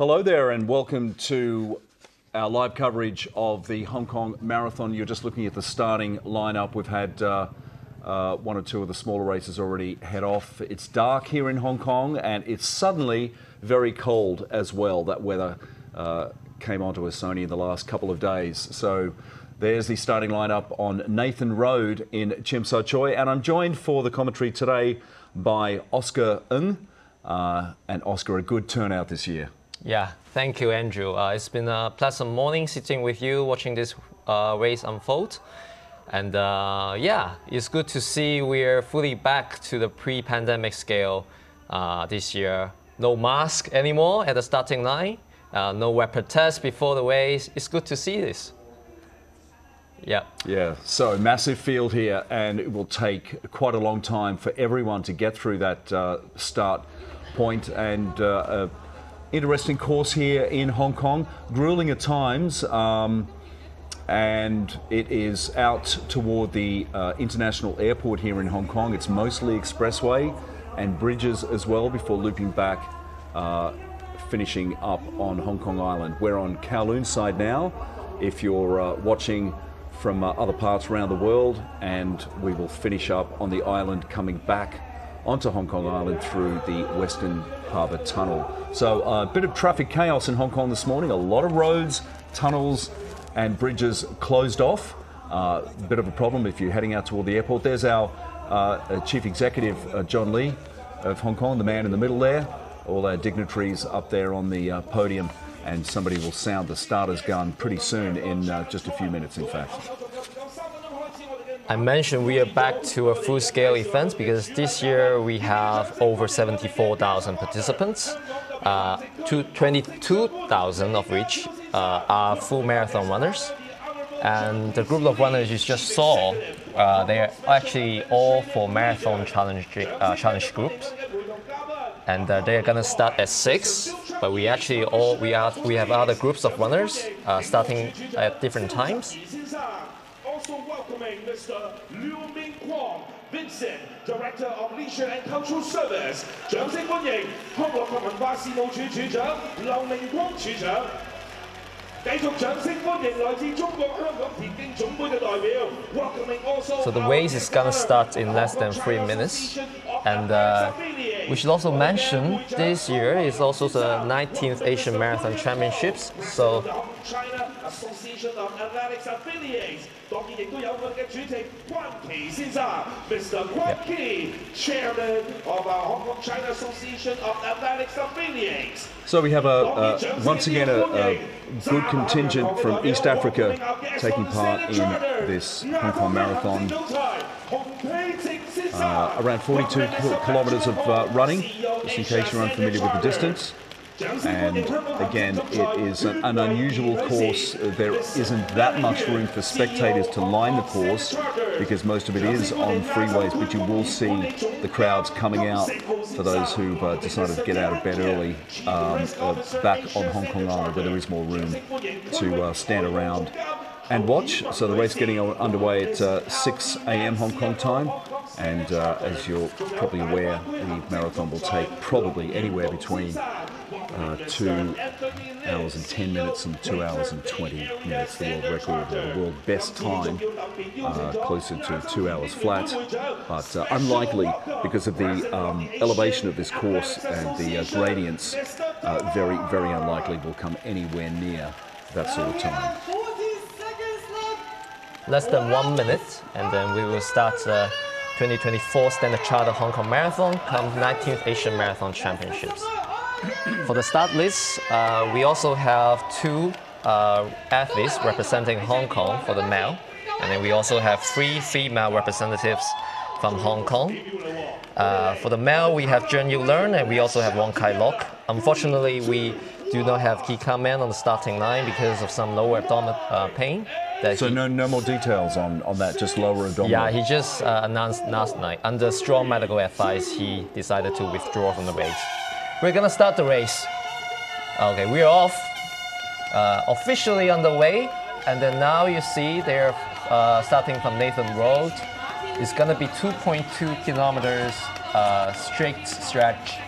Hello there and welcome to our live coverage of the Hong Kong Marathon. You're just looking at the starting lineup. We've had one or two of the smaller races already head off. It's dark here in Hong Kong and it's suddenly very cold as well. That weather came onto us only in the last couple of days. So there's the starting lineup on Nathan Road in Tsim Sha Tsui. And I'm joined for the commentary today by Oscar Ng. And Oscar, a good turnout this year. Yeah, thank you, Andrew. It's been a pleasant morning sitting with you, watching this race unfold. And yeah, it's good to see we're fully back to the pre-pandemic scale this year. No mask anymore at the starting line, no rapid test before the race. It's good to see this. Yeah. Yeah, so massive field here, and it will take quite a long time for everyone to get through that start point. And interesting course here in Hong Kong, grueling at times, and it is out toward the international airport here in Hong Kong. It's mostly expressway and bridges as well before looping back, finishing up on Hong Kong Island. We're on Kowloon side now, if you're watching from other parts around the world, and we will finish up on the island coming back onto Hong Kong Island through the Western Harbour Tunnel. So a bit of traffic chaos in Hong Kong this morning. A lot of roads, tunnels and bridges closed off. A bit of a problem if you're heading out toward the airport. There's our Chief Executive, John Lee of Hong Kong, the man in the middle there. All our dignitaries up there on the podium, and somebody will sound the starter's gun pretty soon, in just a few minutes in fact. I mentioned we are back to a full-scale event because this year we have over 74,000 participants, 22,000 of which are full marathon runners. And the group of runners you just saw, they're actually all for marathon challenge groups. And they're gonna start at 6, but we actually we have other groups of runners starting at different times. Also welcoming Mr. Liu Ming-Kwong, Vincent, Director of Leisure and Cultural Service. 掌聲歡迎康樂及文化事務處處長劉明光處長。繼續掌聲歡迎來自中國香港田徑總會嘅代表。Welcoming also. So the race is gonna start in less than 3 minutes, and we should also mention this year is also the 19th Asian Marathon Championships. So. China Association of Athletics Affiliates， 當然亦都有佢嘅主席關祺先生 ，Mr. 關祺 ，Chairman of Hong Kong China Association of Athletics Affiliates. So we have once again a good contingent from East Africa taking part in this Hong Kong Marathon. Around 42 kilometres of running, just in case you're unfamiliar with the distance. And again, it is an unusual course. There isn't that much room for spectators to line the course because most of it is on freeways, but you will see the crowds coming out for those who've decided to get out of bed early back on Hong Kong Island, where there is more room to stand around and watch. So the race getting underway at 6 a.m. Hong Kong time. And as you're probably aware, the marathon will take probably anywhere between 2 hours and 10 minutes and 2 hours and 20 minutes. The world record, the world best time, closer to 2 hours flat, but unlikely because of the elevation of this course and the gradients. Very, very unlikely will come anywhere near that sort of time. Less than 1 minute, and then we will start 2024 Standard Chartered Hong Kong Marathon come 19th Asian Marathon Championships. For the start list, we also have 2 athletes representing Hong Kong for the male, and then we also have 3 female representatives from Hong Kong. For the male, we have Zhen Yu Learn, and we also have Wong Kai Lok. Unfortunately, we do not have Ki Ka Man on the starting line because of some lower abdominal pain. So no more details on that, just lower abdominal? Yeah, he just announced last night. Under strong medical advice, he decided to withdraw from the race. We're gonna start the race. Okay, we're off. Officially underway. And then now you see they're starting from Nathan Road. It's gonna be 2.2 kilometers straight stretch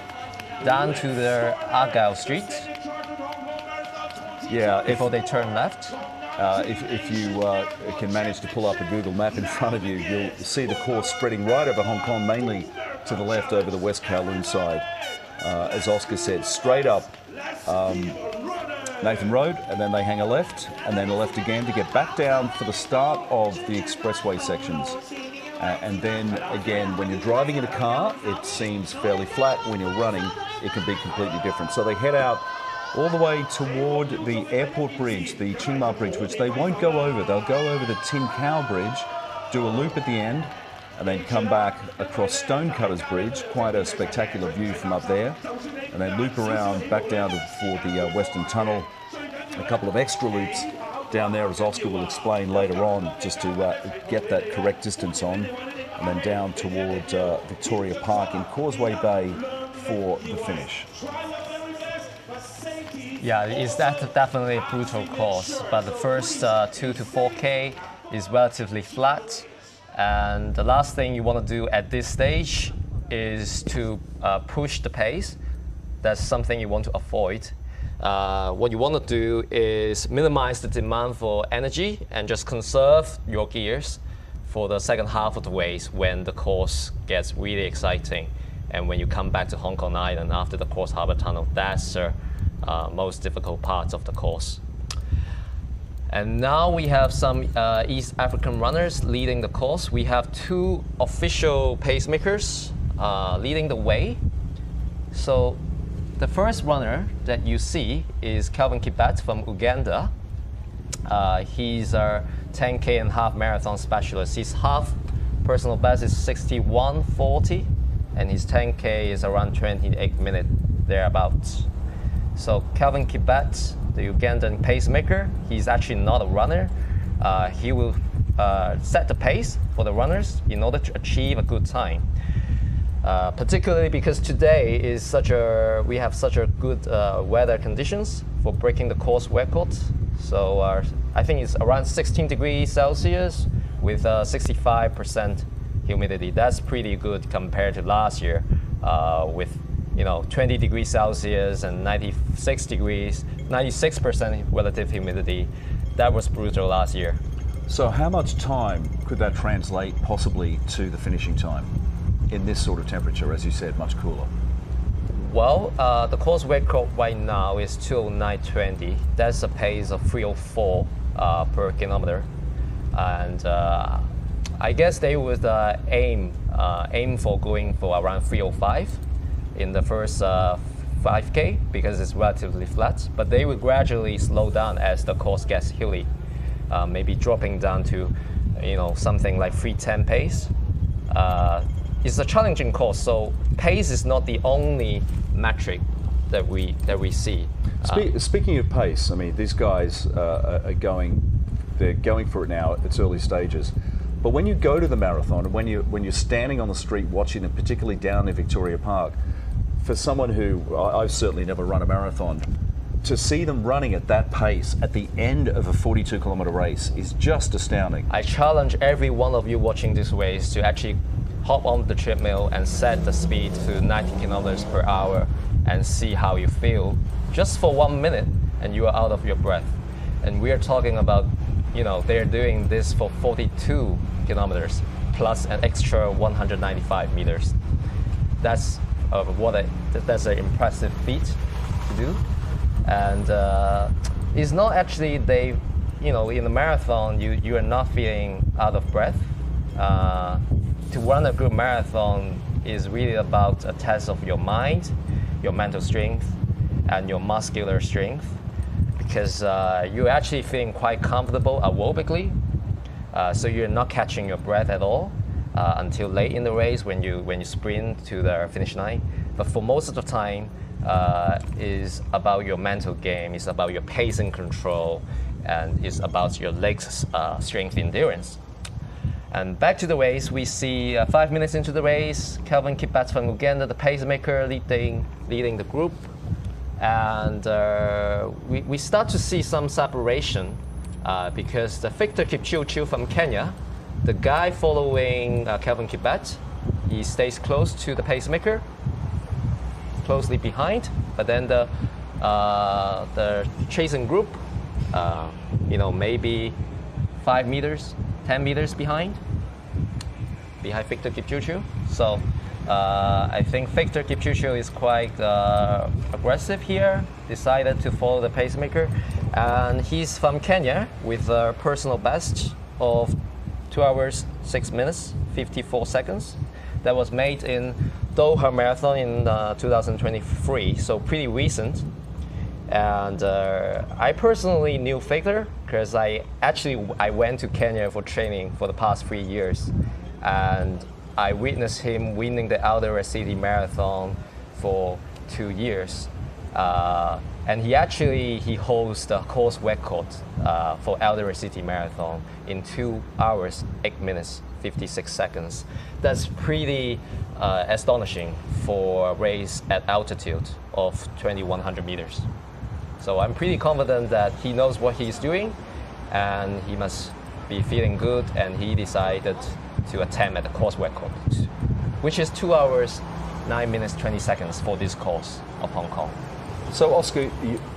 down to the Argyle Street. before they turn left. If you can manage to pull up a Google map in front of you, you'll see the course spreading right over Hong Kong, mainly to the left over the West Kowloon side. As Oscar said, straight up Nathan Road, and then they hang a left, and then a left again to get back down for the start of the expressway sections. And then again, when you're driving in a car, it seems fairly flat. When you're running, it can be completely different. So they head out all the way toward the airport bridge, the Tsing Ma Bridge, which they won't go over. They'll go over the Tin Cow Bridge, do a loop at the end, and then come back across Stonecutters Bridge, quite a spectacular view from up there, and then loop around back down for the Western Tunnel, a couple of extra loops down there, as Oscar will explain later on, just to get that correct distance on, and then down towards Victoria Park in Causeway Bay for the finish. Yeah, it's definitely a brutal course, but the first 2 to 4K is relatively flat. And the last thing you want to do at this stage is to push the pace. That's something you want to avoid. What you want to do is minimize the demand for energy and just conserve your gears for the second half of the race when the course gets really exciting. And when you come back to Hong Kong Island after the Cross Harbour Tunnel, that's the most difficult parts of the course. And now we have some East African runners leading the course. We have 2 official pacemakers leading the way. So the first runner that you see is Kelvin Kibet from Uganda. He's our 10K and half marathon specialist. His half personal best is 61:40, and his 10K is around 28 minutes thereabouts. So Kelvin Kibet, the Ugandan pacemaker, he's actually not a runner. He will set the pace for the runners in order to achieve a good time. Particularly because today is we have such a good weather conditions for breaking the course record. So I think it's around 16 degrees Celsius with 65% humidity. That's pretty good compared to last year with 20 degrees Celsius and 96% relative humidity. That was brutal last year. So how much time could that translate possibly to the finishing time in this sort of temperature, as you said, much cooler? Well, the course record right now is 209.20. That's a pace of 304 per kilometer. And I guess they would aim for going for around 305 in the first 5K because it's relatively flat, but they will gradually slow down as the course gets hilly, maybe dropping down to something like 310 pace. It's a challenging course, so pace is not the only metric that we see. Speaking of pace, I mean, these guys they're going for it now at its early stages. But when you go to the marathon, and when you're standing on the street watching them, particularly down in Victoria Park, for someone who I've certainly never run a marathon, to see them running at that pace at the end of a 42-kilometer race is just astounding. I challenge every one of you watching this race to actually hop on the treadmill and set the speed to 90 kilometers per hour and see how you feel just for 1 minute, and you are out of your breath. And we are talking about, they're doing this for 42 kilometers plus an extra 195 meters. That's that's an impressive feat to do. And it's not actually in the marathon, you are not feeling out of breath. To run a good marathon is really about a test of your mind, your mental strength, and your muscular strength, because you're actually feeling quite comfortable aerobically, so you're not catching your breath at all until late in the race when you sprint to the finish line. But for most of the time, is about your mental game, it's about your pacing control, and it's about your legs' strength endurance. And back to the race, we see 5 minutes into the race, Kelvin Kibet from Uganda, the pacemaker, leading the group. And we start to see some separation because the Victor Kipchirchir from Kenya, the guy following Kelvin Kibet, he stays close to the pacemaker, closely behind. But then the the chasing group, maybe 5 meters, 10 meters behind Victor Kipchirchir. So I think Victor Kipchirchir is quite aggressive here, decided to follow the pacemaker. And he's from Kenya with a personal best of 2 hours, 6 minutes, 54 seconds. That was made in Doha Marathon in 2023, so pretty recent. And I personally knew Victor because I went to Kenya for training for the past 3 years. And I witnessed him winning the Eldoret City Marathon for 2 years. And he holds the course record for Eldoret City Marathon in 2 hours, 8 minutes, 56 seconds. That's pretty astonishing for a race at altitude of 2,100 meters. So I'm pretty confident that he knows what he's doing, and he must be feeling good, and he decided to attempt at the course record, which is 2 hours, 9 minutes, 20 seconds for this course of Hong Kong. So Oscar,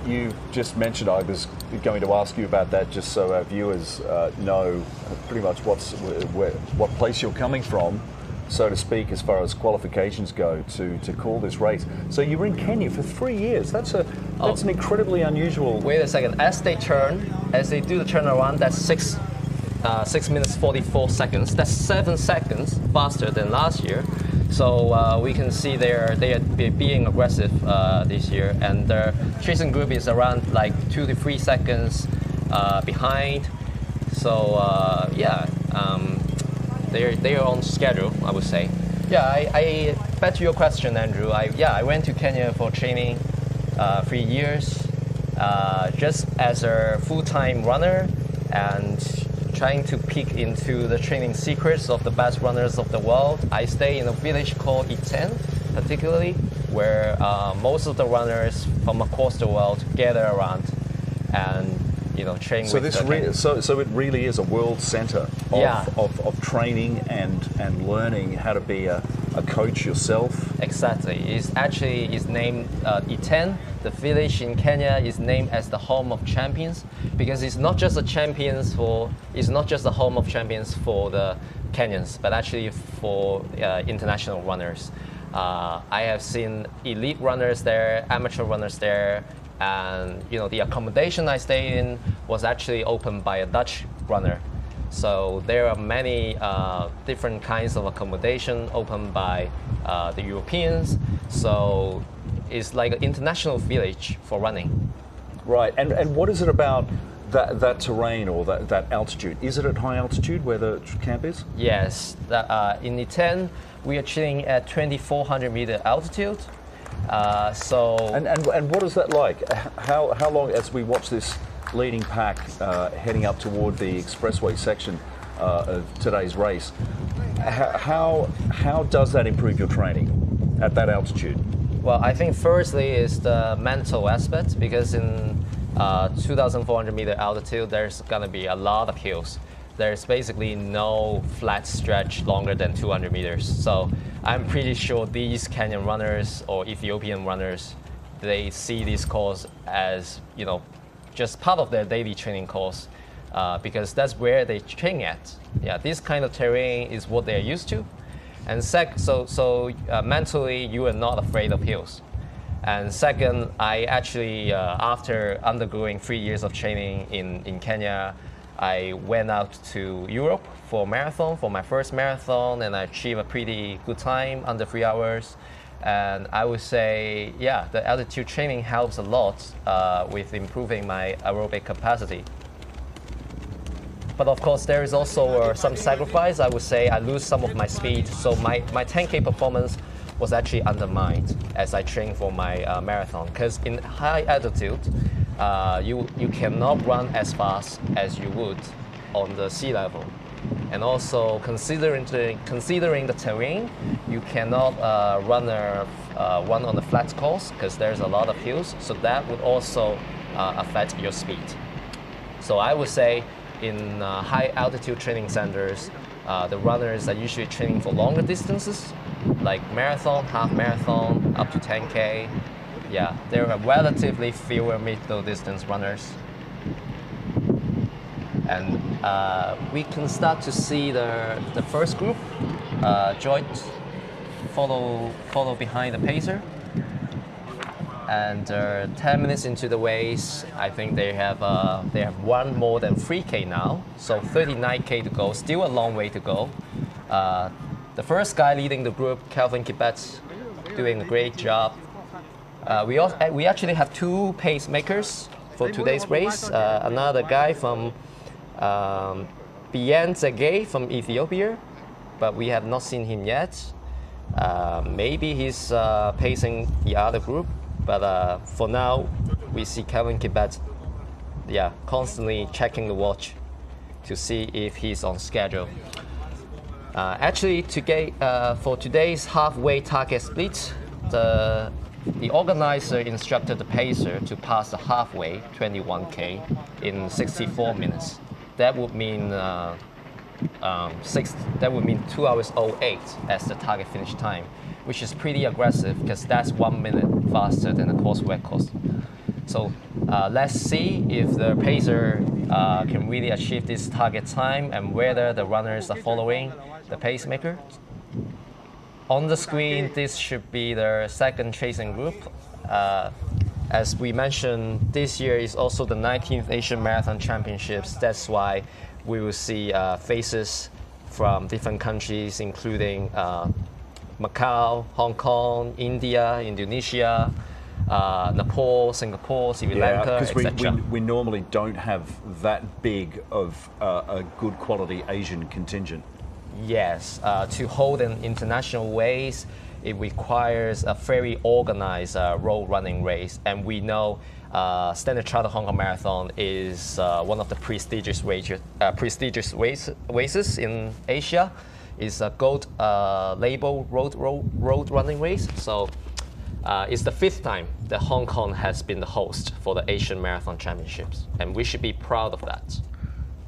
you just mentioned, I was going to ask you about that just so our viewers know pretty much what place you're coming from, so to speak, as far as qualifications go to call this race. So you were in Kenya for 3 years. That's an incredibly unusual. Wait a second. As they do the turnaround, that's 6 minutes 44 seconds. That's 7 seconds faster than last year. So we can see they are being aggressive this year, and the chasing group is around like 2 to 3 seconds behind. So they are on schedule, I would say. Yeah, I back to your question, Andrew. I went to Kenya for training 3 years, just as a full-time runner and trying to peek into the training secrets of the best runners of the world. I stay in a village called Iten, particularly, where most of the runners from across the world gather around and train so with so it really is a world center of training and learning how to be a coach yourself. Exactly. It's named Iten. The village in Kenya is named as the home of champions because it's not just the home of champions for the Kenyans, but actually for international runners. I have seen elite runners there, amateur runners there, and the accommodation I stayed in was actually opened by a Dutch runner. So there are many different kinds of accommodation opened by the Europeans. So it's like an international village for running. Right, and what is it about that terrain or that altitude? Is it at high altitude where the camp is? Yes, in Iten we are chilling at 2,400 meter altitude. And what is that like? How long, as we watch this leading pack heading up toward the expressway section of today's race, how does that improve your training at that altitude? Well, I think firstly is the mental aspect, because in 2,400 meter altitude there's going to be a lot of hills. There's basically no flat stretch longer than 200 meters. So I'm pretty sure these Kenyan runners or Ethiopian runners, they see this course as, just part of their daily training course, because that's where they train at. Yeah, this kind of terrain is what they're used to. And so mentally, you are not afraid of hills. And second, I actually, after undergoing 3 years of training in Kenya, I went out to Europe for my first marathon, and I achieved a pretty good time, under 3 hours. And I would say, the altitude training helps a lot with improving my aerobic capacity. But of course, there is also some sacrifice. I would say I lose some of my speed, so my 10K performance was actually undermined as I trained for my marathon. Because in high altitude, you cannot run as fast as you would on the sea level. And also considering the terrain, you cannot run on a flat course because there's a lot of hills. So that would also affect your speed. So I would say in high altitude training centers, the runners are usually training for longer distances, like marathon, half marathon, up to 10K. yeah, there are relatively fewer middle distance runners. And we can start to see the first group, join, follow behind the pacer. And 10 minutes into the race, I think they have run more than 3K now, so 39K to go, still a long way to go. The first guy leading the group, Calvin Kibet, doing a great job. We actually have two pacemakers for today's race. Another guy from Bian Zegay from Ethiopia, but we have not seen him yet. Maybe he's pacing the other group. But for now, we see Calvin Kibet, constantly checking the watch to see if he's on schedule. Actually, for today's halfway target split, the organizer instructed the pacer to pass the halfway, 21K, in 64 minutes. That would mean 2 hours 08 as the target finish time, which is pretty aggressive because that's 1 minute faster than the course record. So let's see if the pacer can really achieve this target time and whether the runners are following the pacemaker. On the screen, this should be the second chasing group. As we mentioned, this year is also the 19th Asian Marathon Championships. That's why we will see faces from different countries, including Macau, Hong Kong, India, Indonesia, Nepal, Singapore, Sri Lanka, etc. We normally don't have that big of a good quality Asian contingent. Yes, to hold an international race, it requires a very organized road running race, and we know Standard Chartered Hong Kong Marathon is one of the prestigious races in Asia. It's a gold label road running race. So it's the 5th time that Hong Kong has been the host for the Asian Marathon Championships, and we should be proud of that.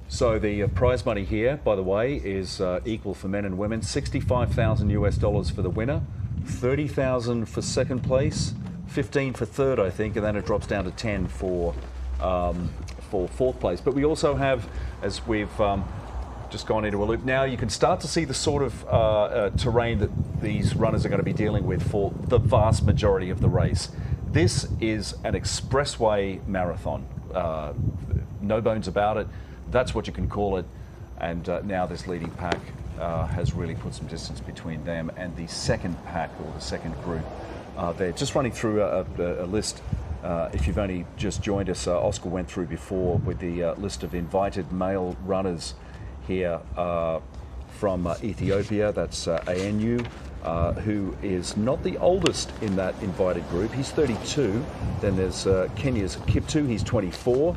So the prize money here, by the way, is equal for men and women. $65,000 for the winner, $30,000 for second place, $15,000 for third, I think, and then it drops down to $10,000 for fourth place. But we also have, as we've just gone into a loop now, you can start to see the sort of terrain that these runners are going to be dealing with for the vast majority of the race. This is an expressway marathon, no bones about it. That's what you can call it. And now this leading pack has really put some distance between them and the second pack, or the second group. They're just running through a list. If you've only just joined us, Oscar went through before with the list of invited male runners here from Ethiopia. That's ANU, who is not the oldest in that invited group. He's 32. Then there's Kenya's Kiptu, he's 24.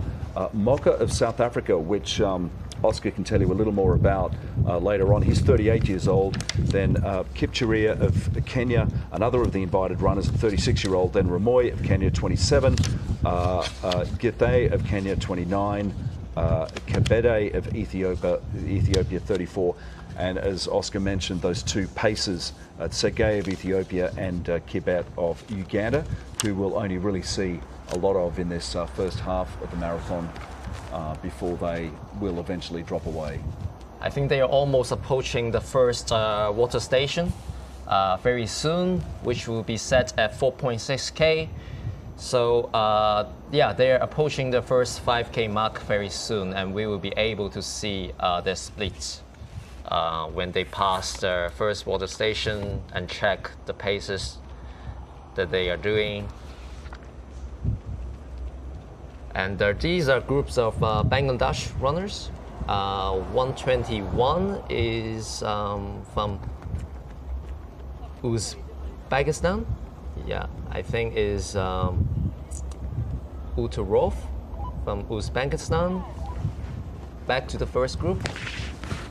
Moka of South Africa, which Oscar can tell you a little more about later on. He's 38 years old. Then Kipchirchir of Kenya, another of the invited runners, 36-year-old. Then Ramoy of Kenya, 27. Githay of Kenya, 29. Kabede of Ethiopia, 34. And as Oscar mentioned, those two pacers, Tsegay of Ethiopia and Kibet of Uganda, who we'll only really see a lot of in this first half of the marathon before they will eventually drop away. I think they are almost approaching the first water station very soon, which will be set at 4.6K. So they're approaching the first 5K mark very soon, and we will be able to see their splits when they pass the first water station and check the paces that they are doing. And these are groups of Bangladesh runners. 121 is from Uzbekistan. Yeah, I think is Uturov from Uzbekistan. Back to the first group.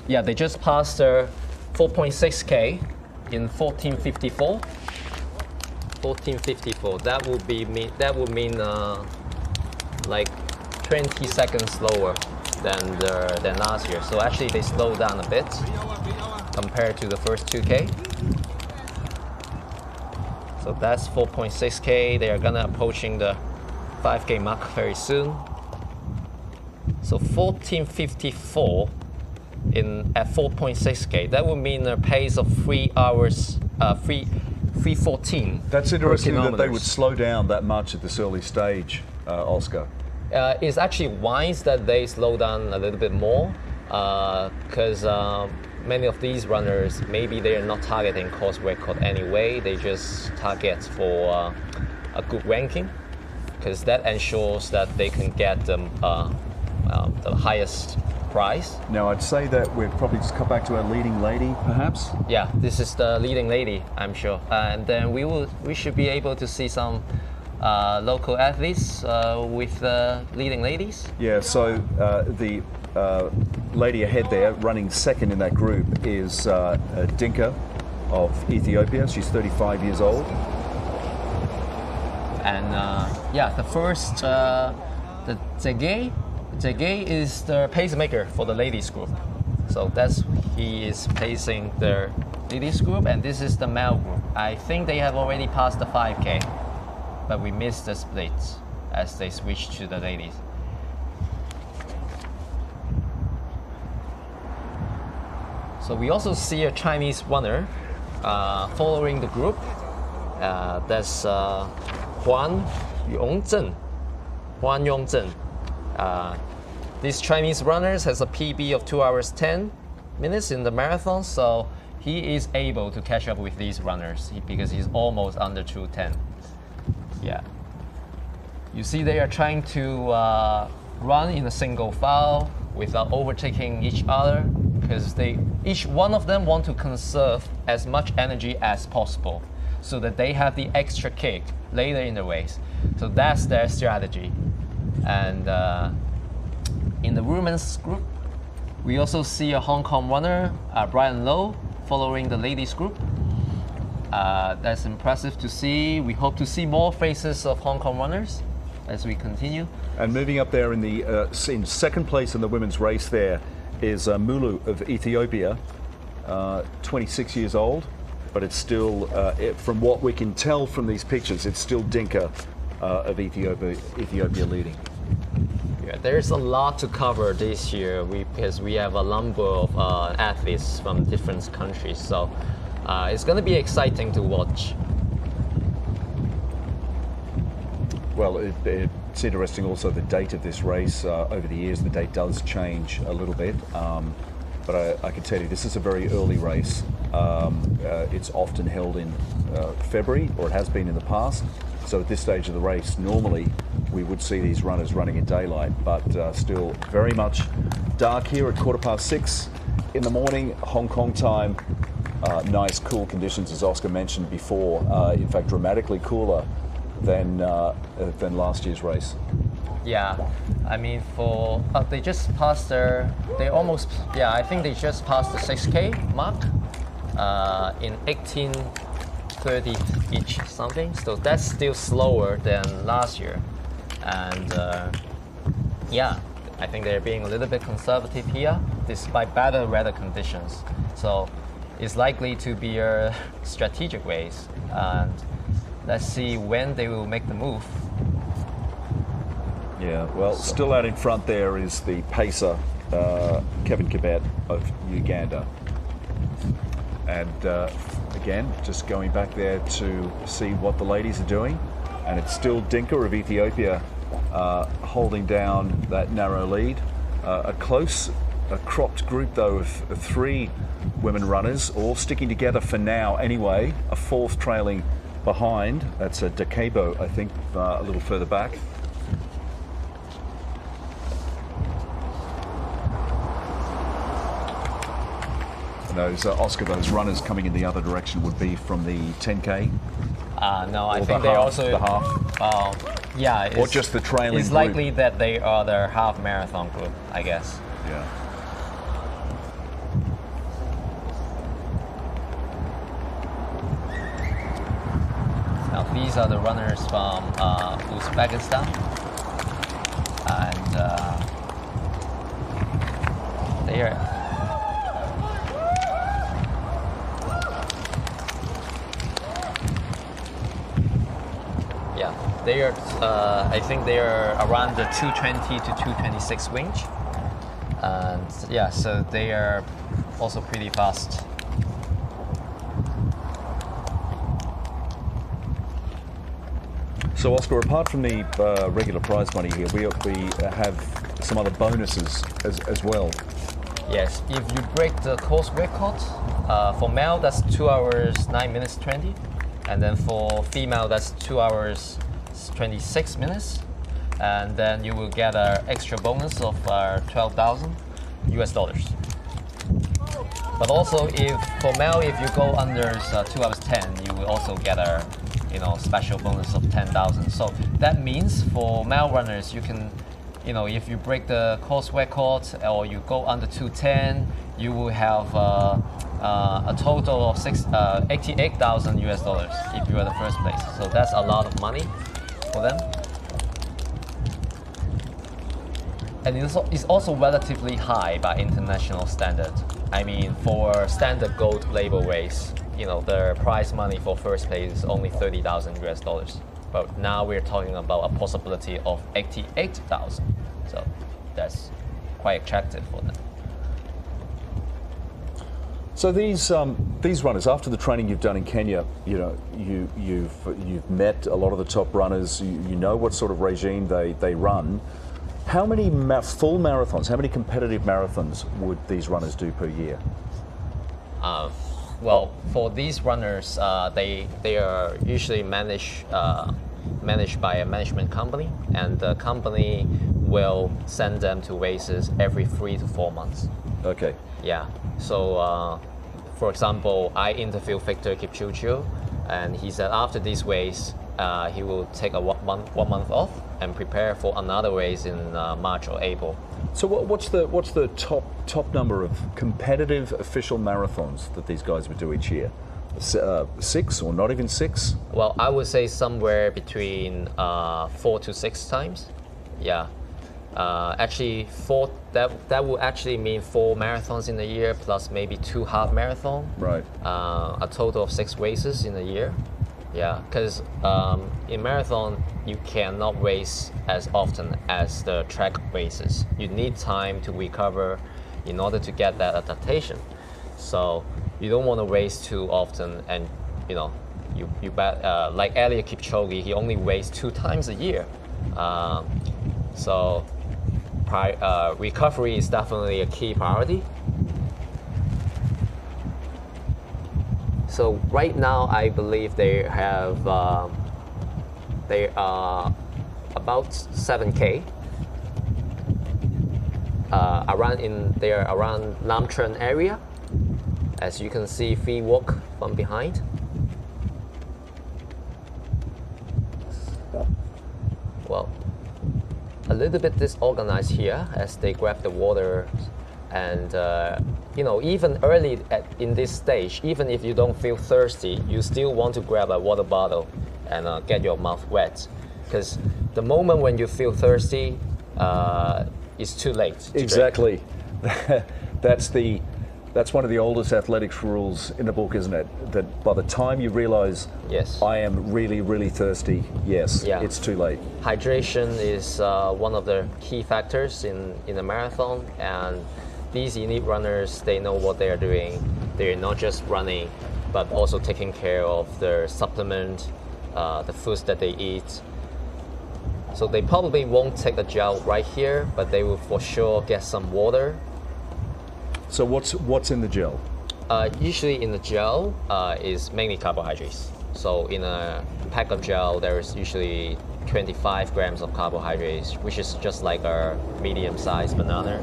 Yeah, they just passed their 4.6K in 14:54. 14:54. That would mean like 20 seconds slower than last year. So actually they slowed down a bit compared to the first 2K. So that's 4.6K. They are gonna approaching the 5K mark very soon. So 14:54 at 4.6K. That would mean a pace of 3 hours, 3:14. That's interesting that they would slow down that much at this early stage, Oscar. It's actually wise that they slow down a little bit more, because many of these runners, maybe they are not targeting course record anyway. They just target for a good ranking, because that ensures that they can get the highest prize. Now, I'd say that we've probably just come back to our leading lady, perhaps. Yeah, this is the leading lady, I'm sure, and then we should be able to see some local athletes with leading ladies. Yeah, so the lady ahead there, running second in that group, is Dinka of Ethiopia. She's 35 years old. And yeah, the first, the Zege is the pacemaker for the ladies group. So he is pacing the ladies group, and this is the male group. I think they have already passed the 5K, but we missed the splits as they switched to the ladies. So we also see a Chinese runner following the group. That's Huan Yongzhen. This Chinese runner has a PB of 2 hours 10 minutes in the marathon, so he is able to catch up with these runners because he's almost under 2:10. Yeah. You see they are trying to run in a single file without overtaking each other, because each one of them want to conserve as much energy as possible so that they have the extra kick later in the race. So that's their strategy. And in the women's group, we also see a Hong Kong runner, Brian Low, following the ladies group. That's impressive to see. We hope to see more faces of Hong Kong runners as we continue. And moving up there in second place in the women's race there is Mulu of Ethiopia, 26 years old, but it's still, from what we can tell from these pictures, it's still Dinka of Ethiopia leading. Yeah, there's a lot to cover this year because we have a number of athletes from different countries, so it's going to be exciting to watch. Well, it's interesting also the date of this race. Over the years, the date does change a little bit, but I can tell you this is a very early race. It's often held in February, or it has been in the past. So at this stage of the race, normally we would see these runners running in daylight, but still very much dark here at 6:15 in the morning, Hong Kong time. Nice, cool conditions, as Oscar mentioned before. In fact, dramatically cooler than last year's race. Yeah, I mean, they just passed I think they just passed the 6K mark in 18:30 each something. So that's still slower than last year. And yeah, I think they're being a little bit conservative here, despite better weather conditions. So it's likely to be a strategic race. And let's see when they will make the move. Yeah, well, still out in front there is the pacer, Kevin Kibet of Uganda. And again, just going back there to see what the ladies are doing. And it's still Dinka of Ethiopia holding down that narrow lead. A cropped group, though, of 3 women runners, all sticking together for now anyway. A 4th trailing behind. That's a Dakebo, I think, a little further back. And those, Oscar, those runners coming in the other direction would be from the 10K? No, I think they also... The half? Yeah. Or just the trailing It's group. likely that they are the half marathon group, I guess. Yeah. Now, these are the runners from Uzbekistan. And they are... They are, I think they are around the 220 to 226 range. And yeah, so they are also pretty fast. So Oscar, apart from the regular prize money here, we have some other bonuses as well. Yes, if you break the course record, for male that's 2 hours 9 minutes 20, and then for female that's 2 hours 26 minutes, and then you will get an extra bonus of $12,000 US. But also, if for male, if you go under 2 hours 10, you will also get a special bonus of 10,000. So that means for male runners, you can, if you break the course record or you go under 210, you will have a total of $88,000 US if you are the first place. So that's a lot of money for them. And it's also relatively high by international standard. I mean, for standard gold label race, the prize money for first place is only $30,000 US. But now we're talking about a possibility of $88,000. So that's quite attractive for them. So these runners, after the training you've done in Kenya, you've met a lot of the top runners. You know what sort of regime they run. How many full marathons, how many competitive marathons would these runners do per year? Well, for these runners, they are usually managed by a management company, and the company will send them to races every 3 to 4 months. Okay. Yeah. So, for example, I interviewed Victor Kipchirchir, and he said after this race, he will take a 1 month off and prepare for another race in March or April. So what's the top number of competitive official marathons that these guys would do each year? 6 or not even 6? Well, I would say somewhere between 4 to 6 times. Yeah. Actually, that would actually mean 4 marathons in a year plus maybe 2 half marathon. Right. A total of 6 races in a year. Yeah, because in marathon you cannot race as often as the track races. You need time to recover in order to get that adaptation. So you don't want to race too often, and like Eliud Kipchoge, he only raced 2 times a year. So recovery is definitely a key priority. So right now, I believe they are about 7K. They are around Nam Trun area, as you can see, free walk from behind. Well, a little bit disorganized here as they grab the water, and even early in this stage, even if you don't feel thirsty, you still want to grab a water bottle and get your mouth wet, because the moment when you feel thirsty, it's too late. Exactly. That's one of the oldest athletics rules in the book, isn't it? That by the time you realize, yes, I am really, really thirsty, yes, yeah, it's too late. Hydration is one of the key factors in a marathon, and these elite runners, they know what they are doing. They're not just running, but also taking care of their supplement, the foods that they eat. So they probably won't take a gel right here, but they will for sure get some water. So what's in the gel? Usually in the gel is mainly carbohydrates. So in a pack of gel, there's usually 25 grams of carbohydrates, which is just like a medium-sized banana.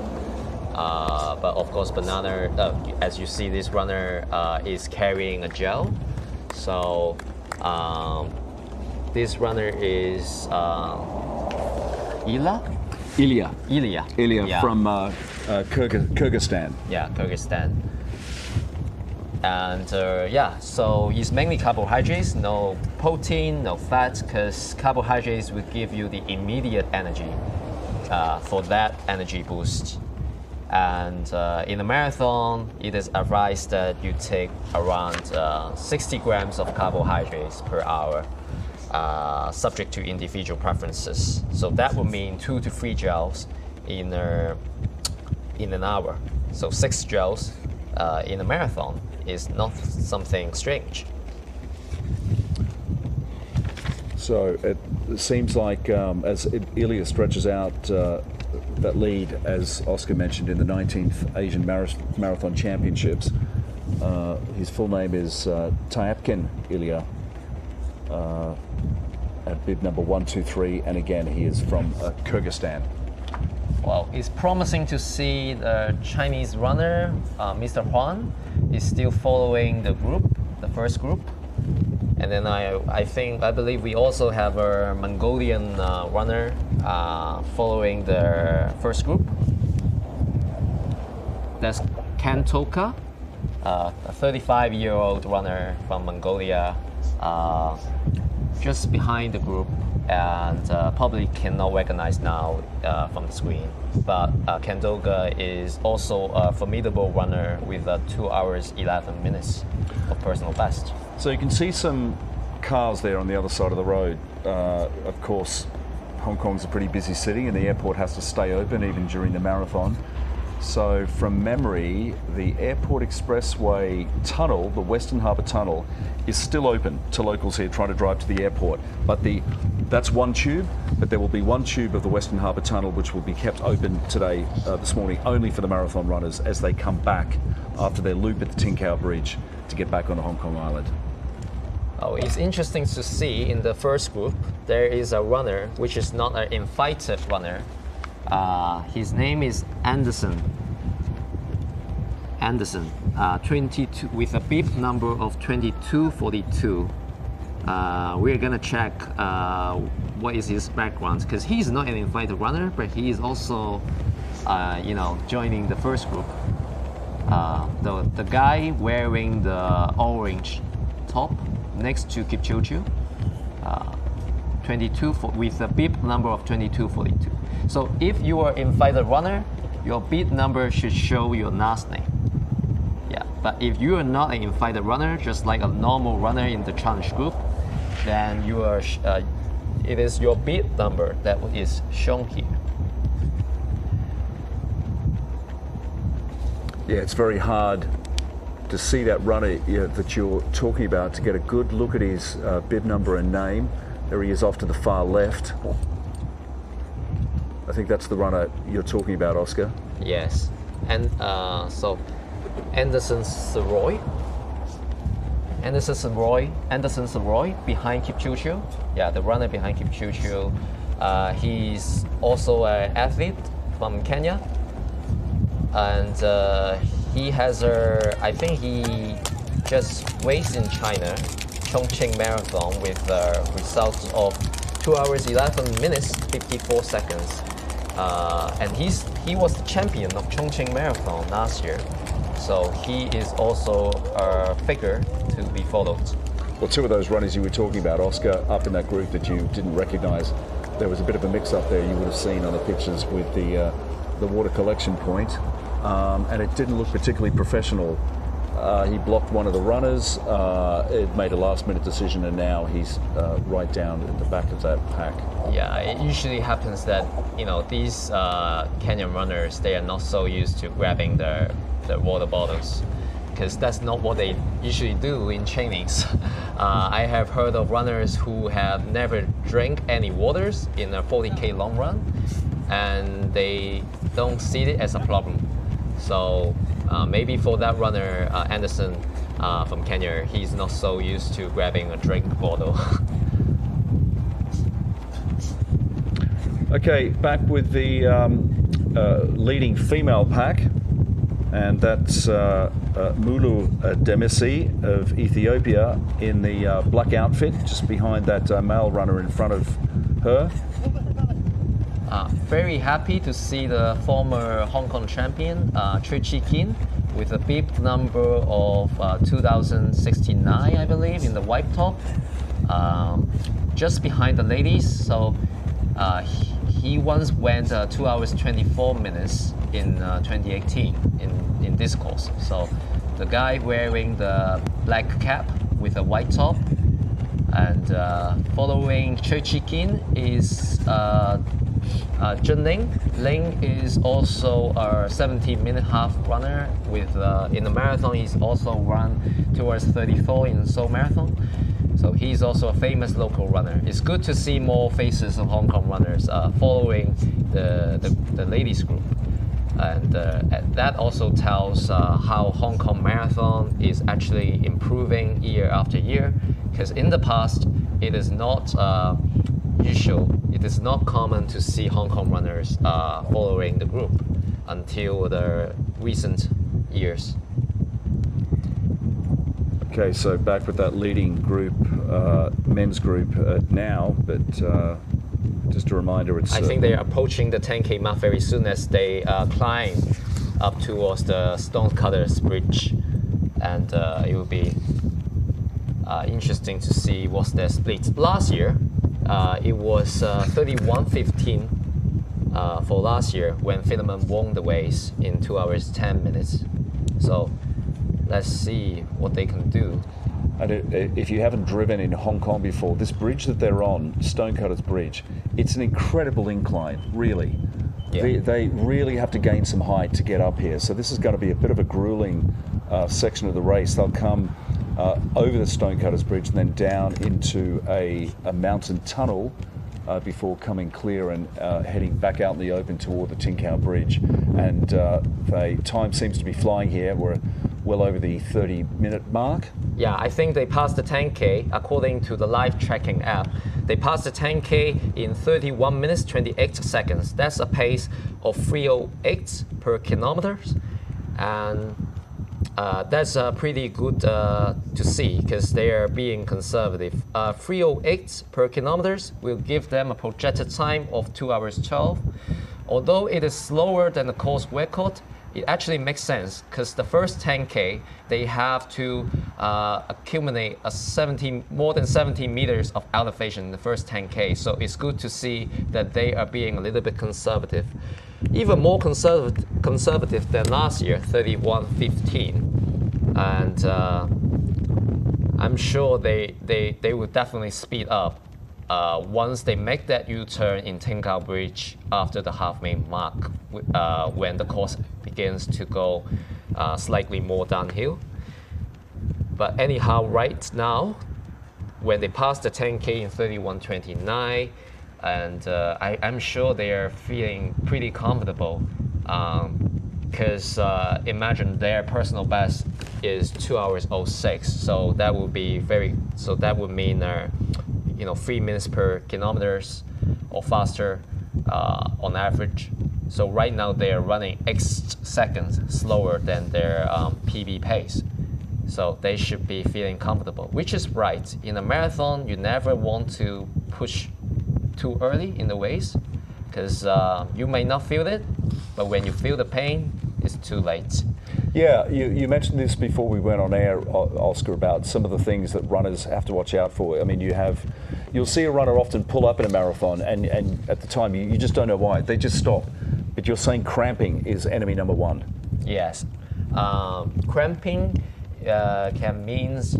But of course, banana, as you see, this runner is carrying a gel. So this runner is Ilya, yeah, from Kyrgyzstan. Yeah, Kyrgyzstan. And so it's mainly carbohydrates, no protein, no fat, because carbohydrates will give you the immediate energy for that energy boost. And in a marathon, it is advised that you take around 60 grams of carbohydrates per hour. subject to individual preferences. So that would mean 2 to 3 gels in an hour. So 6 gels in a marathon is not something strange. So it seems like as Ilya stretches out that lead, as Oscar mentioned, in the 19th Asian Marathon Championships, his full name is Tyapkin Ilya, at bib number 123, and again he is from Kyrgyzstan. Well, it's promising to see the Chinese runner, Mr. Huan, is still following the group, the first group. And then I believe we also have a Mongolian runner following the first group. That's Kantoka, a 35-year-old runner from Mongolia, just behind the group, and probably cannot recognize now from the screen. But Kantoka is also a formidable runner with 2 hours 11 minutes of personal best. So you can see some cars there on the other side of the road. Of course, Hong Kong's a pretty busy city and the airport has to stay open even during the marathon. So from memory, the Airport Expressway tunnel, the Western Harbour Tunnel, is still open to locals here trying to drive to the airport. But that's one tube, but there will be one tube of the Western Harbour Tunnel which will be kept open today, this morning, only for the marathon runners as they come back after their loop at the Tin Cow Bridge to get back onto Hong Kong Island. Oh, it's interesting to see in the first group, there is a runner which is not an invited runner. His name is Anderson. 22 with a bib number of 2242. We're gonna check what is his background, because he's not an invited runner, but he is also, joining the first group. The guy wearing the orange top next to Kipchoge, 22 with a bib number of 2242. So if you are invited runner, your bib number should show your last name. Yeah, but if you are not an invited runner, just like a normal runner in the challenge group, then you are. It is your bib number that is shown here. Yeah, it's very hard to see that runner that you're talking about, to get a good look at his bib number and name. There he is off to the far left. I think that's the runner you're talking about, Oscar. Yes, and so Anderson Savoy behind Kipchoge. Yeah, the runner behind Kipchoge. He's also an athlete from Kenya, and he has I think he just raced in China, Chongqing Marathon, with results of 2 hours 11 minutes 54 seconds. And he was the champion of Chongqing Marathon last year, so he is also a figure to be followed. Well, two of those runners you were talking about, Oscar, up in that group that you didn't recognise, there was a bit of a mix-up there. You would have seen on the pictures with the water collection point, and it didn't look particularly professional. He blocked one of the runners, it made a last-minute decision, and now he's right down at the back of that pack. Yeah, it usually happens that these Kenyan runners, they are not so used to grabbing the water bottles, because that's not what they usually do in trainings. I have heard of runners who have never drank any waters in a 40K long run, and they don't see it as a problem. So maybe for that runner, Anderson from Kenya, he's not so used to grabbing a drink bottle. Okay, back with the leading female pack, and that's Mulu Demisi of Ethiopia in the black outfit, just behind that male runner in front of her. Very happy to see the former Hong Kong champion, Trichy Kin, with a bib number of 2069, I believe, in the white top, just behind the ladies. So he once went 2 hours 24 minutes in 2018 in this course. So the guy wearing the black cap with a white top, And following Choi Chi-kin is Zhen Ling. Ling is also a 17-minute half runner. With in the marathon, he's also run towards 34 in Seoul Marathon. So he's also a famous local runner. It's good to see more faces of Hong Kong runners following the ladies group. And that also tells how Hong Kong Marathon is actually improving year after year. Because in the past, it is not usual, it is not common to see Hong Kong runners following the group until the recent years. Okay, so back with that leading group, men's group now, but just a reminder, it's... I think they are approaching the 10K mark very soon as they climb up towards the Stonecutters Bridge, and it will be interesting to see what's their split. Last year, it was 31:15 for last year when Philemon won the race in 2 hours 10 minutes. So let's see what they can do. And if you haven't driven in Hong Kong before, this bridge that they're on, Stonecutters Bridge, it's an incredible incline, really. Yeah. They really have to gain some height to get up here. So this is going to be a bit of a grueling section of the race. They'll come over the Stonecutters Bridge and then down into a mountain tunnel before coming clear and heading back out in the open toward the Tin Cow Bridge. And the time seems to be flying here. We're well over the 30-minute mark. Yeah, I think they passed the 10K according to the live tracking app. They passed the 10K in 31 minutes 28 seconds. That's a pace of 308 per kilometer, and that's pretty good to see because they are being conservative. 308 per kilometers will give them a projected time of 2 hours 12. Although it is slower than the course record, it actually makes sense because the first 10K, they have to accumulate more than 17 meters of elevation in the first 10K. So it's good to see that they are being a little bit conservative. Even more conservative than last year, 31:15. And I'm sure they will definitely speed up once they make that U-turn in Tin Cow Bridge after the halfway mark, when the course begins to go slightly more downhill. But anyhow, right now, when they pass the 10K in 31:29, and I'm sure they are feeling pretty comfortable because imagine their personal best is 2 hours 06, so that would be that would mean 3 minutes per kilometers or faster on average. So right now they are running X seconds slower than their PB pace. So they should be feeling comfortable, which is right. In a marathon, you never want to push too early in the race because you may not feel it, but when you feel the pain, it's too late. Yeah, you mentioned this before we went on air, Oscar, about some of the things that runners have to watch out for. I mean, you'll see a runner often pull up in a marathon, and at the time you just don't know why. They just stop. But you're saying cramping is enemy number one. Yes, cramping can means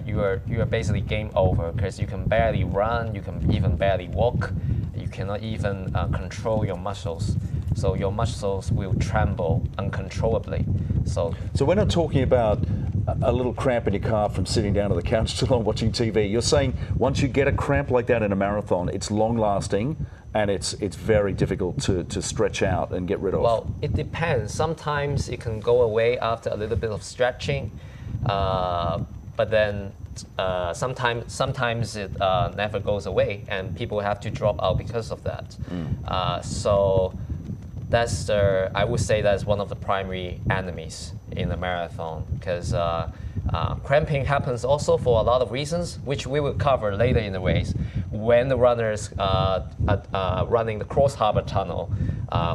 you are basically game over because you can barely run, you can even barely walk, you cannot even control your muscles. So your muscles will tremble uncontrollably. So we're not talking about a little cramp in your calf from sitting down on the couch too long watching TV. You're saying once you get a cramp like that in a marathon, it's long lasting and it's very difficult to stretch out and get rid of. Well, it depends. Sometimes it can go away after a little bit of stretching, but then sometimes it never goes away, and people have to drop out because of that. So that's I would say that's one of the primary enemies in a marathon, because cramping happens also for a lot of reasons, which we will cover later in the race. When the runners are running the Cross Harbour Tunnel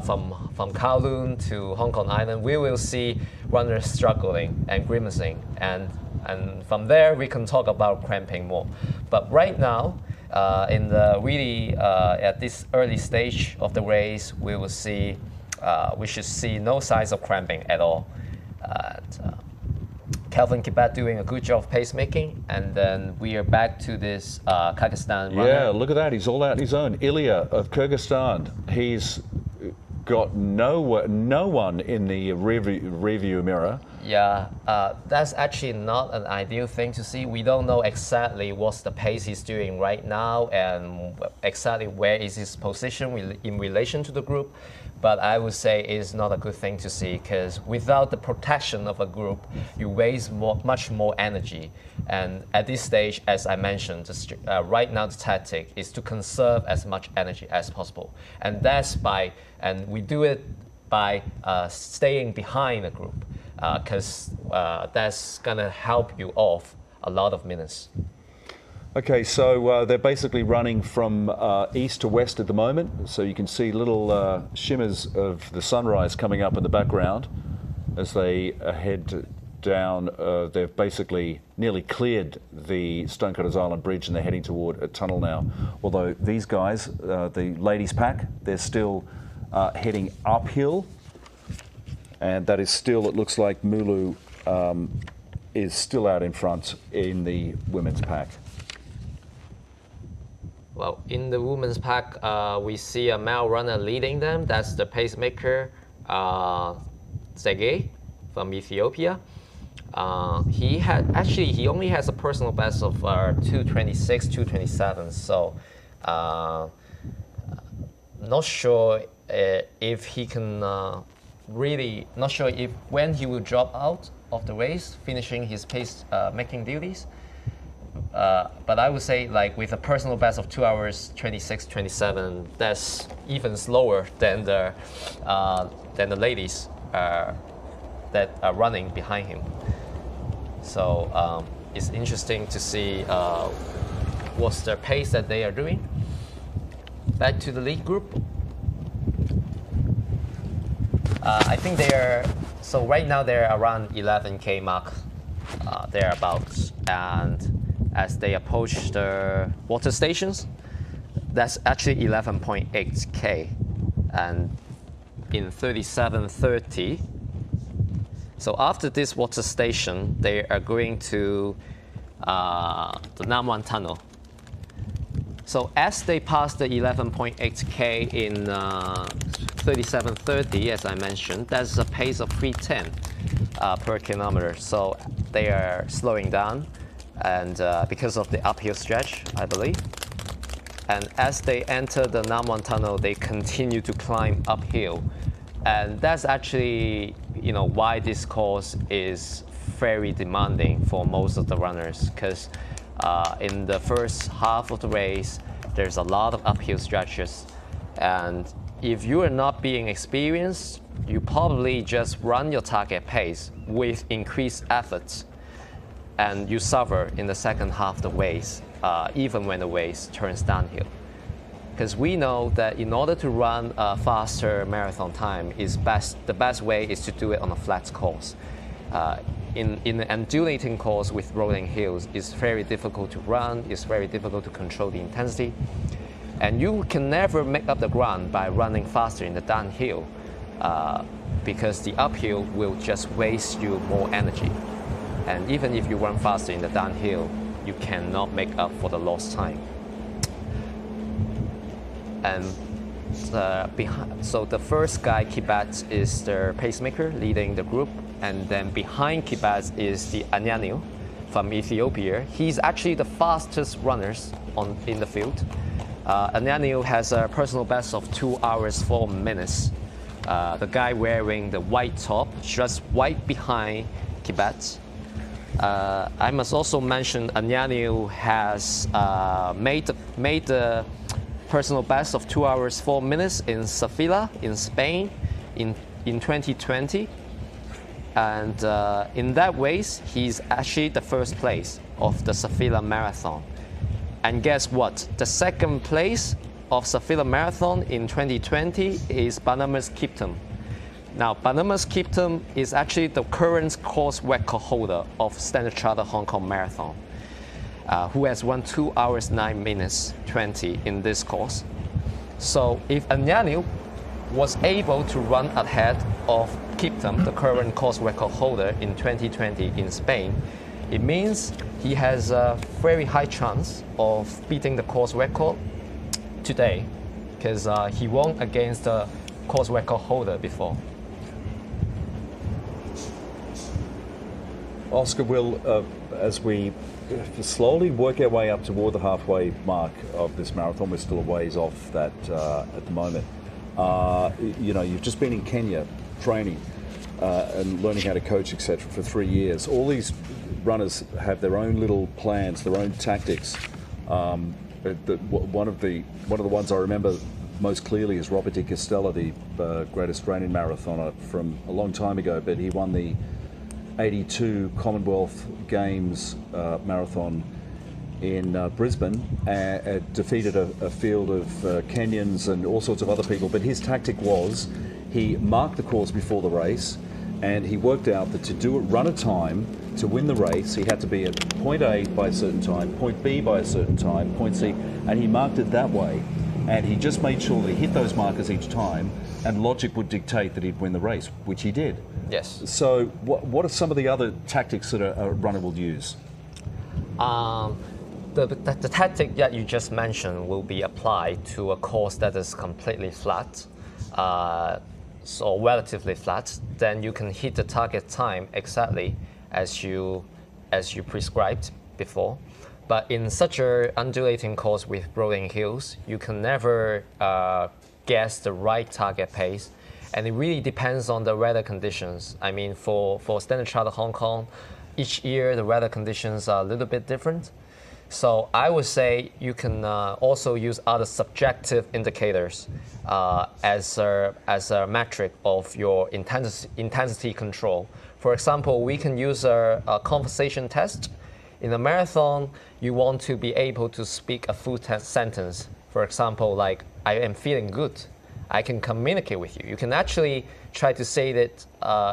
from Kowloon to Hong Kong Island, we will see runners struggling and grimacing, and from there we can talk about cramping more. But right now, in the really at this early stage of the race, we should see no signs of cramping at all, Kelvin Kibet doing a good job of pacemaking, and then we are back to this Kyrgyzstan runner. Yeah, look at that. He's all out on his own. Ilya of Kyrgyzstan. He's got no one in the rearview mirror. Yeah, that's actually not an ideal thing to see. We don't know exactly what's the pace he's doing right now and exactly where is his position in relation to the group. But I would say it's not a good thing to see, because without the protection of a group, you waste much more energy. And at this stage, as I mentioned, right now the tactic is to conserve as much energy as possible. And we do it by staying behind the group, because that's going to help you off a lot of minutes. Okay, so they're basically running from east to west at the moment. So you can see little shimmers of the sunrise coming up in the background as they head down. They've basically nearly cleared the Stonecutters Island Bridge and they're heading toward a tunnel now. Although these guys, the ladies pack, they're still heading uphill. And that is still, it looks like Mulu is still out in front in the women's pack. Well, in the women's pack, we see a male runner leading them. That's the pacemaker, Sergey from Ethiopia. He only has a personal best of 2:26, 2:27. So, not sure if he can not sure if when he will drop out of the race, finishing his pace making duties. But I would say, like, with a personal best of 2 hours 26:27, that's even slower than the ladies that are running behind him. So it's interesting to see what's the pace that they are doing. Back to the lead group. I think so right now they're around 11K mark, thereabouts, and as they approach the water stations, that's actually 11.8K, and in 37:30. So after this water station, they are going to the Namwan Tunnel. So as they pass the 11.8K in 37:30, as I mentioned, that's a pace of 310 per kilometer. So they are slowing down, and because of the uphill stretch, I believe. And as they enter the Namwan Tunnel, they continue to climb uphill. And that's actually, why this course is very demanding for most of the runners, because in the first half of the race, there's a lot of uphill stretches. And if you are not being experienced, you probably just run your target pace with increased efforts, and you suffer in the second half of the race, even when the race turns downhill. Because we know that in order to run a faster marathon time, the best way is to do it on a flat course. In an undulating course with rolling hills, it's very difficult to run, it's very difficult to control the intensity. And you can never make up the ground by running faster in the downhill, because the uphill will just waste you more energy. And even if you run faster in the downhill, you cannot make up for the lost time. And so the first guy, Kibet, is the pacemaker leading the group. And then behind Kibet is the Anyaniu from Ethiopia. He's actually the fastest runners in the field. Anyaniu has a personal best of 2 hours 4 minutes. The guy wearing the white top, just right behind Kibet. I must also mention Anyaniu has made the personal best of 2 hours 4 minutes in Sevilla in Spain in 2020. And in that race, he's actually the first place of the Sevilla Marathon. And guess what? The second place of Sevilla Marathon in 2020 is Barnabas Kiptum. Now, Barnabas Kiptum is actually the current course record holder of Standard Chartered Hong Kong Marathon, who has run 2 hours 9 minutes 20 in this course. So if Anyaniu was able to run ahead of the current course record holder in 2020 in Spain, it means he has a very high chance of beating the course record today, because he won against the course record holder before. Oscar, will, as we slowly work our way up toward the halfway mark of this marathon, we're still a ways off that at the moment. You know, you've just been in Kenya training and learning how to coach, etc., for 3 years. All these runners have their own little plans, their own tactics. One of the ones I remember most clearly is Robert de Castella, the great Australian marathoner from a long time ago, but he won the 82 Commonwealth Games marathon in Brisbane, defeated a field of Kenyans and all sorts of other people. But his tactic was he marked the course before the race, and he worked out that to run a time to win the race, he had to be at point A by a certain time, point B by a certain time, point C, and he marked it that way. And he just made sure that he hit those markers each time, and logic would dictate that he'd win the race, which he did. Yes. So what are some of the other tactics that a runner will use? The tactic that you just mentioned will be applied to a course that is completely flat, so relatively flat. Then you can hit the target time exactly as you prescribed before. But in such an undulating course with rolling hills, you can never guess the right target pace. And it really depends on the weather conditions. I mean, for Standard Chartered Hong Kong, each year the weather conditions are a little bit different. So I would say you can also use other subjective indicators as a metric of your intensity control. For example, we can use a conversation test. In a marathon, you want to be able to speak a full sentence. For example, like, I am feeling good. I can communicate with you. You can actually try to say that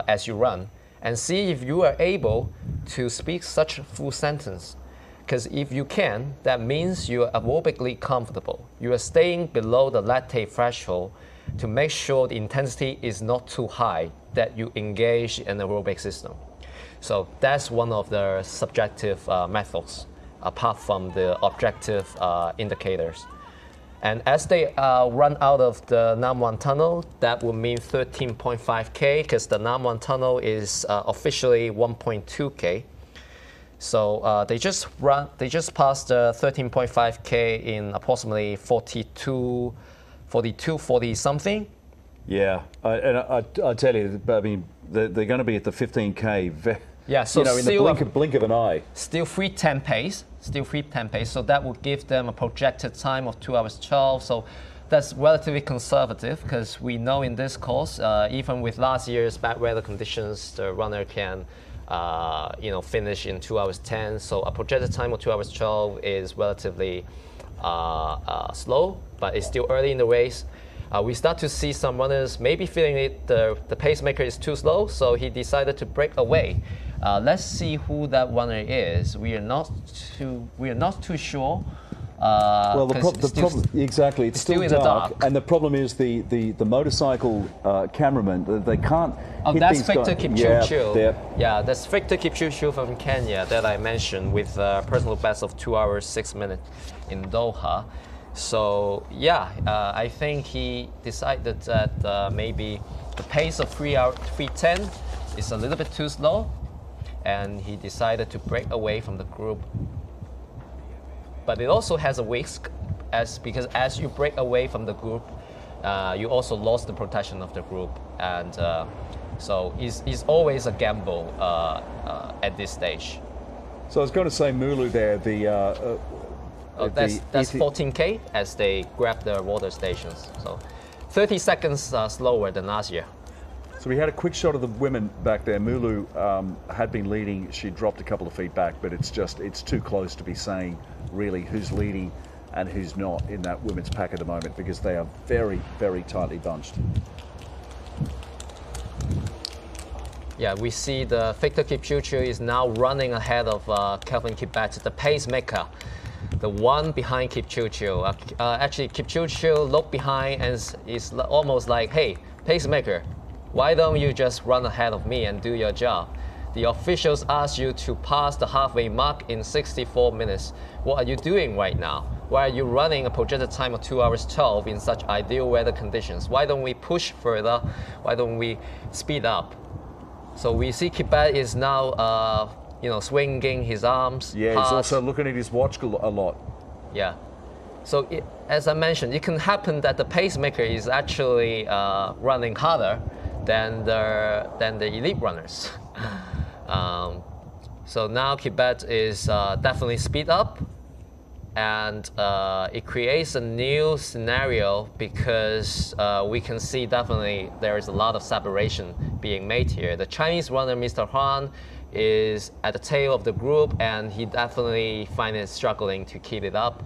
as you run and see if you are able to speak such a full sentence. Because if you can, that means you are aerobically comfortable. You are staying below the lactate threshold to make sure the intensity is not too high, that you engage in the aerobic system. So that's one of the subjective methods, apart from the objective indicators. And as they run out of the Nam Wan Tunnel, that will mean 13.5K, because the Nam Wan Tunnel is officially 1.2K. So they just passed the 13.5K in approximately 40 something. Yeah, I tell you, I mean, they're going to be at the 15K. Yeah, so in the blink of an eye. Still 3:10 pace. So that will give them a projected time of 2 hours 12. So that's relatively conservative, because we know in this course, even with last year's bad weather conditions, the runner can finish in 2 hours 10. So a projected time of 2 hours 12 is relatively slow, but it's still early in the race. We start to see some runners maybe feeling the pacemaker is too slow, so he decided to break away. Let's see who that runner is. We are not too sure. Well, the problem exactly. It's still in the dark, and the problem is the motorcycle cameraman. They can't. Oh, hit that's these Victor guys. Kipchirchir. Yeah, that's Victor Kipchirchir from Kenya that I mentioned, with a personal best of 2 hours 6 minutes in Doha. So yeah, I think he decided that maybe the pace of 3:10 is a little bit too slow, and he decided to break away from the group. But it also has a risk, because as you break away from the group, you also lost the protection of the group, and so it's always a gamble at this stage. So I was going to say Mulu there. That's 14K as they grab the water stations. So 30 seconds slower than last year. So we had a quick shot of the women back there. Mulu had been leading. She dropped a couple of feet back, but it's too close to be saying really who's leading and who's not in that women's pack at the moment, because they are very, very tightly bunched. Yeah, we see the Victor Kipchirchir is now running ahead of Kelvin Kipbat, the pacemaker, the one behind Kipchirchir. Actually, Kipchirchir looked behind and is almost like, hey, pacemaker, Why don't you just run ahead of me and do your job? The officials asked you to pass the halfway mark in 64 minutes. What are you doing right now? Why are you running a projected time of 2 hours 12 in such ideal weather conditions? Why don't we push further? Why don't we speed up? So we see Kipet is now, swinging his arms. Yeah, hard. he's also looking at his watch a lot. Yeah. So as I mentioned, it can happen that the pacemaker is actually running harder than the elite runners. So now Kipet is definitely speed up, and it creates a new scenario because we can see definitely there is a lot of separation being made here. The Chinese runner, Mr. Huan, is at the tail of the group, and he definitely finds it struggling to keep it up.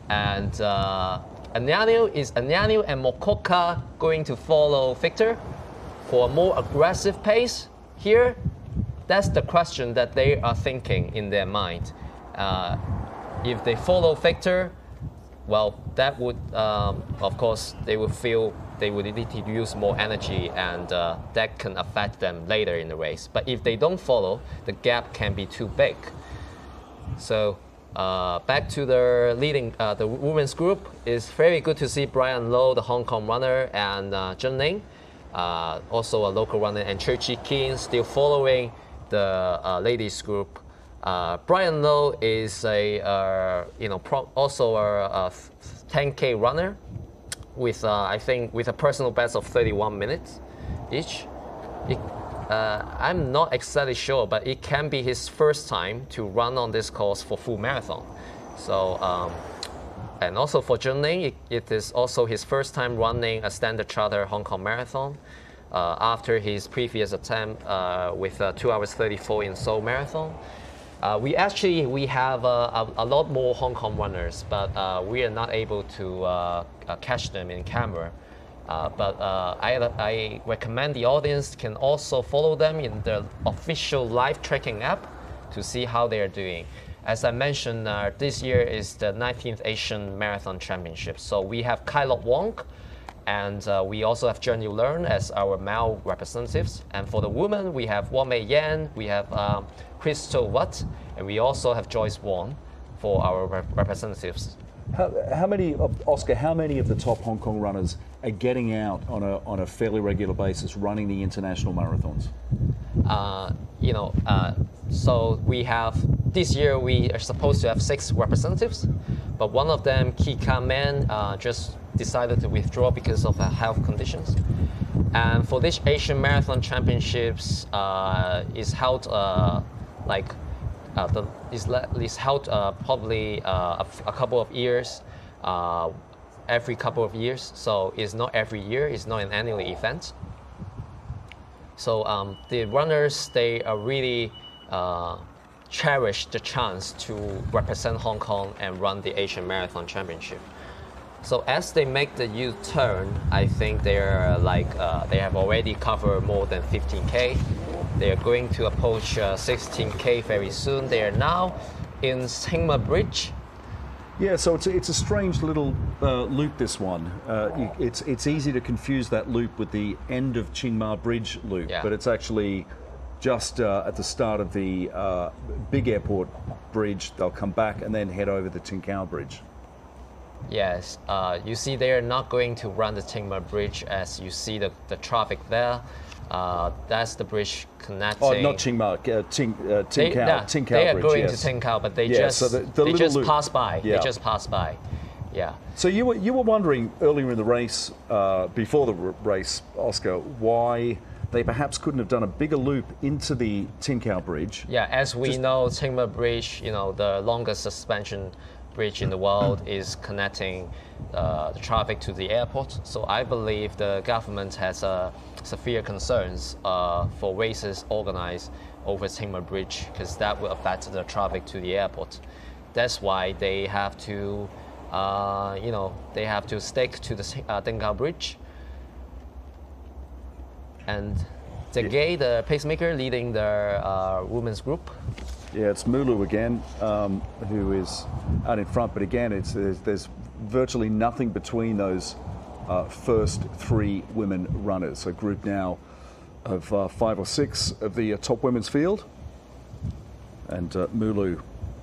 And Anyanwu and Mokoka going to follow Victor for a more aggressive pace here? That's the question that they are thinking in their mind. If they follow Victor, well, that would, of course, they would feel they would need to use more energy, and that can affect them later in the race. But if they don't follow, the gap can be too big. So back to the leading, the women's group. It's very good to see Brian Low, the Hong Kong runner, and Zheng Ning, also a local runner, and Chi Keen still following the ladies group. Brian Low is also a 10K runner with I think with a personal best of 31 minutes each. I'm not exactly sure, but it can be his first time to run on this course for full marathon. So, and also for Zheng Ning, it is also his first time running a Standard Chartered Hong Kong Marathon after his previous attempt with 2 hours 34 in Seoul Marathon. We have a lot more Hong Kong runners, but we are not able to catch them in camera. But I recommend the audience can also follow them in the official live tracking app to see how they are doing. As I mentioned, this year is the 19th Asian Marathon Championship. So we have Kai Lok Wong, and we also have Zheng Yulearn as our male representatives. And for the women, we have Wang Mei Yan, we have Crystal Watt, and we also have Joyce Wong for our representatives. How many of the top Hong Kong runners are getting out on a fairly regular basis, running the international marathons? So we have, this year we are supposed to have 6 representatives, but one of them, Ki Ka Man, just decided to withdraw because of health conditions. And for this Asian Marathon Championships is held is held probably a couple of years, every couple of years. So it's not every year, it's not an annual event. So the runners, they are really cherish the chance to represent Hong Kong and run the Asian Marathon Championship. So as they make the U-turn, I think they're they have already covered more than 15K. They are going to approach 16K very soon. They are now in Tsingma Bridge. Yeah, so it's a strange little loop, this one. It's easy to confuse that loop with the end of Tsingma Bridge loop, yeah. But it's actually just at the start of the big airport bridge. They'll come back and then head over the Tin Kau Bridge. Yes, you see they are not going to run the Tsingma Bridge as you see the traffic there. That's the bridge connecting. Oh, not Tsingma, Tin Kau. Tin Kau they are Bridge, going yes. to Tin Kau, but they they just pass by. Yeah. They just pass by. Yeah. So you were wondering earlier in the race, before the race, Oscar, why they perhaps couldn't have done a bigger loop into the Tin Kau Bridge. Yeah, as we know, Tsingma Bridge, the longest suspension bridge in the world, is connecting the traffic to the airport. So I believe the government has severe concerns for races organized over Tsingma Bridge, because that will affect the traffic to the airport. That's why they have to, they have to stick to the Tin Kau Bridge. And Zegay, the pacemaker, leading the women's group. Yeah, it's Mulu again, who is out in front. But again, there's virtually nothing between those first 3 women runners. So group now of 5 or 6 of the top women's field. And Mulu.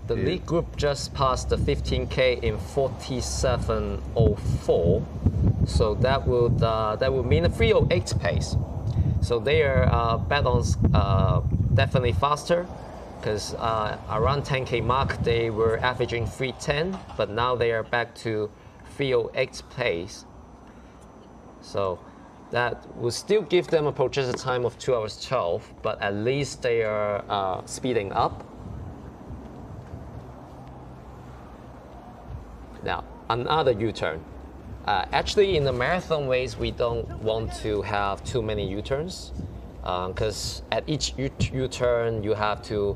The lead group just passed the 15K in 47:04, so that would mean a 3:08 pace. So they are bet-ons definitely faster, because around 10K mark they were averaging 3:10, but now they are back to 3:08 pace. So that will still give them a projected time of 2 hours 12, but at least they are speeding up. Now, another U-turn. Actually, in the marathon race, we don't want to have too many U-turns, because at each U-turn, you have to,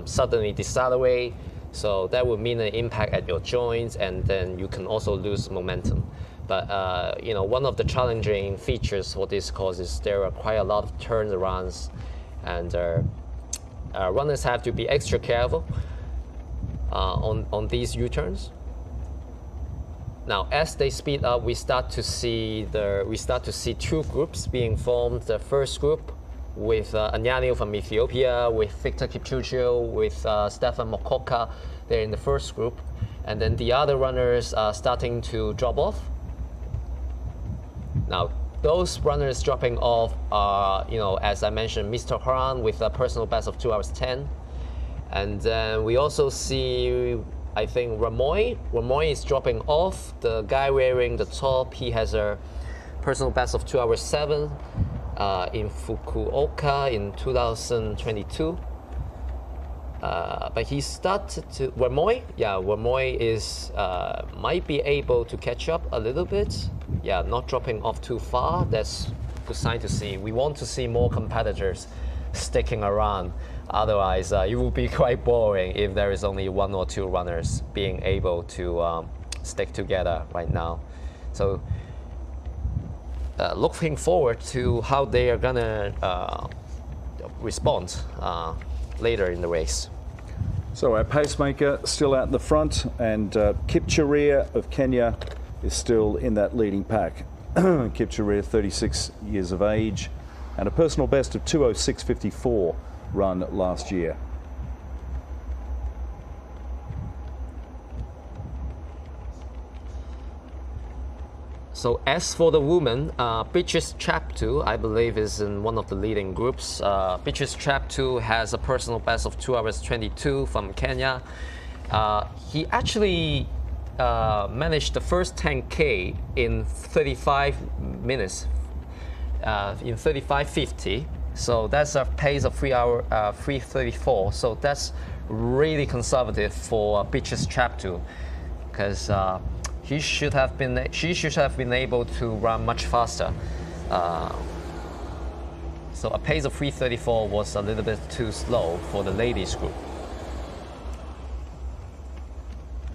suddenly decelerate. So that would mean an impact at your joints, and then you can also lose momentum. But one of the challenging features for this course is there are quite a lot of turnarounds, and runners have to be extra careful on these U-turns. Now, as they speed up, we start to see 2 groups being formed. The first group with Anyanyil from Ethiopia, with Victor Kipchirchir, with Stefan Mokoka. They're in the first group, and then the other runners are starting to drop off. Now, those runners dropping off are, as I mentioned, Mr. Hran with a personal best of 2 hours 10, and then we also see, I think, Ramoy. Ramoy is dropping off. The guy wearing the top, he has a personal best of 2 hours 7 in Fukuoka in 2022. But he started to, Ramoy is might be able to catch up a little bit. Yeah, not dropping off too far. That's a good sign to see. We want to see more competitors sticking around. Otherwise, it will be quite boring if there is only 1 or 2 runners being able to stick together right now. So, looking forward to how they are gonna respond later in the race. So our pacemaker still out in the front, and Kipchirchir of Kenya is still in that leading pack. Kipchirchir, 36 years of age, and a personal best of 2:06.54 run last year. So as for the women, Beatrice Chaptu, I believe, is in one of the leading groups. Beatrice Chaptu has a personal best of 2 hours 22 from Kenya. He actually managed the first 10K in 35 minutes, in 35:50. So that's a pace of 3:34. So that's really conservative for Beatrice Chaptu, because she should have been able to run much faster. So a pace of 3:34 was a little bit too slow for the ladies group,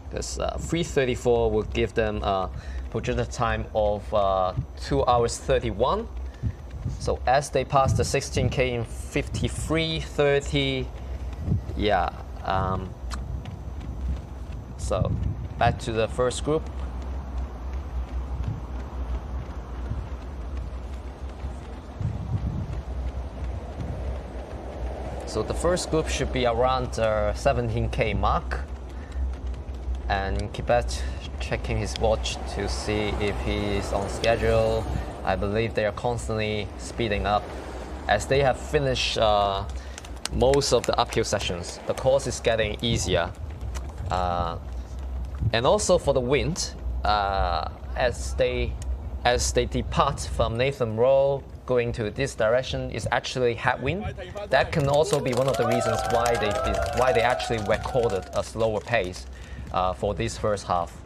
because 3:34 would give them a projected time of 2 hours 31. So as they pass the 16K in 53:30, yeah. So back to the first group. So the first group should be around the 17K mark, and Kipet checking his watch to see if he is on schedule. I believe they are constantly speeding up as they have finished most of the uphill sessions. The course is getting easier, and also for the wind, as they depart from Nathan Road going to this direction, is actually headwind. That can also be one of the reasons why they actually recorded a slower pace for this first half.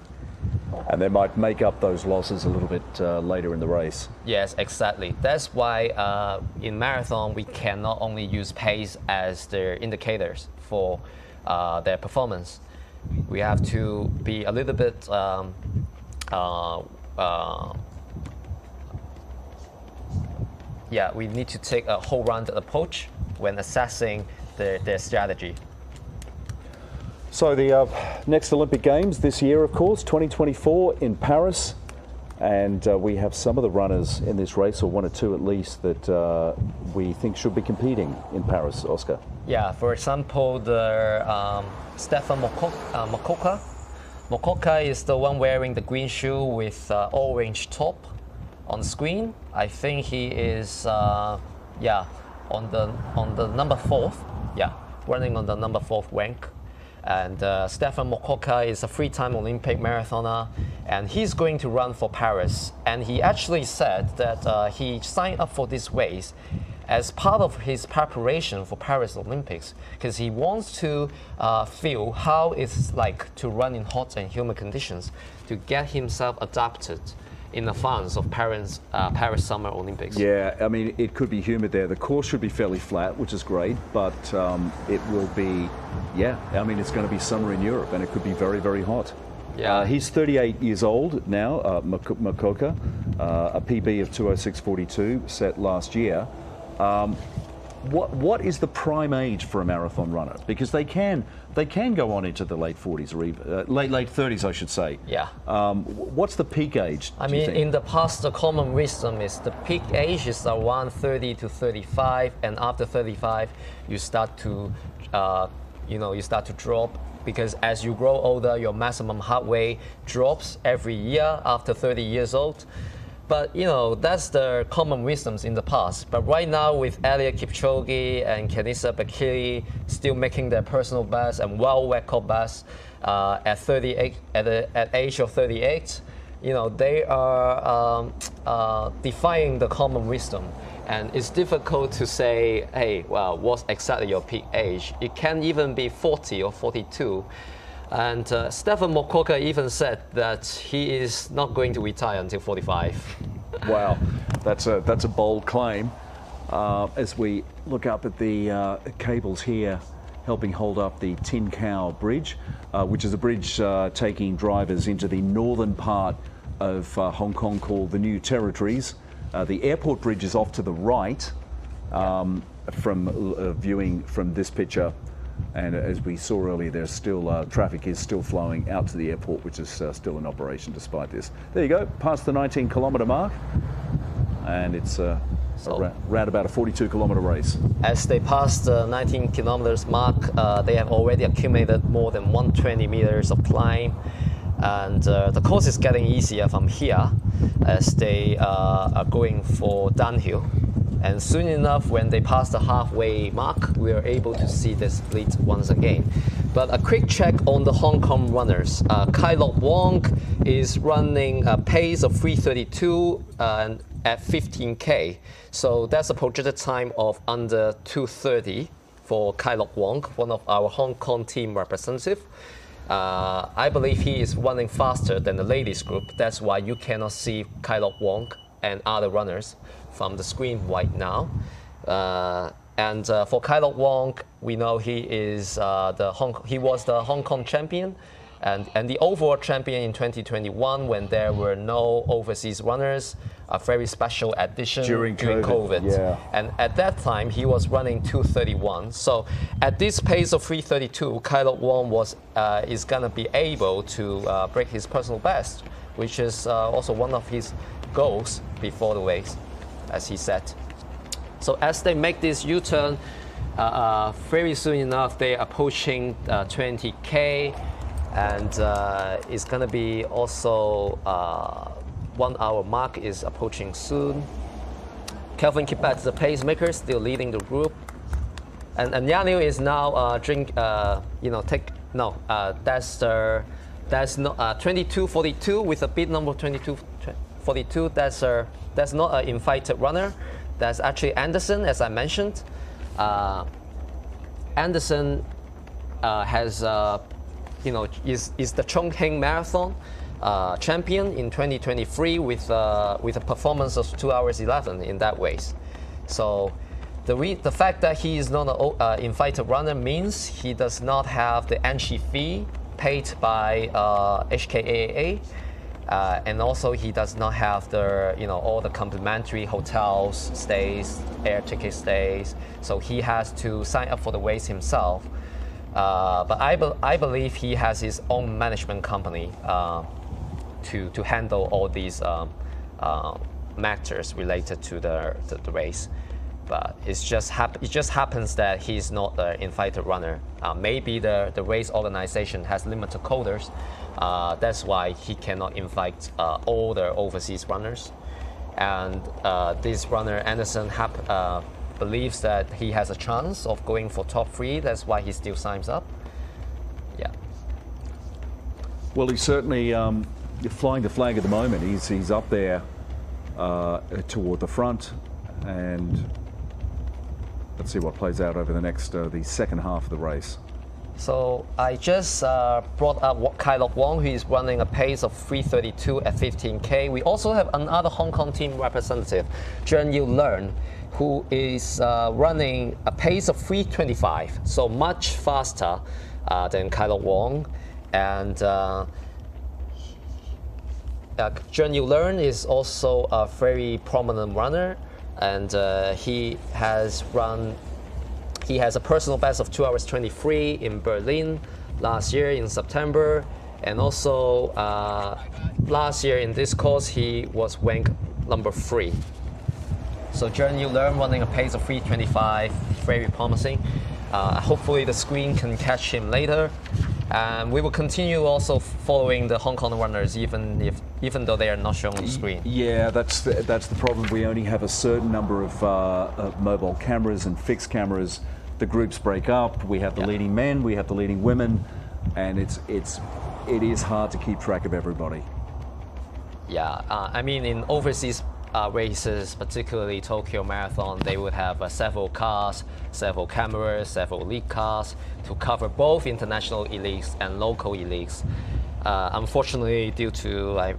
And they might make up those losses a little bit later in the race. Yes, exactly. That's why in marathon we can not only use pace as their indicators for their performance. We have to be a little bit we need to take a whole round approach when assessing their strategy. So the next Olympic Games this year, of course, 2024 in Paris. And we have some of the runners in this race, or one or two at least, that we think should be competing in Paris, Oscar. Yeah, for example, the Stefan Mokoka. Mokoka is the one wearing the green shoe with orange top on the screen. I think he is, on the number 4th. Yeah, running on the number 4th rank. And Stefan Mokoka is a 3-time Olympic marathoner, and he's going to run for Paris. And he actually said that he signed up for this race as part of his preparation for Paris Olympics, because he wants to feel how it's like to run in hot and humid conditions, to get himself adapted in advance of Paris Summer Olympics. Yeah, I mean, it could be humid there. The course should be fairly flat, which is great, but it will be, I mean, it's going to be summer in Europe, and it could be very, very hot. Yeah. He's 38 years old now, Mokoka, a PB of 2:06.42 set last year. What is the prime age for a marathon runner? Because they can go on into the late 40s or even late 30s, I should say. Yeah. What's the peak age? I mean, in the past, the common wisdom is the peak age is around 30 to 35, and after 35, you start to, drop, because as you grow older, your maximum heart rate drops every year after 30 years old. But, that's the common wisdoms in the past. But right now, with Eliud Kipchoge and Kenenisa Bekele still making their personal best and world record best at 38, at age of 38, they are defying the common wisdom. And it's difficult to say, hey, well, what's exactly your peak age? It can even be 40 or 42. And Stefan Mokoka even said that he is not going to retire until 45. Wow, that's a bold claim. As we look up at the cables here, helping hold up the Tin Cow Bridge, which is a bridge taking drivers into the northern part of Hong Kong called the New Territories. The airport bridge is off to the right from viewing from this picture. And as we saw earlier, there's still traffic is still flowing out to the airport, which is still in operation despite this. There you go, past the 19-kilometre mark, and it's round about a 42-kilometre race. As they pass the 19 kilometers mark, they have already accumulated more than 120 meters of climb, and the course is getting easier from here as they are going for downhill. And soon enough, when they pass the halfway mark, we are able to see the split once again. But a quick check on the Hong Kong runners. Kai Lok Wong is running a pace of 3:32 at 15K. So that's a projected time of under 2:30 for Kai Lok Wong, one of our Hong Kong team representative. I believe he is running faster than the ladies group. That's why you cannot see Kai Lok Wong and other runners from the screen right now. And for Kai Lok Wong, we know he is he was the Hong Kong champion and the overall champion in 2021 when there were no overseas runners, a very special addition during COVID. Yeah. And at that time, he was running 2:31. So at this pace of 3:32, Kai Lok Wong is gonna be able to break his personal best, which is also one of his goals before the race, as he said. So as they make this U-turn, very soon enough, they're approaching 20K, and it's going to be also 1 hour mark is approaching soon. Kelvin Kipet, the pacemaker, still leading the group. And Yaniu is now that's not 22:42 with a beat number 22:42. That's not an invited runner. That's actually Anderson, as I mentioned. Anderson is the Chongqing Marathon champion in 2023 with a performance of 2 hours 11 in that race. So the fact that he is not an invited runner means he does not have the entry fee paid by HKAAA. And also he does not have the all the complimentary hotels stays, air ticket stays, so he has to sign up for the race himself. But I believe he has his own management company to handle all these matters related to the race. But it just happens that he's not an invited runner. Maybe the race organization has limited quotas. That's why he cannot invite all the overseas runners. And this runner, Anderson, believes that he has a chance of going for top 3. That's why he still signs up. Yeah. Well, he's certainly flying the flag at the moment. He's up there toward the front, and let's see what plays out over the next the second half of the race. So I just brought up Kai Lok Wong, who is running a pace of 3:32 at 15K. We also have another Hong Kong team representative, Zheng Yu Learn, who is running a pace of 3:25, so much faster than Kai Lok Wong. And Zheng Yu Learn is also a very prominent runner, and he has a personal best of 2 hours 23 in Berlin last year in September, and also last year in this course he was ranked number 3. So Zheng Yu Learn running a pace of 3:25, very promising. Hopefully the screen can catch him later. And we will continue also following the Hong Kong runners, even though they are not shown on the screen. Yeah, that's the problem. We only have a certain number of mobile cameras and fixed cameras. The groups break up. We have the leading men, we have the leading women, and it is hard to keep track of everybody. Yeah, I mean, in overseas races, particularly Tokyo Marathon, they would have several cars, several cameras, several lead cars to cover both international elites and local elites. Unfortunately,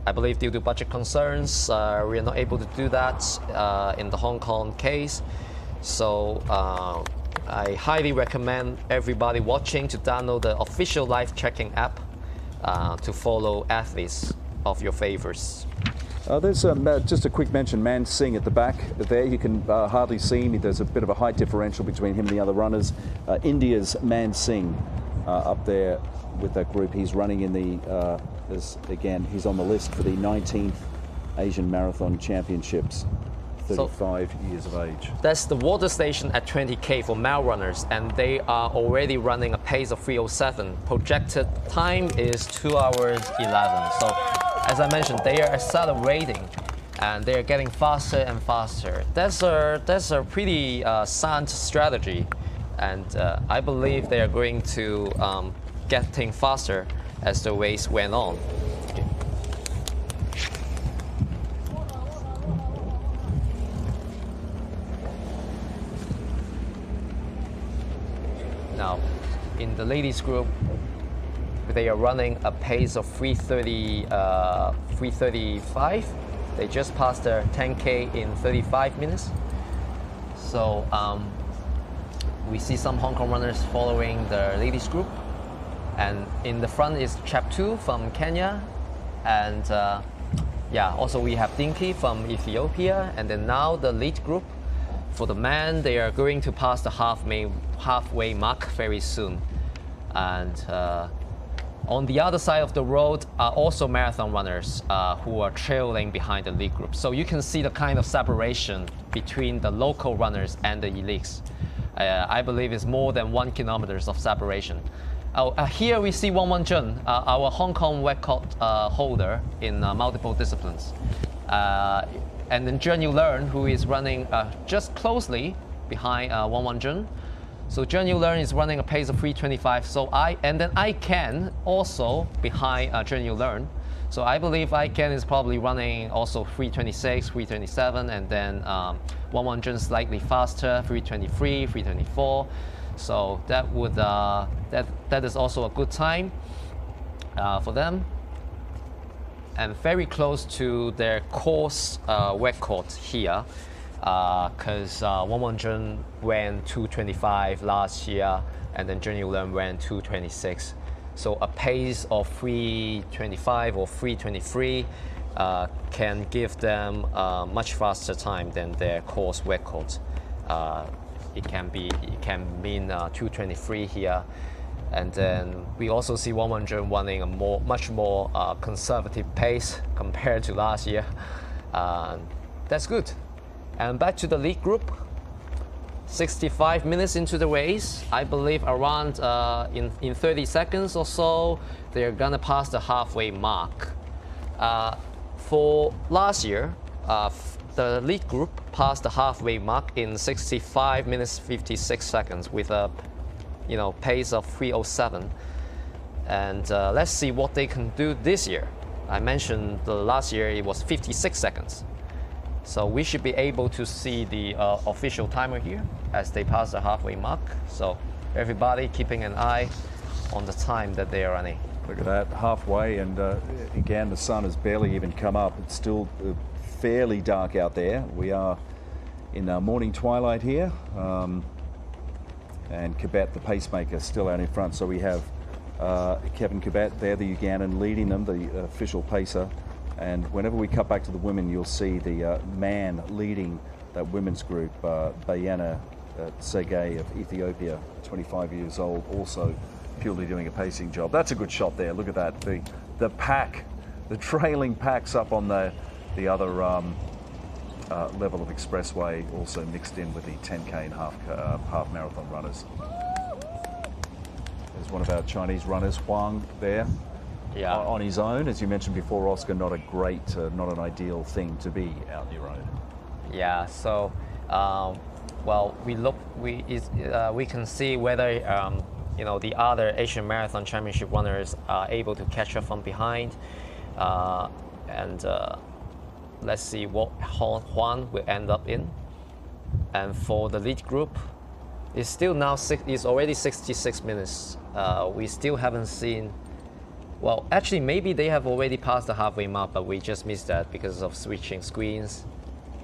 I believe due to budget concerns, we are not able to do that in the Hong Kong case. So I highly recommend everybody watching to download the official live tracking app to follow athletes of your favorites. There's just a quick mention, Man Singh at the back there. You can hardly see him. There's a bit of a height differential between him and the other runners. India's Man Singh up there with that group. He's running in the, again, he's on the list for the 19th Asian Marathon Championships, 35 years of age. That's the water station at 20K for male runners, and they are already running a pace of 3:07. Projected time is 2 hours 11. So, as I mentioned, they are accelerating, and they are getting faster and faster. That's a pretty sound strategy, and I believe they are going to getting faster as the race went on. Now, in the ladies group, they are running a pace of 3:35. They just passed their 10K in 35 minutes. So we see some Hong Kong runners following the ladies group. And in the front is Chap 2 from Kenya. And also we have Dinky from Ethiopia. And then now the lead group. For the men, they are going to pass the halfway mark very soon. And on the other side of the road are also marathon runners who are trailing behind the lead group. So you can see the kind of separation between the local runners and the elites. I believe it's more than 1 kilometer of separation. Here we see Wang Wanzheng, our Hong Kong record holder in multiple disciplines. And then Zheng Yu Learn, who is running just closely behind Wang Wanzheng. So Zheng Yu Learn is running a pace of 3:25. So I can also behind Zheng Yu Learn. So I believe I can is probably running also 3:26, 3:27, and then Wang Wanzheng slightly faster, 3:23, 3:24. So that would that is also a good time for them. And very close to their course record here, because Wang Wanzheng ran 2:25 last year, and then Zheng Yu Learn ran 2:26. So a pace of 3:25 or 3:23 can give them much faster time than their course record. It can mean 2:23 here. And then we also see Wang Wenzheng running a much more conservative pace compared to last year. That's good. And back to the lead group. 65 minutes into the race, I believe around in 30 seconds or so, they're gonna pass the halfway mark. For last year, the lead group passed the halfway mark in 65 minutes 56 seconds with a pace of 3:07. And let's see what they can do this year. I mentioned the last year it was 56 seconds. So we should be able to see the official timer here as they pass the halfway mark. So everybody keeping an eye on the time that they are running. Look at that, halfway, and again, the sun has barely even come up. It's still fairly dark out there. We are in morning twilight here. And Kibet, the pacemaker, still out in front. So we have Kevin Kibet there, the Ugandan, leading them, the official pacer. And whenever we cut back to the women, you'll see the man leading that women's group, Bayana Segay of Ethiopia, 25 years old, also purely doing a pacing job. That's a good shot there. Look at that. The pack, the trailing packs up on the other level of expressway, also mixed in with the 10K and half marathon runners. There's one of our Chinese runners, Huang, there. Yeah. On his own, as you mentioned before, Oscar, not a great, not an ideal thing to be out on your own. Yeah. So, well, we can see whether the other Asian Marathon Championship runners are able to catch up from behind, and let's see what Huan will end up in. And for the lead group, it's still now it's already 66 minutes. We still haven't seen. Well, actually, maybe they have already passed the halfway mark, but we just missed that because of switching screens.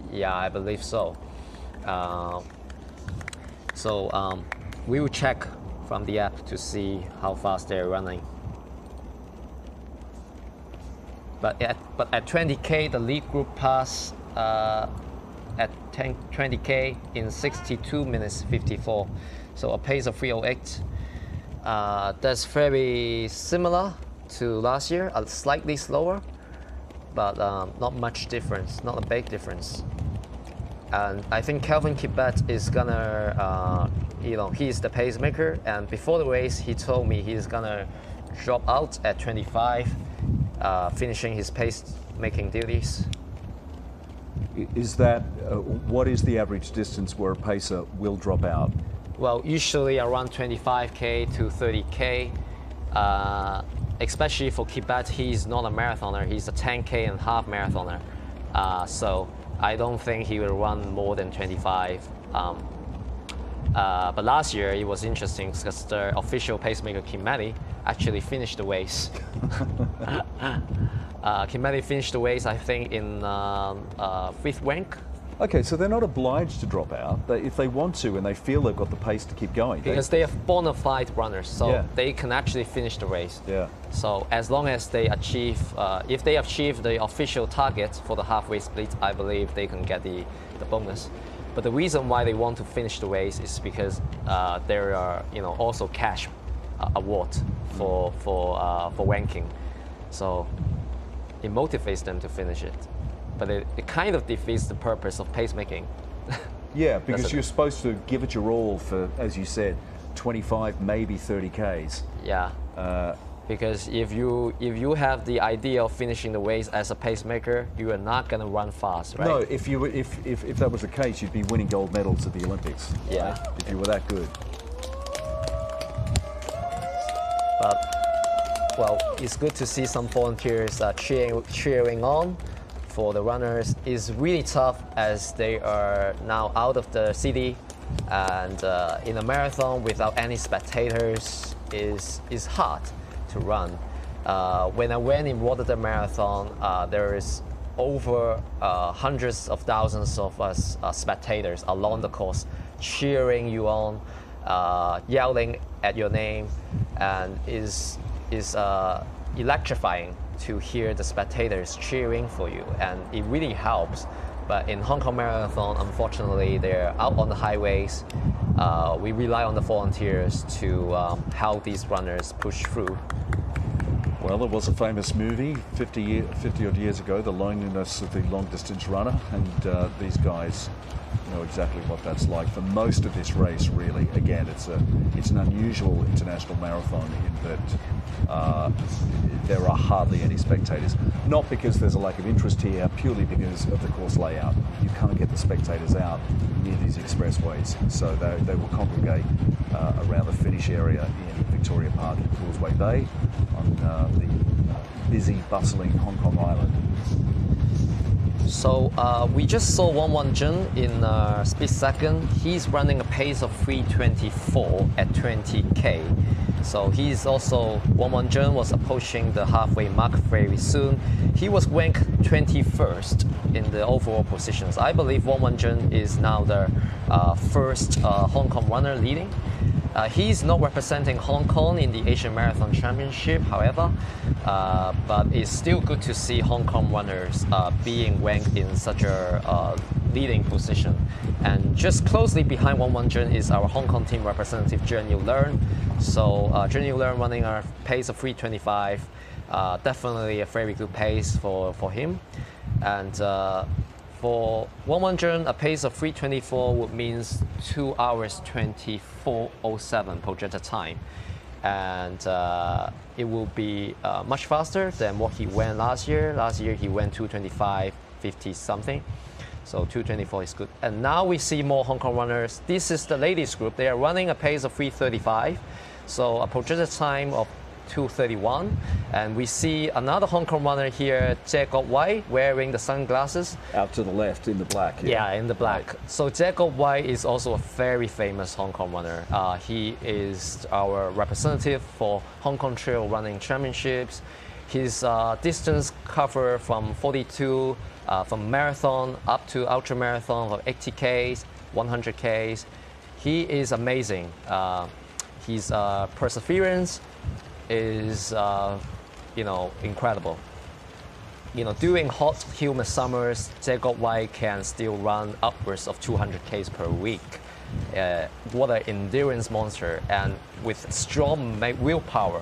Yeah, I believe so. We will check from the app to see how fast they're running. But at 20K, the lead group passed at 20K in 62 minutes 54. So a pace of 3:08. That's very similar to last year, slightly slower, but not much difference, not a big difference. And I think Kelvin Kibet is gonna, he's the pacemaker, and before the race, he told me he's gonna drop out at 25, finishing his pace-making duties. Is that, what is the average distance where a pacer will drop out? Well, usually around 25K to 30K. Especially for Kibet, he's not a marathoner, he's a 10K and half marathoner. So I don't think he will run more than 25. But last year it was interesting because the official pacemaker Kimeli actually finished the race. Kimeli finished the race, I think, in 5th rank. Okay, so they're not obliged to drop out. If they want to and they feel they've got the pace to keep going. Because they are bona fide runners, so they can actually finish the race. Yeah. So as long as they achieve, if they achieve the official target for the halfway split, I believe they can get the bonus. But the reason why they want to finish the race is because there are also cash award for ranking. So it motivates them to finish it. But it kind of defeats the purpose of pacemaking. Yeah, because you're supposed to give it your all for, as you said, 25, maybe 30 Ks. Yeah. Because if you have the idea of finishing the race as a pacemaker, you are not going to run fast, right? No, if that was the case, you'd be winning gold medals at the Olympics. Yeah. Right? If you were that good. But well, it's good to see some volunteers cheering on for the runners. It's really tough as they are now out of the city, and in a marathon without any spectators is hard to run. When I went in Rotterdam Marathon, there is over hundreds of thousands of us spectators along the course cheering you on, yelling at your name, and is electrifying to hear the spectators cheering for you, and it really helps But in Hong Kong Marathon, unfortunately, they're out on the highways. We rely on the volunteers to help these runners push through. Well, there was a famous movie 50 odd years ago, The Loneliness of the Long Distance Runner, and these guys know exactly what that's like for most of this race. Really, again, it's an unusual international marathon in that there are hardly any spectators. Not because there's a lack of interest here, purely because of the course layout. You can't get the spectators out near these expressways, so they will congregate around the finish area in Victoria Park in Causeway Bay on the busy, bustling Hong Kong Island. So we just saw Wang Jun in speed second. He's running a pace of 3:24 at 20k. So he's also, Wang Jun was approaching the halfway mark very soon. He was ranked 21st in the overall positions. I believe Wang Jun is now the first Hong Kong runner leading. He's not representing Hong Kong in the Asian Marathon Championship, however, but it's still good to see Hong Kong runners being ranked in such a leading position. And just closely behind Wang Jun is our Hong Kong team representative, Zhen Learn. So Zhen Learn running a pace of 3:25, definitely a very good pace for him. And for Wang Jun, a pace of 3:24 would means 2 hours 24:07 projected time, and it will be much faster than what he went last year. Last year he went 2:25:50 something, so 2:24 is good. And now we see more Hong Kong runners. This is the ladies group. They are running a pace of 3:35, so a projected time of 2:31, and we see another Hong Kong runner here, Jacob White, wearing the sunglasses. Out to the left in the black. Yeah, in the black. Right. So Jacob White is also a very famous Hong Kong runner. He is our representative for Hong Kong Trail Running Championships. His distance cover from 42, from marathon up to ultra marathon of 80Ks, 100Ks. He is amazing. His perseverance is incredible. During hot, humid summers, Jacob White can still run upwards of 200 Ks per week. What an endurance monster, and with strong willpower.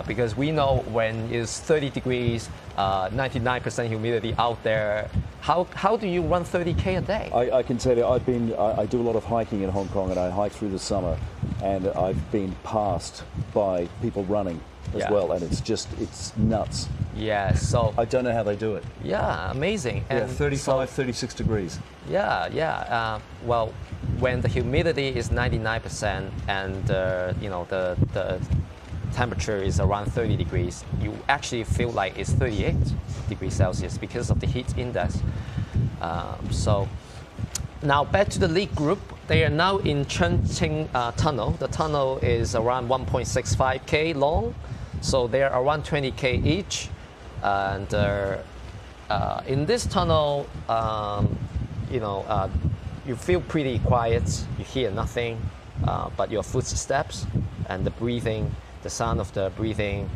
Because we know when it's 30 degrees, 99% humidity out there, how do you run 30K a day? I can tell you, I do a lot of hiking in Hong Kong, and I hike through the summer, and I've been passed by people running as well, and it's nuts. Yeah, so I don't know how they do it. Yeah, amazing. And 35, 36 degrees. Yeah. Well, when the humidity is 99% and the temperature is around 30 degrees, you actually feel like it's 38 degrees Celsius because of the heat index. So now back to the lead group. They are now in Chun Ching Tunnel. The tunnel is around 1.65K long, so they are around 20K each. And in this tunnel, you feel pretty quiet. You hear nothing but your footsteps and the breathing, the sound of the breathing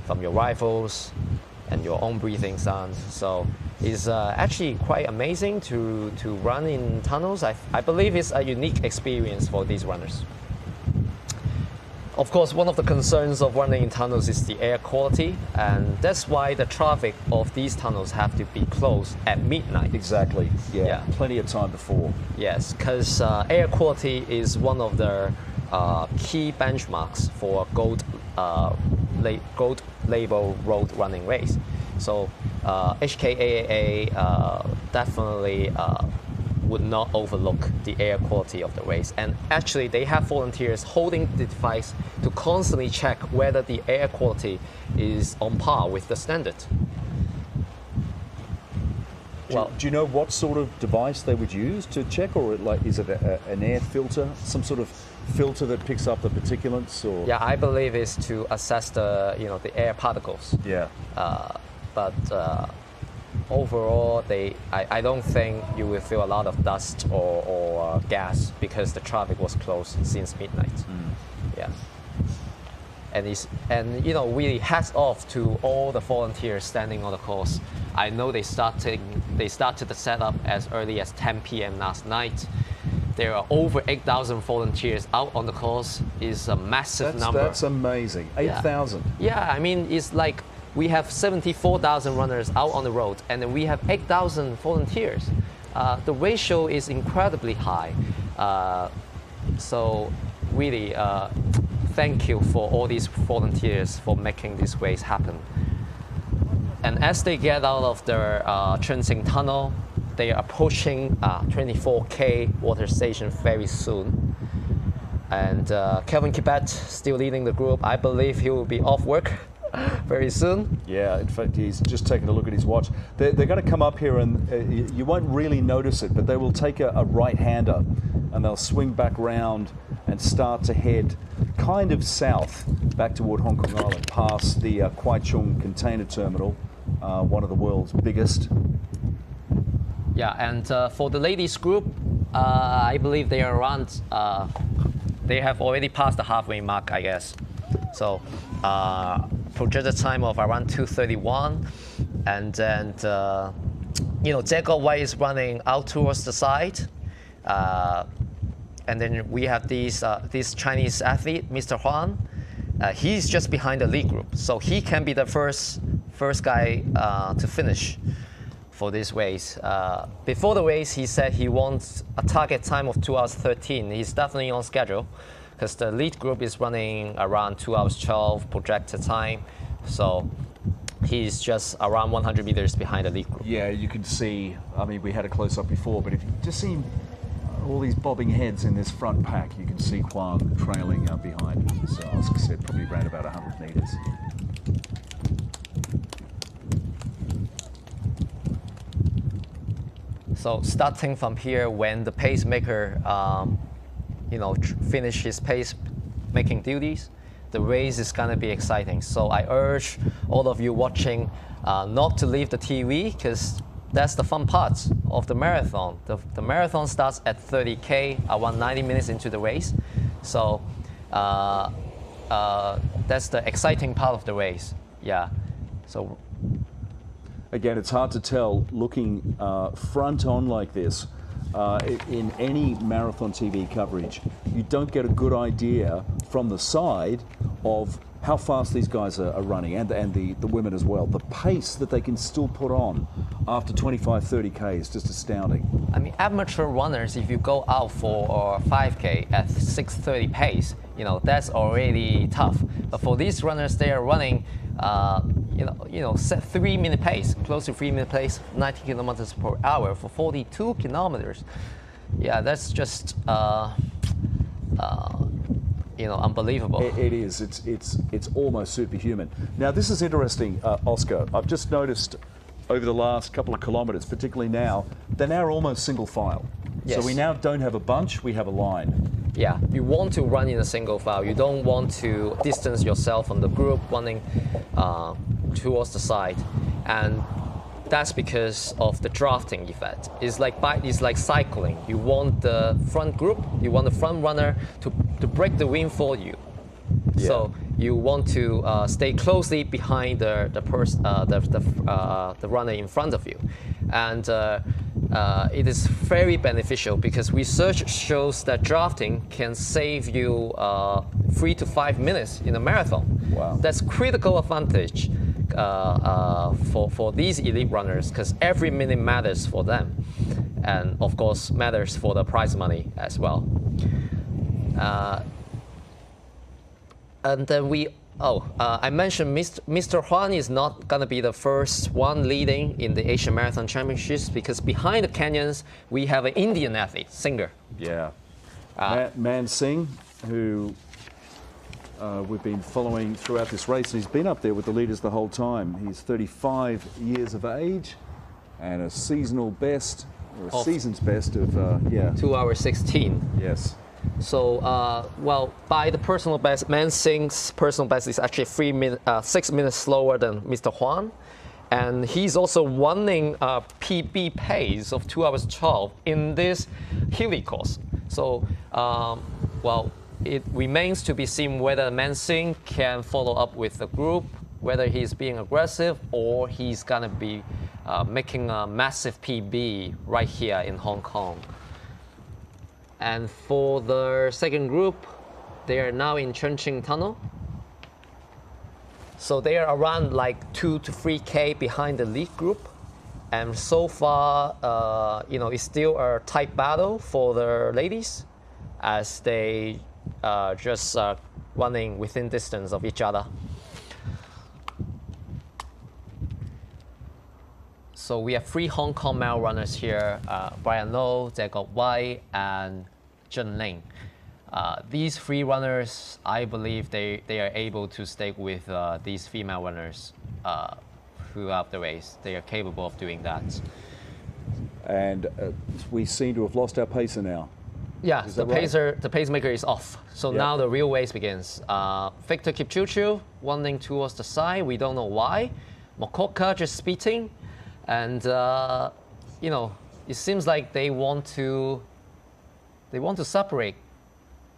from your rivals and your own breathing sound. So it's actually quite amazing to run in tunnels. I believe it's a unique experience for these runners. Of course, one of the concerns of running in tunnels is the air quality, and that's why the traffic of these tunnels have to be closed at midnight. Exactly, yeah. Plenty of time before. Yes, because air quality is one of the key benchmarks for gold label road running race. So HKAAA definitely would not overlook the air quality of the race. And actually, they have volunteers holding the device to constantly check whether the air quality is on par with the standard. Do you know what sort of device they would use to check, or is it an air filter, some sort of filter that picks up the particulates? Or? Yeah, I believe it's to assess the air particles. Yeah. But overall, I don't think you will feel a lot of dust or gas because the traffic was closed since midnight. Yeah. And really hats off to all the volunteers standing on the course. I know they started the setup as early as 10 p.m. last night. There are over 8,000 volunteers out on the course. Is a massive number. That's amazing. 8,000. Yeah, I mean, it's like we have 74,000 runners out on the road, and then we have 8,000 volunteers. The ratio is incredibly high. So really, thank you for all these volunteers for making this race happen. And as they get out of their Chunxing tunnel, they are approaching 24K water station very soon. And Kelvin Kibet still leading the group. I believe he will be off work very soon. Yeah, in fact, he's just taking a look at his watch. They're going to come up here and you won't really notice it, but they will take a right-hander and they'll swing back round and start to head kind of south back toward Hong Kong Island, past the Kwai Chung container terminal, one of the world's biggest. Yeah, and for the ladies group, I believe they are around, they have already passed the halfway mark, I guess. So projected time of around 2:31, and then Jie Guowei is running out towards the side, and then we have this Chinese athlete, Mr. Huan. He's just behind the lead group, so he can be the first guy to finish for this race. Before the race, he said he wants a target time of 2 hours 13. He's definitely on schedule, because the lead group is running around 2 hours 12 projected time. So he's just around 100 meters behind the lead group. Yeah, you can see, I mean, we had a close-up before, but if you just see all these bobbing heads in this front pack, you can see Huang trailing behind. So as I said, probably around about 100 meters. So starting from here, when the pacemaker finish his pace-making duties, the race is going to be exciting. So I urge all of you watching not to leave the TV, because that's the fun part of the marathon. The marathon starts at 30K, around 90 minutes into the race. So that's the exciting part of the race. Yeah. So again, it's hard to tell looking front on like this. In any marathon TV coverage, you don't get a good idea from the side of how fast these guys are running, and the women as well. The pace that they can still put on after 25, 30K is just astounding. I mean, amateur runners, if you go out for 5K at 6:30 pace, that's already tough. But for these runners, they are running set 3-minute pace, close to 3-minute pace, 90 kilometers per hour for 42 kilometers. Yeah, that's just unbelievable. It is. It's almost superhuman. Now, this is interesting, Oscar. I've just noticed over the last couple of kilometers, particularly now, they're now almost single file. Yes. So we now don't have a bunch, we have a line. Yeah, you want to run in a single file. You don't want to distance yourself from the group running towards the side. And that's because of the drafting effect. It's like cycling. You want the front group, you want the front runner to break the wind for you. Yeah. So you want to stay closely behind the runner in front of you, and it is very beneficial because research shows that drafting can save you 3 to 5 minutes in a marathon. Wow. That's critical advantage for these elite runners, because every minute matters for them, and of course matters for the prize money as well. And then I mentioned Mr. Huan is not going to be the first one leading in the Asian Marathon Championships, because behind the canyons we have an Indian athlete, Singer. Yeah. Man Singh, who we've been following throughout this race. He's been up there with the leaders the whole time. He's 35 years of age and a seasonal best, or a season's best of, 2 hours 16. Yes. So, by the personal best, Man Singh's personal best is actually 6 minutes slower than Mr. Huan. And he's also running a PB pace of 2 hours 12 in this hilly course. So, it remains to be seen whether Man Singh can follow up with the group, whether he's being aggressive or he's going to be making a massive PB right here in Hong Kong. And for the second group, they are now in Chun Ching Tunnel. So they are around like 2 to 3K behind the lead group. And so far, it's still a tight battle for the ladies as they just running within distance of each other. So we have 3 Hong Kong male runners here, Brian Low, Jacob White, and Zhen Ling. These 3 runners, I believe they are able to stay with these female runners throughout the race. They are capable of doing that. And we seem to have lost our pacer now. Yeah, Is the that pacemaker is off. So Yeah. now the real race begins. Victor Kipchirchir running towards the side. We don't know why. Mokoka just speeding, and it seems like they want to separate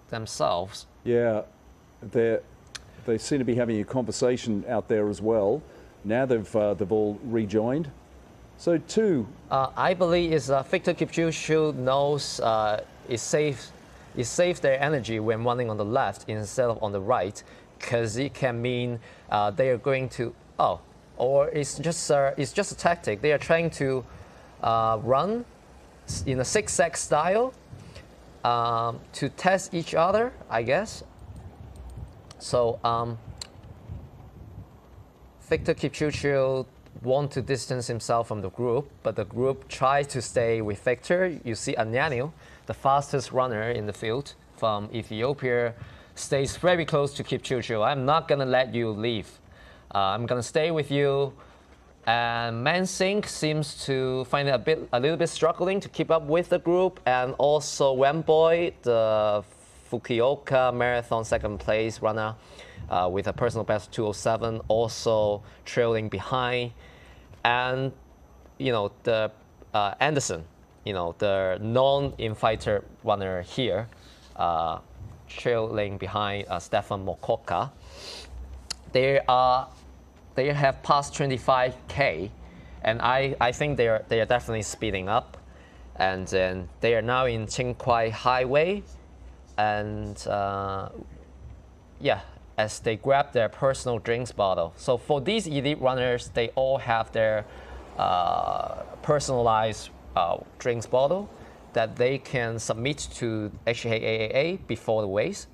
themselves. Yeah, they seem to be having a conversation out there as well. Now they've all rejoined. So I believe is Victor Kipchirchir knows it saves their energy when running on the left instead of on the right, because it can mean they are going to or it's just a tactic. They are trying to run in a zigzag style to test each other, I guess. So Victor Kipchirchir want to distance himself from the group, but the group tries to stay with Victor. You see Anyanyil, the fastest runner in the field from Ethiopia, stays very close to Kipchirchir. I'm not going to let you leave. I'm going to stay with you. And Mansink seems to find it a little bit struggling to keep up with the group. And also Wemboy, the Fukuoka Marathon second place runner, with a personal best of 2:07, also trailing behind. And, the Anderson, the non-infighter runner here, trailing behind Stefan Mokoka. They have passed 25K, and I think they are definitely speeding up. And then they are now in Tsing Kwai Highway, and as they grab their personal drinks bottle. So for these elite runners, they all have their personalized drinks bottle that they can submit to HKAAA before the race.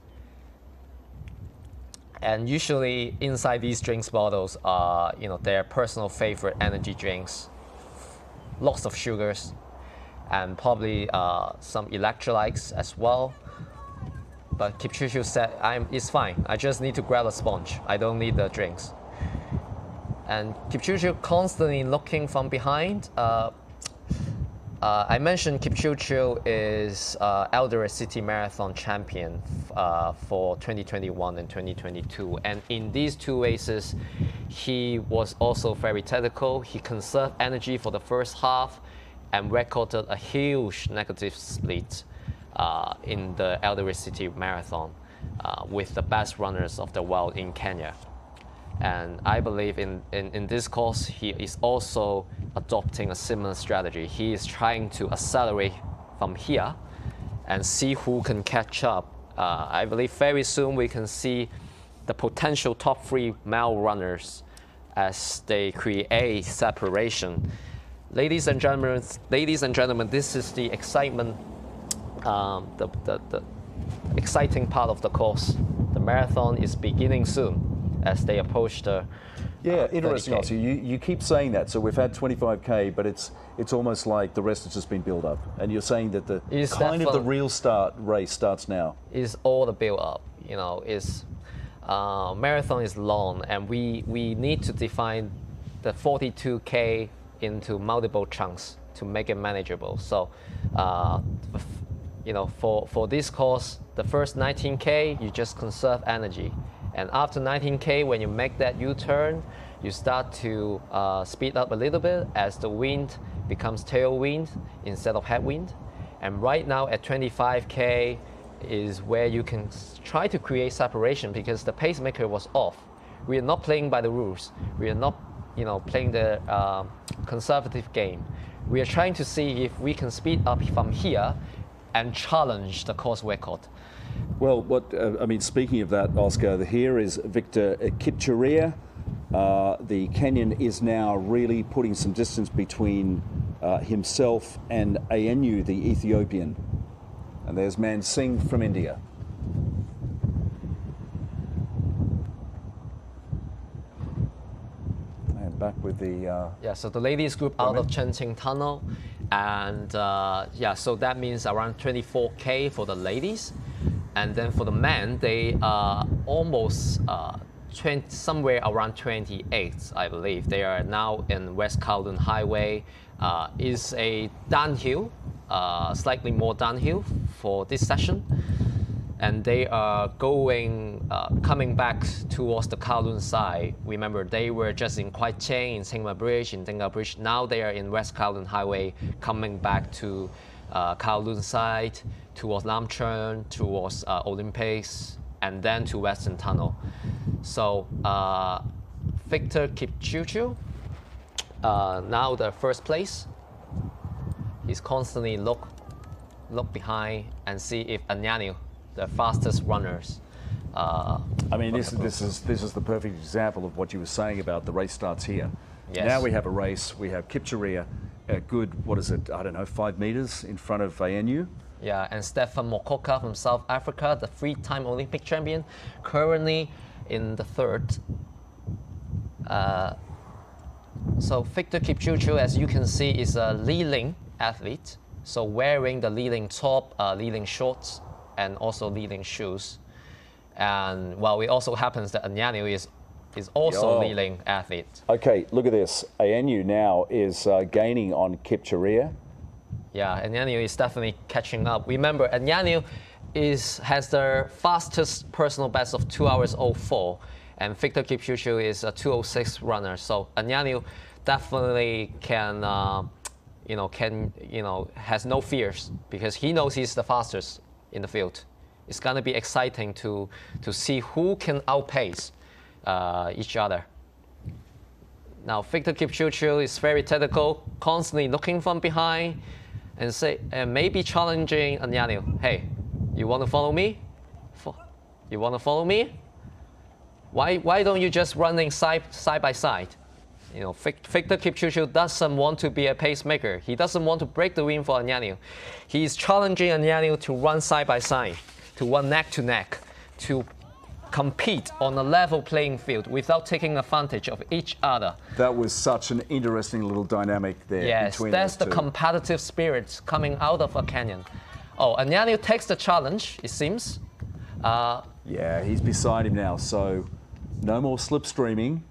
And usually inside these drinks bottles are their personal favorite energy drinks, lots of sugars, and probably some electrolytes as well. But Kipchirchir said, it's fine. I just need to grab a sponge. I don't need the drinks. And Kipchirchir constantly looking from behind. I mentioned Kipchirchir is Eldoret City Marathon champion for 2021 and 2022. And in these 2 races, he was also very technical. He conserved energy for the first half and recorded a huge negative split in the Eldoret City Marathon with the best runners of the world in Kenya. And I believe in this course, he is also adopting a similar strategy. He is trying to accelerate from here and see who can catch up. I believe very soon we can see the potential top 3 male runners as they create separation. Ladies and gentlemen, this is the excitement, the exciting part of the course. The marathon is beginning soon as they approach the interesting. Also, you keep saying that. So we've had 25K, but it's almost like the rest has just been built up. And you're saying that the real race starts now. Is all the build up. Marathon is long, and we need to define the 42K into multiple chunks to make it manageable. So, for this course, the first 19K, you just conserve energy. And after 19K, when you make that U-turn, you start to speed up a little bit as the wind becomes tailwind instead of headwind. And right now at 25K is where you can try to create separation because the pacemaker was off. We are not playing by the rules. We are not playing the conservative game. We are trying to see if we can speed up from here and challenge the course record. Well, speaking of that, Oscar, here is Victor Kipchirchir. The Kenyan is now really putting some distance between himself and ANU, the Ethiopian. And there's Man Singh from India. And back with the... so the ladies group out of Chengqing Tunnel. And so that means around 24K for the ladies. And then for the men, they are almost somewhere around 28, I believe. They are now in West Kowloon Highway. Is a downhill, slightly more downhill for this session. And they are coming back towards the Kowloon side. Remember, they were just in Kwai Cheng, in Singma Bridge, in Dinga Bridge. Now they are in West Kowloon Highway, coming back to Kowloon side, towards Lam Chern, towards Olympics, and then to Western Tunnel. So Victor Kipchirchir, now the first place. He's constantly look behind and see if Anyanu, the fastest runners. this is the perfect example of what you were saying about the race starts here. Yes. Now we have a race. We have Kipchirchir, a good 5 meters in front of ANU. Yeah, and Stefan Mokoka from South Africa, the 3-time Olympic champion, currently in the third. So Victor Kipchirchir, as you can see, is a Li-Ling athlete. So wearing the Li-Ling top, Li-Ling shorts, and also Li-Ling shoes. And it also happens that Anyanu is also a Li-Ling athlete. Okay, look at this. ANU now is gaining on Kipchirchir. Yeah, Anyanu is definitely catching up. Remember, Anyanu has the fastest personal best of 2 hours 04, and Victor Kipchirchir is a 2:06 runner. So Anyanu definitely has no fears because he knows he's the fastest in the field. It's gonna be exciting to see who can outpace each other. Now Victor Kipchirchir is very technical, constantly looking from behind. And maybe challenging Anyanu. Hey, you want to follow me? You want to follow me? Why don't you just running side by side? Victor Kipchirchir doesn't want to be a pacemaker. He doesn't want to break the wind for Anyanu. He's challenging Anyanu to run side by side, to run neck to neck, to compete on a level playing field without taking advantage of each other. That was such an interesting little dynamic there. Yes, between that's the two. competitive spirit coming out of a canyon. Oh, Anyanu takes the challenge, it seems. Yeah, he's beside him now, so no more slipstreaming.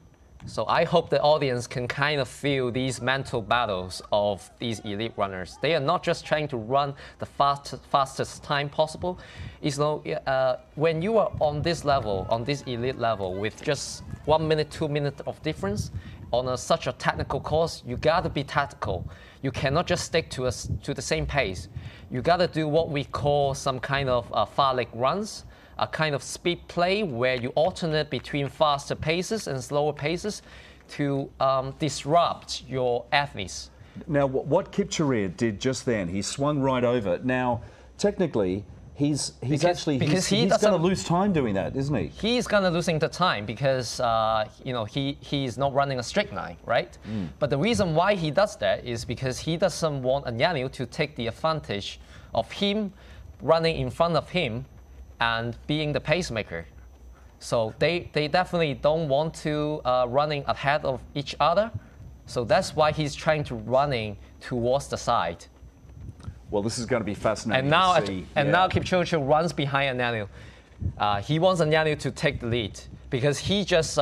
So I hope the audience can kind of feel these mental battles of these elite runners. They are not just trying to run the fastest time possible. When you are on this level, on this elite level, with just 1 minute, 2 minutes of difference on such a technical course, you gotta be tactical. You cannot just stick to the same pace. You gotta do what we call some kind of far leg runs, a kind of speed play where you alternate between faster paces and slower paces to disrupt your athletes. Now, what Kipchirchir did just then, he swung right over. Now, technically, he's going to lose time doing that, isn't he? He's going to losing the time because he's not running a straight line, right? But the reason why he does that is because he doesn't want Anyanu to take the advantage of him running in front of him and being the pacemaker. So they definitely don't want to running ahead of each other. So that's why he's trying to running towards the side. Well, this is going to be fascinating now Kipchirchir runs behind Anyanu. He wants Anyanu to take the lead because he just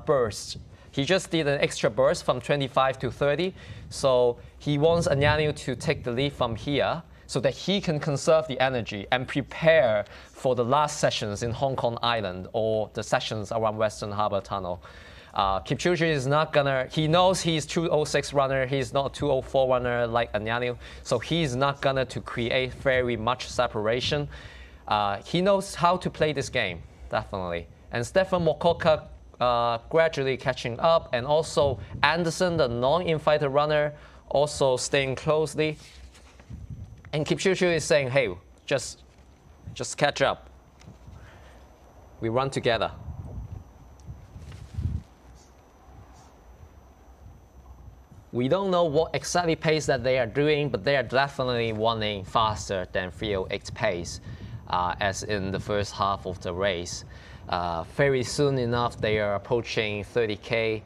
burst. He just did an extra burst from 25 to 30. So he wants Anyanu to take the lead from here, so that he can conserve the energy and prepare for the last sessions in Hong Kong Island or the sessions around Western Harbour Tunnel. Kipchirchir is not gonna, he knows he's 2:06 runner, he's not a 2:04 runner like Anyanu, so he's not gonna to create very much separation. He knows how to play this game, definitely. And Stefan Mokoka gradually catching up, and also Anderson, the non-infighter runner, also staying closely. And Kipchirchir is saying, hey, just catch up. We run together. We don't know what exactly pace that they are doing, but they are definitely running faster than 3:08 pace, as in the first half of the race. Very soon enough, they are approaching 30K.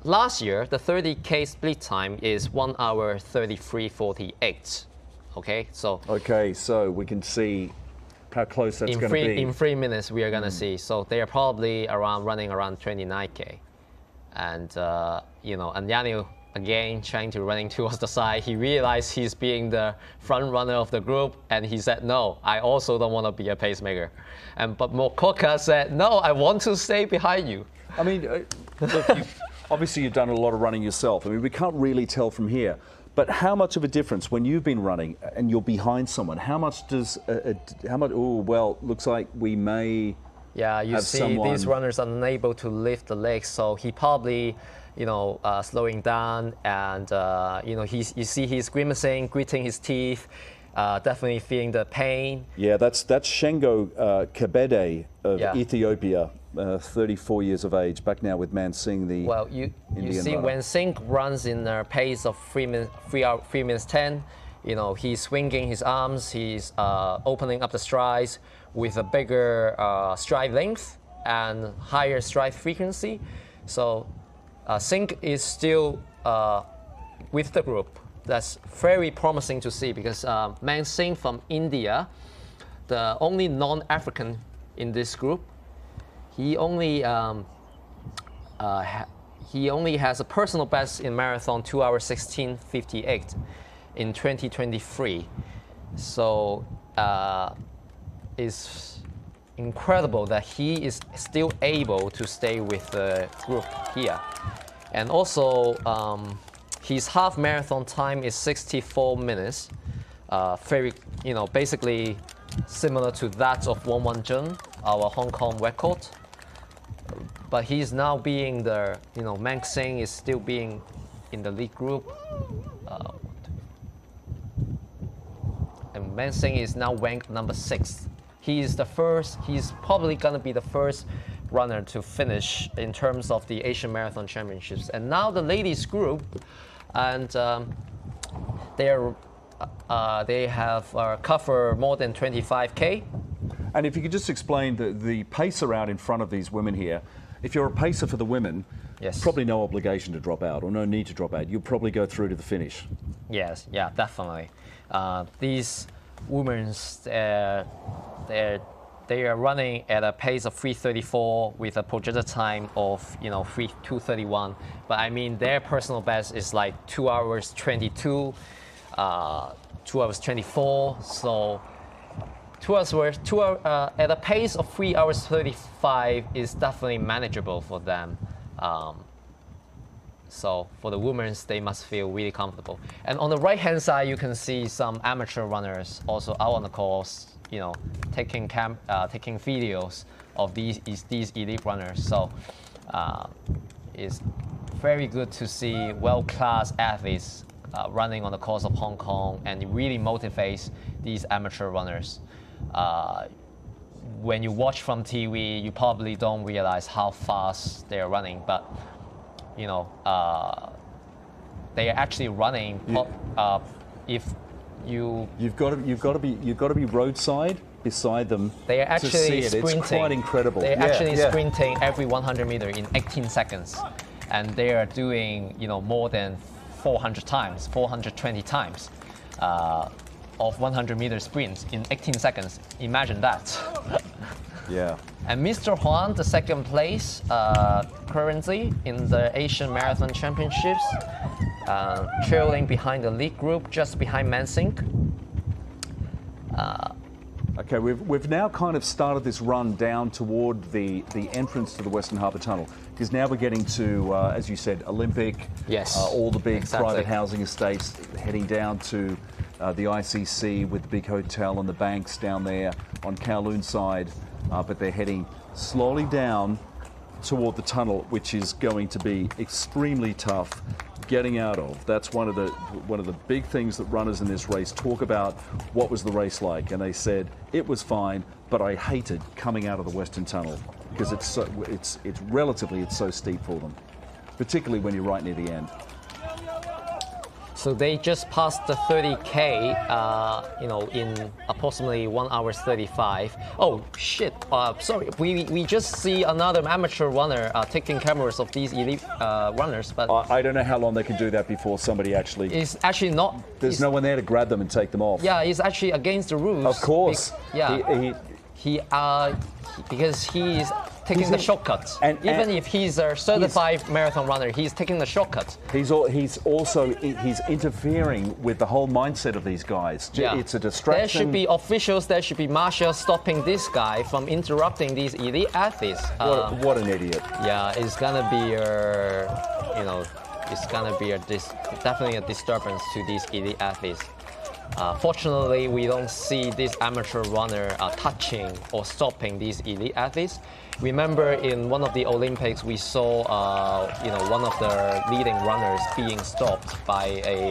Last year, the 30K split time is 1 hour 33:48. Okay, so we can see how close that's going to be. In 3 minutes, we are going to see. So they are probably running around 29K. And, and Yanniu, again, trying to running towards the side. He realized he's being the front runner of the group, and he said, no, I also don't want to be a pacemaker. But Mokoka said, no, I want to stay behind you. I mean, look, obviously you've done a lot of running yourself. I mean, we can't really tell from here. But how much of a difference when you've been running and you're behind someone? How much does, looks like we may you see these runners are unable to lift the legs, so he probably, slowing down, and, you see he's grimacing, gritting his teeth, definitely feeling the pain. Yeah, that's Shengo Kebede of Ethiopia, 34 years of age, back now with Man Singh, the you Indian see runner. When Singh runs in a pace of 3 minutes 10, he's swinging his arms, he's opening up the strides with a bigger stride length and higher stride frequency. So Singh is still with the group. That's very promising to see, because Man Singh from India, the only non-African in this group, he only has a personal best in marathon 2 hours 16:58 in 2023. So it's incredible that he is still able to stay with the group here. And also, his half marathon time is 64 minutes. Very, basically similar to that of Wong Wan Jun, our Hong Kong record. But he's now being the, Man Singh is still being in the lead group. And Man Singh is now ranked number 6. He's probably going to be the first runner to finish in terms of the Asian Marathon Championships. And now the ladies group, and they have covered more than 25K. And if you could just explain the pacer out in front of these women here. If you're a pacer for the women, yes, probably no obligation to drop out or no need to drop out. You'll probably go through to the finish. Yes, yeah, definitely. These women, they are running at a pace of 3:34 with a projected time of 2:31. But I mean, their personal best is like 2 hours 22, 2 hours 24. So 2 hours at a pace of 3 hours 35 is definitely manageable for them. So for the women, they must feel really comfortable. And on the right-hand side, you can see some amateur runners also out on the course, taking videos of these elite runners. So it's very good to see world-class athletes running on the course of Hong Kong, and it really motivates these amateur runners. When you watch from TV, you probably don't realize how fast they are running, but they are actually running. If you've got to be roadside beside them. They are actually to see it. sprinting. It's quite incredible. They are actually sprinting every 100 meters in 18 seconds, and they are doing more than 420 times of 100-meter sprints in 18 seconds. Imagine that. Yeah. And Mr. Huang, the second place currently in the Asian Marathon Championships, trailing behind the lead group, just behind Man Singh. Okay, we've now kind of started this run down toward the entrance to the Western Harbour Tunnel, because now we're getting to, as you said, Olympic, all the big private housing estates, heading down to the ICC with the big hotel and the banks down there on Kowloon side, but they're heading slowly down toward the tunnel, which is going to be extremely tough getting out of. That's one of the big things that runners in this race talk about. What was the race like? And they said it was fine, but I hated coming out of the Western Tunnel because it's so steep for them, particularly when you're right near the end. So they just passed the 30K, in approximately 1 hour 35. Oh shit! Sorry, we just see another amateur runner taking cameras of these elite runners, but I don't know how long they can do that before somebody actually. It's actually not. There's no one there to grab them and take them off. Yeah, it's actually against the rules. Of course. Because he's taking the shortcut. And even if he's a certified marathon runner, he's taking the shortcut. He's interfering with the whole mindset of these guys. Yeah. It's a distraction. There should be officials, there should be marshals stopping this guy from interrupting these elite athletes. What an idiot. Yeah, it's gonna be definitely a disturbance to these elite athletes. Fortunately, we don't see this amateur runner touching or stopping these elite athletes. Remember, in one of the Olympics, we saw one of the leading runners being stopped by a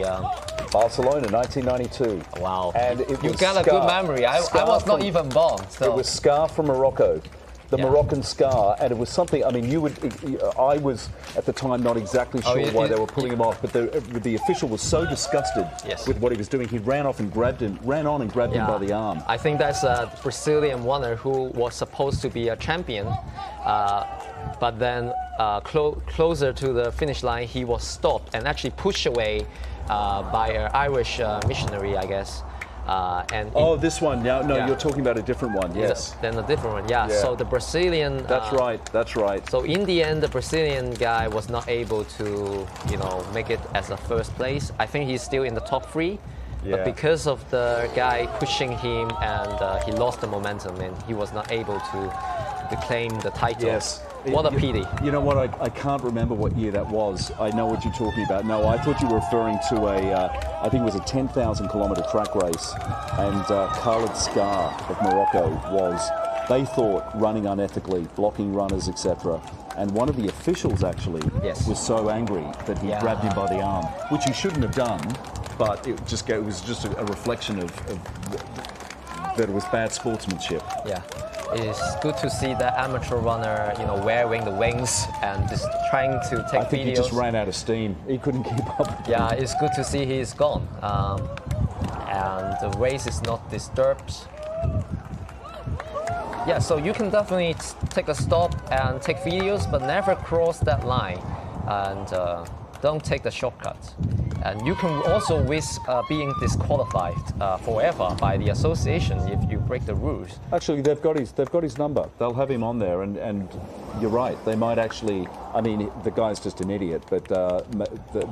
Barcelona, 1992. Wow! And you got a good memory. I was not even born. So. It was Scar from Morocco. The Moroccan Scar, and it was something. I mean, I was at the time not exactly sure why they were pulling him off, but the official was so disgusted with what he was doing, he ran on and grabbed him by the arm. I think that's a Brazilian runner who was supposed to be a champion, but then closer to the finish line, he was stopped and actually pushed away by an Irish missionary, I guess. This one. No, you're talking about a different one. Yes. Then a different one. Yeah. So the Brazilian. That's right. So in the end, the Brazilian guy was not able to, make it as a first place. I think he's still in the top 3. Yeah. But because of the guy pushing him, and he lost the momentum, and he was not able to claim the title. Yes. What a pity. You know what? I can't remember what year that was. I know what you're talking about. No, I thought you were referring to I think it was a 10,000 kilometer track race, and Khalid Scar of Morocco they thought, running unethically, blocking runners, etc. And one of the officials actually was so angry that he grabbed him by the arm, which he shouldn't have done, but it was just a reflection of that it was bad sportsmanship. Yeah. It's good to see the amateur runner, wearing the wings and just trying to take videos. I think he just ran out of steam. He couldn't keep up. Yeah, it's good to see he's gone. And the race is not disturbed. Yeah, so you can definitely take a stop and take videos, but never cross that line. And don't take the shortcut. And you can also risk being disqualified forever by the association if you break the rules. Actually, they've got his number. They'll have him on there, and you're right. They might actually. I mean, the guy's just an idiot, but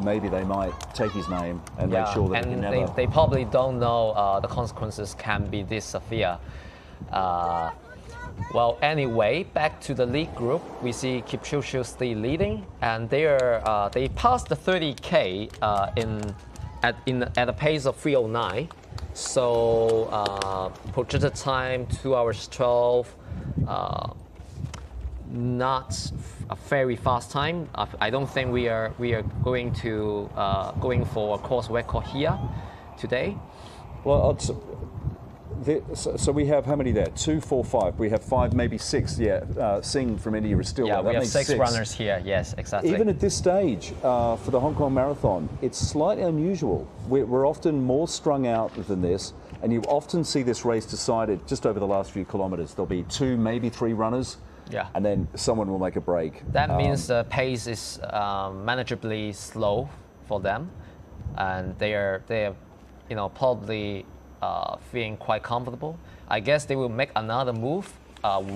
maybe they might take his name and make sure that he can never. They probably don't know the consequences can be this severe. Well, anyway, back to the lead group. We see Kipchoge still leading, and they passed the 30K at a pace of 3:09. So projected time 2 hours 12. Not a very fast time. I don't think we are going for a course record here today. Well, so we have how many there? 2, 4, 5. We have 5, maybe 6. Yeah, Singh from India is still there. Yeah, we have 6 runners here. Yes, exactly. Even at this stage for the Hong Kong Marathon, it's slightly unusual. We're often more strung out than this, and you often see this race decided just over the last few kilometres. There'll be 2, maybe 3 runners. Yeah. And then someone will make a break. That means the pace is manageably slow for them, and they are probably feeling quite comfortable. I guess they will make another move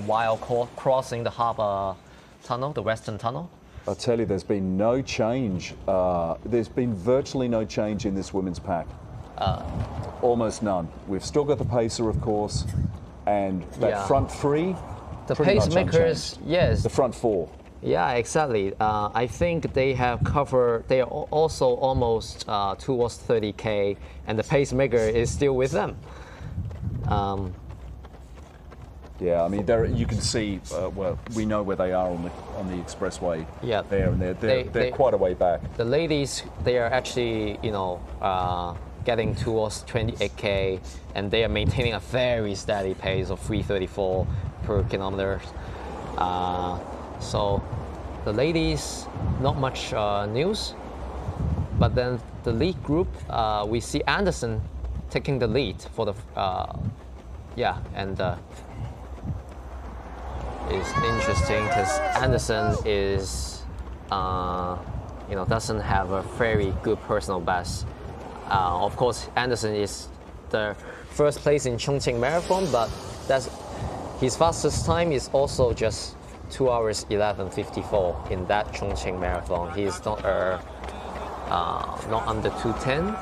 while crossing the harbour tunnel, the western tunnel. I'll tell you, there's been no change. There's been virtually no change in this women's pack. Almost none. We've still got the pacer, of course, and that front 3. The pacemakers, yes. The front 4. Yeah, exactly. I think they have covered, they are also almost towards 30K, and the pacemaker is still with them. Yeah, I mean, you can see, well, we know where they are on the expressway. Yeah, there, and they're quite a way back. The ladies, they are actually, getting towards 28K, and they are maintaining a very steady pace of 3:34 per kilometer. So the ladies, not much news, but then the lead group, we see Anderson taking the lead for the, it's interesting because Anderson is, doesn't have a very good personal best. Of course, Anderson is the first place in Chongqing Marathon, but his fastest time is also just 2 hours 11:54 in that Chongqing Marathon. He is not under 2:10.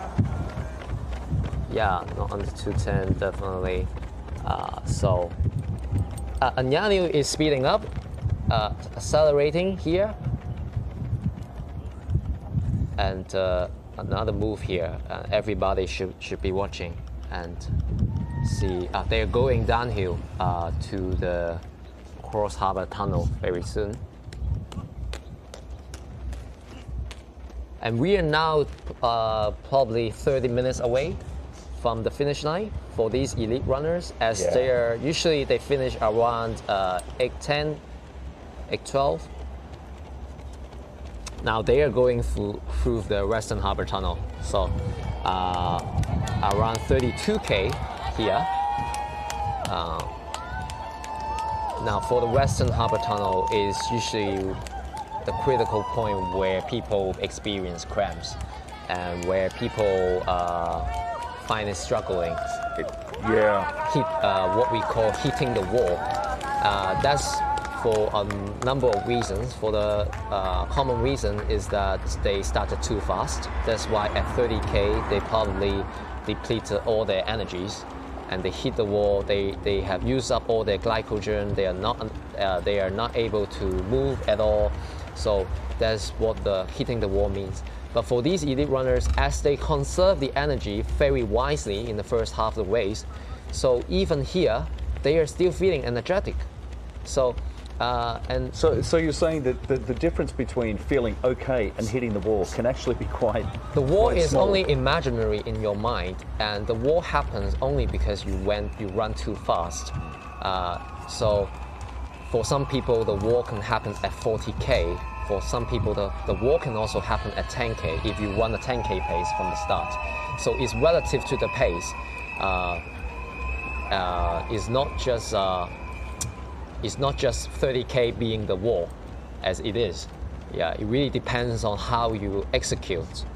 Yeah, not under 2:10 definitely. Anyanu is speeding up, accelerating here, and another move here. Everybody should be watching and see. They're going downhill to the Cross Harbour Tunnel very soon. And we are now probably 30 minutes away from the finish line for these elite runners, as they finish around 8:10, 8:12. Now they are going through the Western Harbour Tunnel, so around 32K here. Now for the Western Harbour Tunnel is usually the critical point where people experience cramps and where people find it struggling. What we call hitting the wall. That's for a number of reasons. For the common reason is that they started too fast. That's why at 30K they probably depleted all their energies and they hit the wall. They have used up all their glycogen. They are not able to move at all. So that's what the hitting the wall means. But for these elite runners, as they conserve the energy very wisely in the first half of the race, so even here they are still feeling energetic. So you're saying that the difference between feeling okay and hitting the wall can actually be quite. The wall is small. Only imaginary in your mind, and the wall happens only because you run too fast. So for some people, the wall can happen at 40K. For some people, the wall can also happen at 10K if you run a 10K pace from the start. So it's relative to the pace. It's not just 30K being the wall, as it is. Yeah, it really depends on how you execute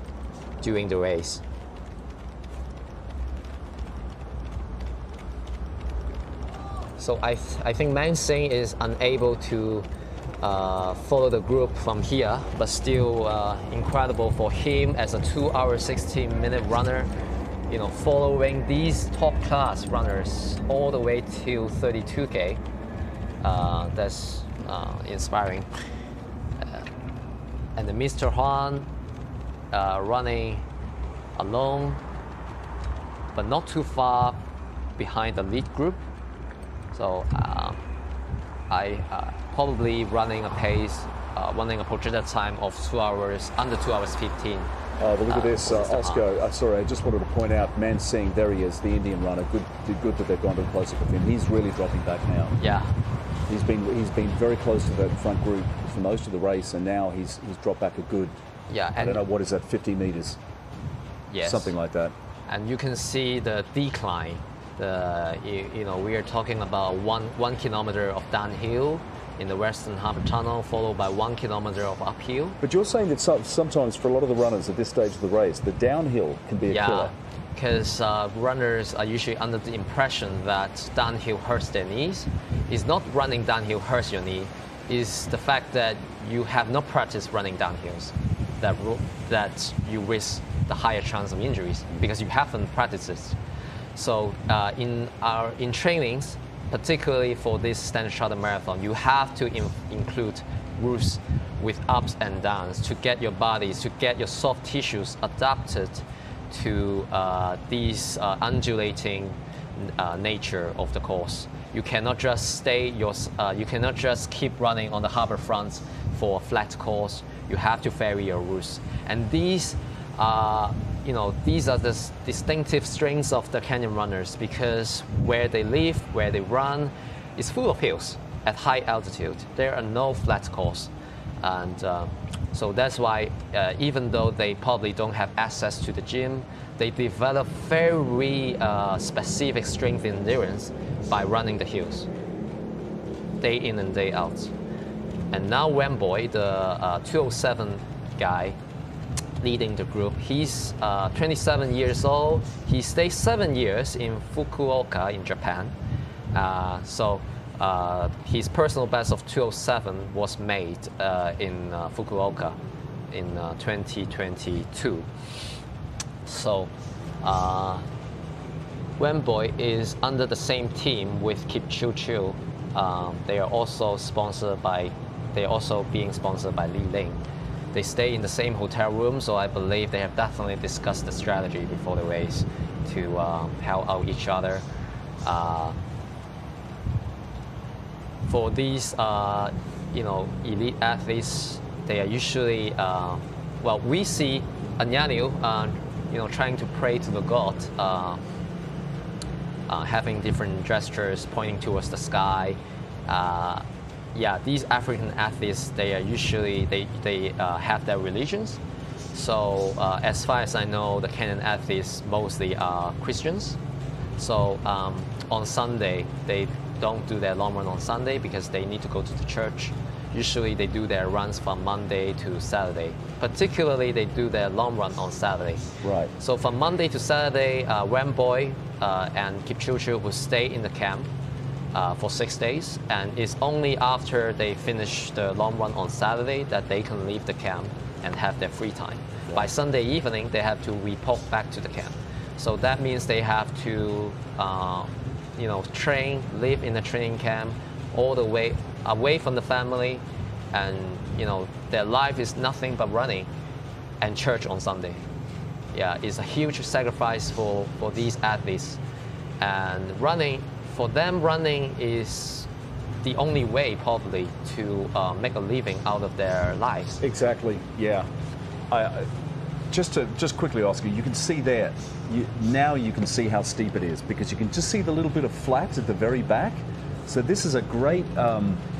during the race. So I think Man Sing is unable to follow the group from here, but still incredible for him as a 2 hour 16-minute runner, following these top class runners all the way to 32K. That's inspiring. And the Mr. Huan running alone, but not too far behind the lead group. So I probably running a pace, running a projected time of under 2 hours 15. But look at this, Oscar. Sorry, I just wanted to point out Man Sing. There he is, the Indian runner. Good that they've gone to the close-up with him. He's really dropping back now. Yeah. He's been very close to that front group for most of the race, and now he's dropped back a good. Yeah. I don't know, what is that, 50 meters? Yes. Something like that. And you can see the decline. We are talking about one kilometer of downhill in the Western Harbour Tunnel, followed by 1 kilometer of uphill. But you're saying that sometimes for a lot of the runners at this stage of the race, the downhill can be a killer. Because runners are usually under the impression that downhill hurts their knees. It's not running downhill hurts your knee. It's the fact that you have not practiced running downhills that you risk the higher chance of injuries because you haven't practiced it. So in trainings, particularly for this Standard Chartered Marathon, you have to include routes with ups and downs to get your bodies, to get your soft tissues adapted to these undulating nature of the course. You cannot just you cannot just keep running on the harbor front for a flat course. You have to vary your routes. And these are the distinctive strengths of the canyon runners, because where they live, where they run, is full of hills at high altitude. There are no flat courses. And so that's why even though they probably don't have access to the gym, they develop very specific strength and endurance by running the hills, day in and day out. And now Wemboy, the 207 guy leading the group, he's 27 years old. He stayed 7 years in Fukuoka in Japan. So his personal best of 207 was made in Fukuoka in 2022. So Wemboy is under the same team with Kipchirchir. They are also being sponsored by Li Ling. They stay in the same hotel room, so I believe they have definitely discussed the strategy before the race to help out each other. For these, elite athletes, they are usually, we see Anyaniu, trying to pray to the god, having different gestures, pointing towards the sky. These African athletes, they are usually, they have their religions. So as far as I know, the Kenyan athletes mostly are Christians. So on Sunday, they don't do their long run on Sunday because they need to go to the church. Usually they do their runs from Monday to Saturday. Particularly, they do their long run on Saturday. Right. So from Monday to Saturday, Wemboy and Kipchirchir will stay in the camp for 6 days, and it's only after they finish the long run on Saturday that they can leave the camp and have their free time. Right. By Sunday evening, they have to report back to the camp. So that means they have to train, live in a training camp all the way away from the family, and their life is nothing but running and church on Sunday. Yeah, it's a huge sacrifice for these athletes. And for them, running is the only way probably to make a living out of their lives. Exactly, yeah. Just quickly, Oscar, you can see there, now you can see how steep it is, because you can just see the little bit of flat at the very back. So this is a great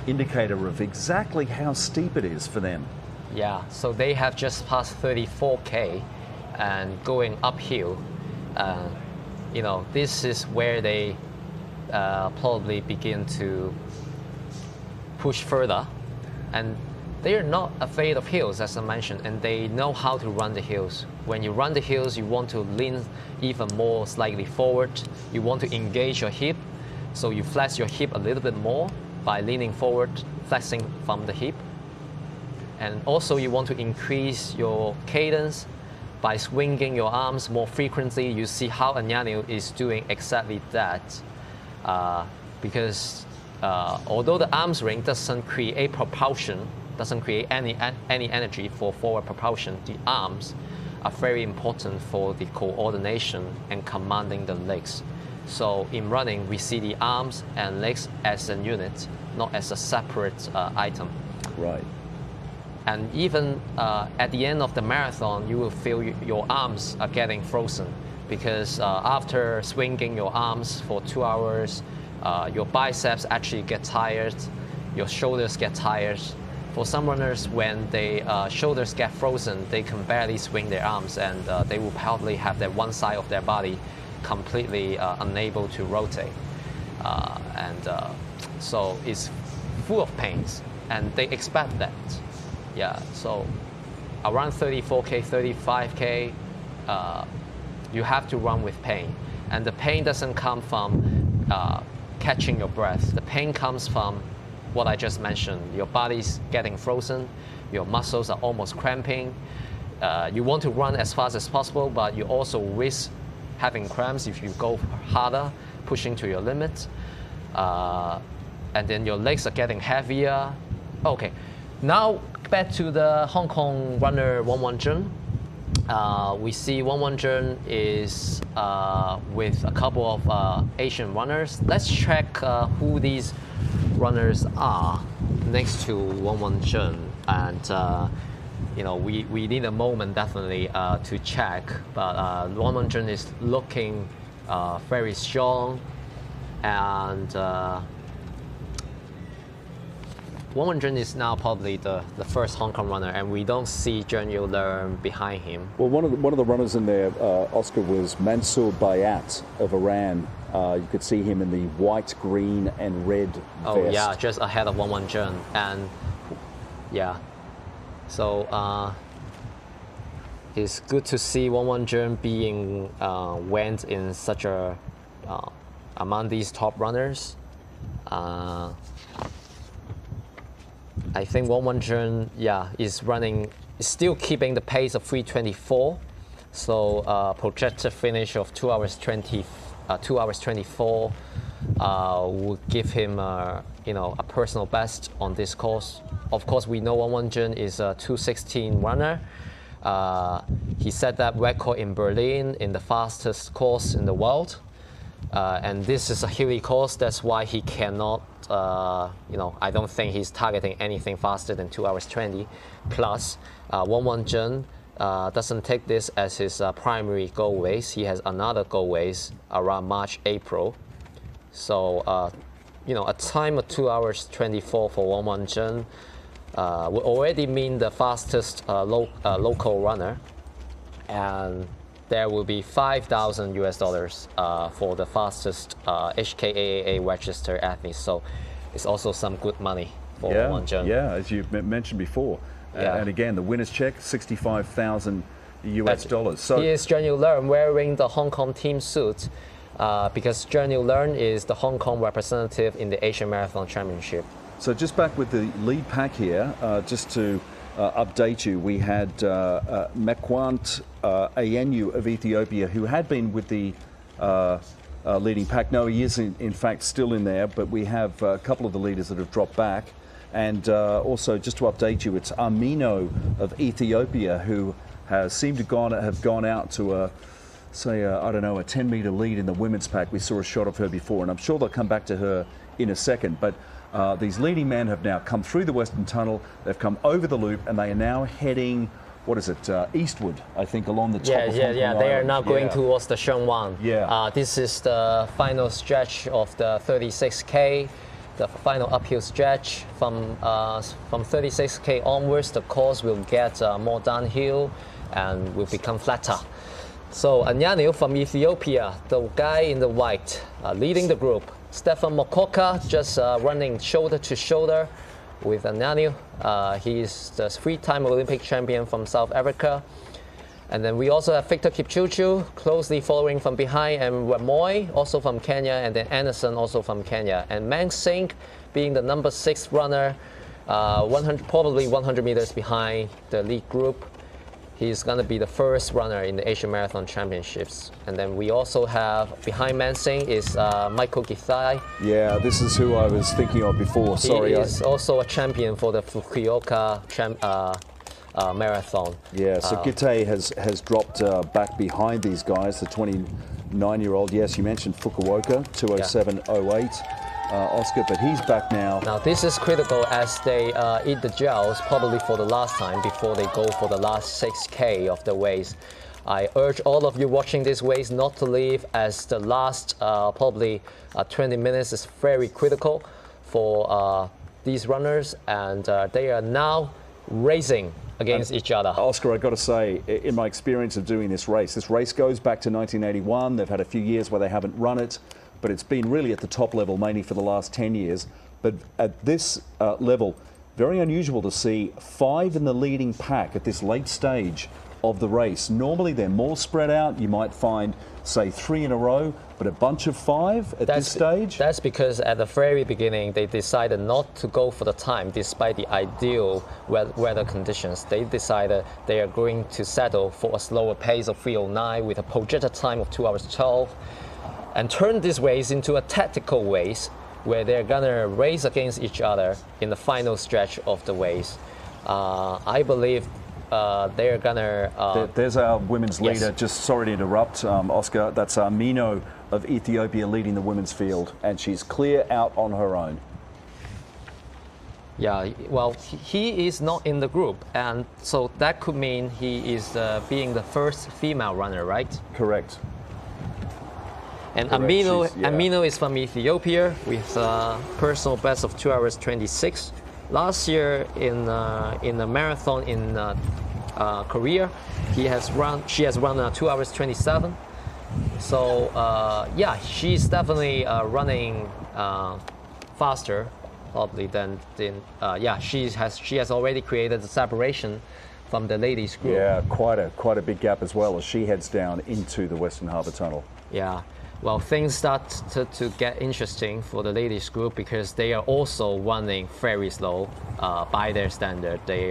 indicator of exactly how steep it is for them. Yeah, so they have just passed 34K and going uphill. This is where they probably begin to push further. And they are not afraid of hills, as I mentioned, and they know how to run the hills. When you run the hills, you want to lean even more slightly forward. You want to engage your hip, so you flex your hip a little bit more by leaning forward, flexing from the hip. And also you want to increase your cadence by swinging your arms more frequently. You see how Anyaniu is doing exactly that. Because although the arm swing doesn't create propulsion, doesn't create any energy for forward propulsion, the arms are very important for the coordination and commanding the legs. So in running, we see the arms and legs as a unit, not as a separate item. Right. And even at the end of the marathon, you will feel your arms are getting frozen, because after swinging your arms for 2 hours, your biceps actually get tired, your shoulders get tired. For some runners, when their shoulders get frozen, they can barely swing their arms, and they will probably have that one side of their body completely unable to rotate. So it's full of pains, and they expect that. Yeah, so around 34K, 35K, you have to run with pain. And the pain doesn't come from catching your breath. The pain comes from what I just mentioned. Your body's getting frozen, your muscles are almost cramping. You want to run as fast as possible, but you also risk having cramps if you go harder, pushing to your limit. And then your legs are getting heavier. Okay, now back to the Hong Kong runner 111 Jun. we see Wang Zhen is with a couple of Asian runners. Let's check who these runners are next to Wang Zhen. And you know, we need a moment definitely to check. But Wang Zhen is looking very strong, and Wang Zhen is now probably the first Hong Kong runner, and we don't see Zheng Yulearn behind him. Well, one of the runners in there, Oscar, was Mansour Bayat of Iran. You could see him in the white, green, and red vest. Oh yeah, just ahead of Wang Zhen, and yeah, so it's good to see Wang Zhen being went in such a among these top runners. I think Wang Zhen, yeah, is still keeping the pace of 3:24. So projected finish of 2 hours 24 would give him, you know, a personal best on this course. Of course, we know Wang Zhen is a 2:16 runner. He set that record in Berlin in the fastest course in the world. And this is a hilly course, that's why he cannot, you know, I don't think he's targeting anything faster than 2 hours 20. Plus, Wang Zhen doesn't take this as his primary goal race. He has another goal race around March, April. So, you know, a time of 2 hours 24 for Wang Zhen would already mean the fastest local runner. And there will be $5,000 US for the fastest HKAAA registered athletes. So it's also some good money for Wang Zhen. Yeah, as you mentioned before. And again, the winner's check, $65,000 US. So he is Zheng Yulearn wearing the Hong Kong team suit because Zheng Yulearn is the Hong Kong representative in the Asian Marathon Championship. So just back with the lead pack here, just to update you, we had Mekwant Anu of Ethiopia, who had been with the leading pack. No, he is in fact still in there, but we have a couple of the leaders that have dropped back. And also, just to update you, it's Amino of Ethiopia who has seemed to have gone out to a, say, I don't know, a 10-meter lead in the women's pack. We saw a shot of her before, and I'm sure they'll come back to her in a second. But these leading men have now come through the Western Tunnel, they've come over the loop, and they are now heading, what is it, eastward, I think, along the top of Hong Kong Island. They are now going towards the Sheungwan. Yeah. This is the final stretch of the 36K, the final uphill stretch. From 36K onwards, the course will get more downhill and will become flatter. So Anyanu from Ethiopia, the guy in the white, leading the group. Stefan Mokoka just running shoulder to shoulder with Anyanu. He is the 3-time Olympic champion from South Africa. And then we also have Victor Kipchirchir closely following from behind, and Wamoy also from Kenya, and then Anderson also from Kenya. And Mang Singh being the number 6 runner, probably 100 meters behind the lead group. He's going to be the first runner in the Asian Marathon Championships. And then we also have, behind Mang Singh is Michael Githai. Yeah, this is who I was thinking of before. Sorry. He is also a champion for the Fukuoka marathon. Yeah, so Githai has dropped back behind these guys, the 29-year-old. Yes, you mentioned Fukuoka, 2:07:08. Oscar, but he's back now. Now this is critical as they eat the gels probably for the last time before they go for the last 6K of the race. I urge all of you watching this race not to leave, as the last probably 20 minutes is very critical for these runners, and they are now racing against each other. Oscar, I've got to say, in my experience of doing this race goes back to 1981. They've had a few years where they haven't run it, but it's been really at the top level mainly for the last 10 years. But at this level, very unusual to see 5 in the leading pack at this late stage of the race. Normally they're more spread out. You might find, say, 3 in a row, but a bunch of 5 at this stage? That's because at the very beginning they decided not to go for the time despite the ideal weather conditions. They decided they are going to settle for a slower pace of 3:09 with a projected time of 2:12. And turn this race into a tactical race where they're gonna race against each other in the final stretch of the race. I believe they're gonna. There's our women's leader. Yes. Just sorry to interrupt, Oscar. That's Mino of Ethiopia leading the women's field, and she's clear out on her own. Yeah, well, he is not in the group, and so that could mean he is being the first female runner, right? Correct. And Correct. Amino is from Ethiopia with a personal best of 2 hours 26. Last year in the marathon in Korea, she has run 2 hours 27. So yeah, she's definitely running faster, probably than yeah. She has already created the separation from the ladies group. Yeah, quite a big gap as well as she heads down into the Western Harbour Tunnel. Yeah. Well, things start to get interesting for the ladies group because they are also running very slow by their standard. They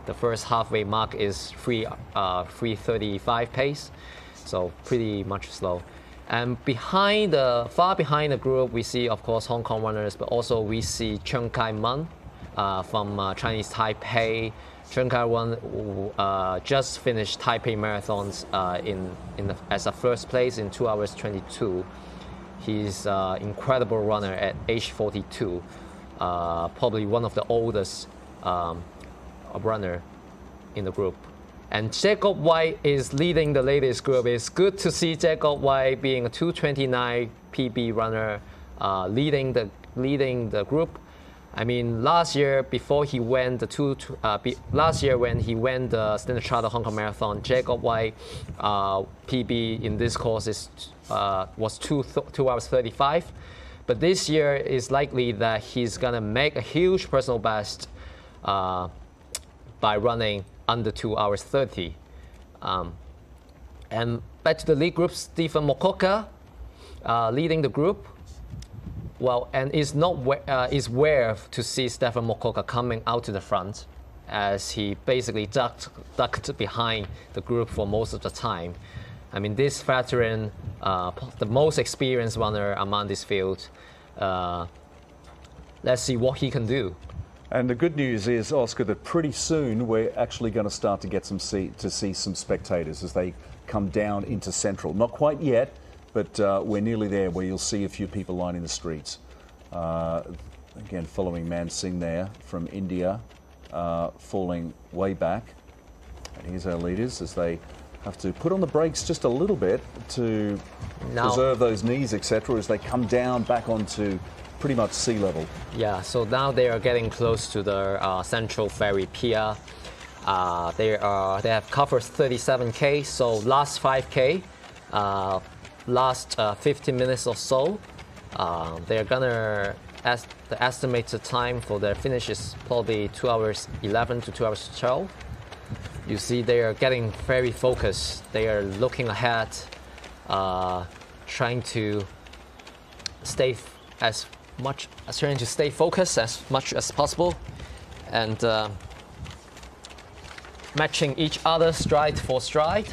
the first halfway mark is 3:35 pace, so pretty much slow. And far behind the group, we see of course Hong Kong runners, but also we see Chen Kai-man from Chinese Taipei. Chen Kai-man just finished Taipei marathons as a first place in 2 hours 22. He's an incredible runner at age 42, probably one of the oldest runner in the group. And Jacob White is leading the ladies group. It's good to see Jacob White being a 2:29 PB runner, leading the group. I mean, last year before he went last year when he went the Standard Chartered Hong Kong Marathon, Jacob White PB in this course was 2 hours 35. But this year is likely that he's gonna make a huge personal best by running under 2 hours 30. And back to the lead group, Stephen Mokoka leading the group. Well, and it's rare to see Stephen Mokoka coming out to the front, as he basically ducked behind the group for most of the time. I mean, this veteran, the most experienced runner among this field, let's see what he can do. And the good news is, Oscar, that pretty soon we're actually going to start to get to see some spectators as they come down into Central. Not quite yet, but we're nearly there, where you'll see a few people lining the streets. Again, following Man Singh there from India, falling way back. And here's our leaders as they have to put on the brakes just a little bit to preserve those knees, etc., as they come down back onto pretty much sea level. Yeah, so now they are getting close to the Central Ferry Pier. They have covered 37K, so last 5K, last 15 minutes or so, they're gonna the estimated time for their finish is probably 2 hours 11 to 2 hours 12. You see they are getting very focused. They are looking ahead, trying to stay focused as much as possible, and matching each other stride for stride.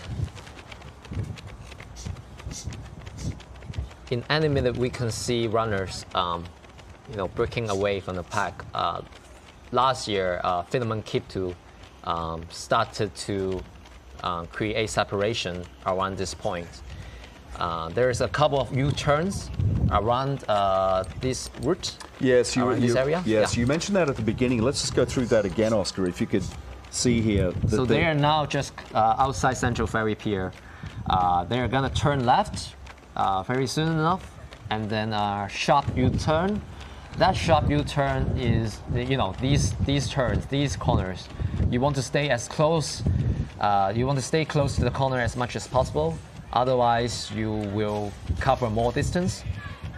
In any minute, we can see runners, breaking away from the pack. Last year, Philemon Kiptu started to create separation around this point. There is a couple of U-turns around this route. Yes, this area. Yes, you mentioned that at the beginning. Let's just go through that again, Oscar, if you could see here. So they are now just outside Central Ferry Pier. They are gonna turn left very soon enough, and then a sharp U-turn. That sharp U-turn is, these turns, these corners. You want to stay as close. You want to stay close to the corner as much as possible. Otherwise, you will cover more distance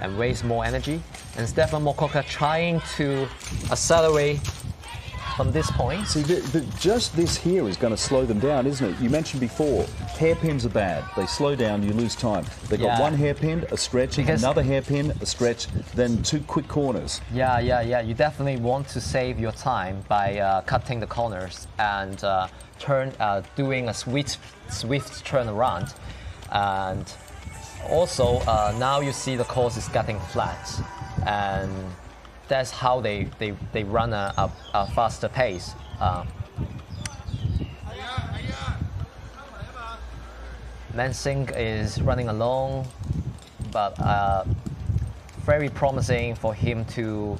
and waste more energy. And Stephen Mokoka trying to accelerate from this point. See, just this here is going to slow them down, isn't it? You mentioned before, hairpins are bad. They slow down, you lose time. They've got one hairpin, a stretch, another hairpin, a stretch, then 2 quick corners. Yeah. You definitely want to save your time by cutting the corners and doing a swift turnaround. And also, now you see the course is getting flat, and that's how they run a faster pace. Mansink is running alone, but very promising for him to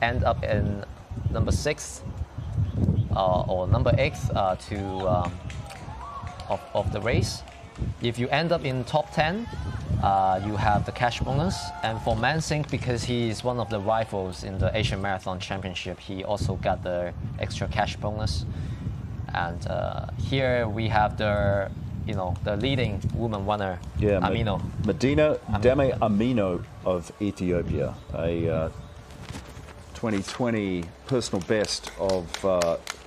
end up in number 6 or number 8 of the race. If you end up in top 10, you have the cash bonus. And for Mansink, because he is one of the rivals in the Asian Marathon Championship, he also got the extra cash bonus. And here we have the leading woman runner, Amino. Medina Deme Amino of Ethiopia, a 2020 personal best of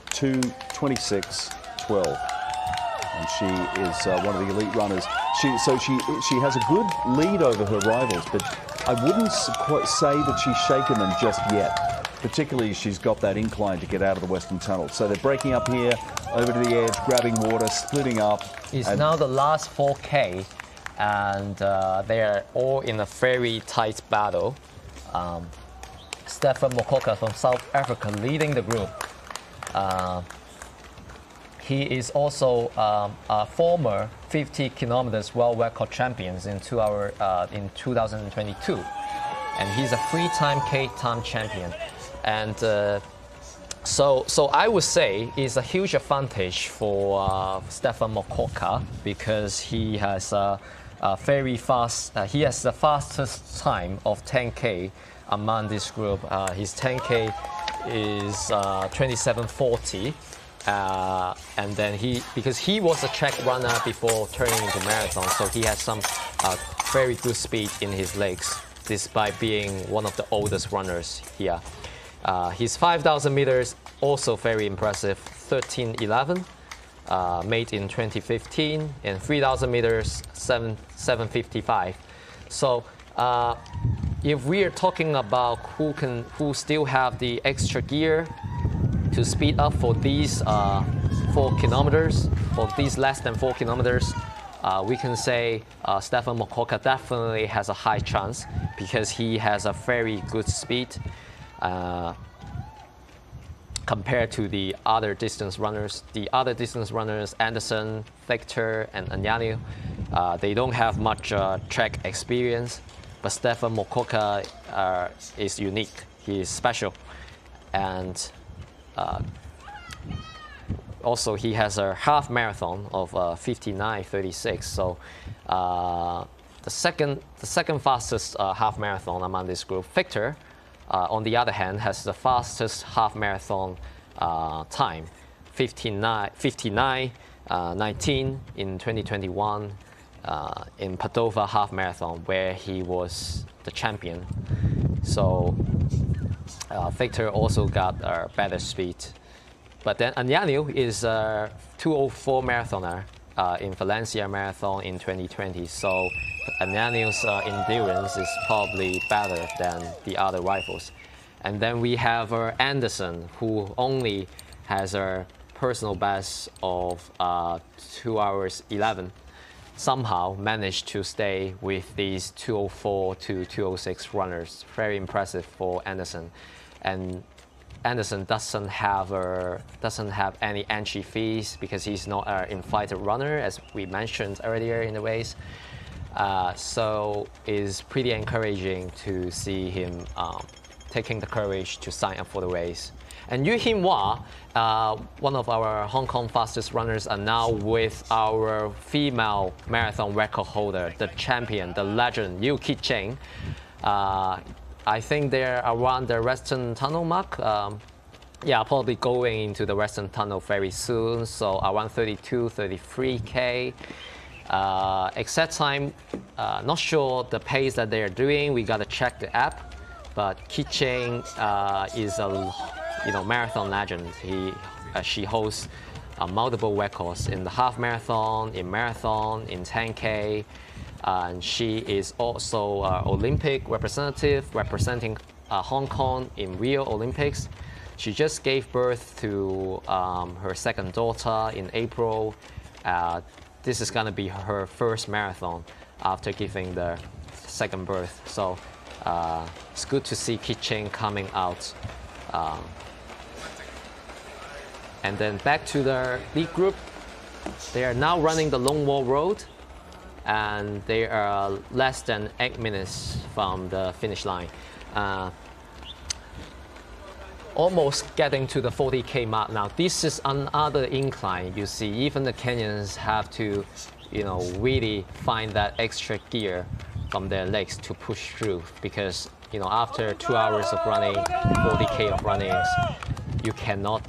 2:26:12, and she is one of the elite runners. She has a good lead over her rivals, but I wouldn't quite say that she's shaken them just yet. Particularly, she's got that incline to get out of the Western Tunnel. So they're breaking up here, over to the edge, grabbing water, splitting up. It's now the last 4K, and they're all in a very tight battle. Stefan Mokoka from South Africa leading the group. He is also a former 50 kilometers world record champions in 2022, and he's a 3-time K-time champion. And so I would say it's a huge advantage for Stefan Mokoka, because he has a very fast. He has the fastest time of 10K among this group. His 10K is 27:40, and then because he was a track runner before turning into marathon, so he has some very good speed in his legs, despite being one of the oldest runners here. His 5,000 meters also very impressive, 13:11, made in 2015, and 3,000 meters 7:55. So if we are talking about who still have the extra gear to speed up for these 4 kilometers, for these less than 4 kilometers, we can say Stefan Mokoka definitely has a high chance, because he has a very good speed compared to the other distance runners. The other distance runners, Anderson, Victor, and Anyanu, they don't have much track experience, but Stefan Mokoka is unique. He is special, and also he has a half marathon of 59:36. So the second fastest half marathon among this group. Victor, on the other hand, has the fastest half marathon time, 59:19 in 2021 in Padova half marathon, where he was the champion. So Victor also got better speed. But then Anyanu is a 2:04 marathoner in Valencia Marathon in 2020. So Anyanu's endurance is probably better than the other rivals. And then we have Anderson, who only has a personal best of 2 hours 11. Somehow managed to stay with these 2:04 to 2:06 runners. Very impressive for Anderson. And Anderson doesn't have any entry fees, because he's not an invited runner, as we mentioned earlier in the race. So it's pretty encouraging to see him taking the courage to sign up for the race. And Yu Hin Hwa, one of our Hong Kong fastest runners, are now with our female marathon record holder, the champion, the legend, Yu Ki-ching. I think they're around the Western Tunnel mark. Yeah, probably going into the Western Tunnel very soon. So around 32, 33K. Exact time, not sure the pace that they're doing. We gotta check the app. But Ki-ching is a marathon legend. She holds multiple records in the half marathon, in 10K. And she is also Olympic representative, representing Hong Kong in Rio Olympics. She just gave birth to her second daughter in April. This is gonna be her first marathon after giving the second birth. So it's good to see Ki-ching coming out. And then back to the lead group. They are now running the Long Wall Road. and they are less than 8 minutes from the finish line. Almost getting to the 40K mark now. This is another incline. You see, even the Kenyans have to, really find that extra gear from their legs to push through, because, after 2 hours of running, 40K of running, you cannot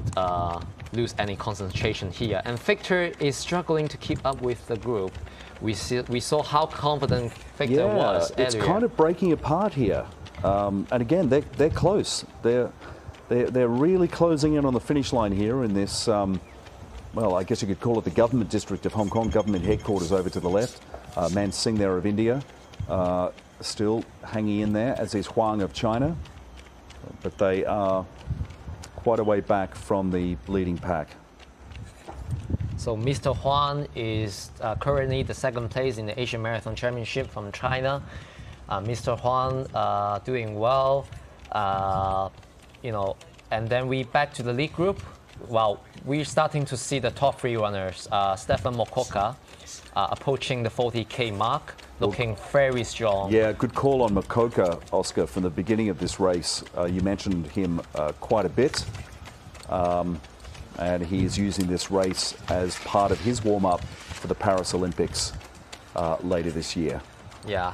lose any concentration here. And Victor is struggling to keep up with the group. We saw how confident Victor was earlier. It's kind of breaking apart here. And again, they're close. They're really closing in on the finish line here in this, well, I guess you could call it the government district of Hong Kong, government headquarters over to the left. Man Singh there of India, still hanging in there, as is Huang of China. But they are quite a way back from the leading pack. So Mr. Huang is currently the second place in the Asian Marathon Championship from China. Mr. Huang doing well, and then we back to the lead group. Well, we're starting to see the top 3 runners. Stefan Mokoka approaching the 40K mark, looking very strong. Yeah, good call on Mokoka, Oscar, from the beginning of this race. You mentioned him quite a bit. And he's using this race as part of his warm-up for the Paris Olympics later this year. Yeah,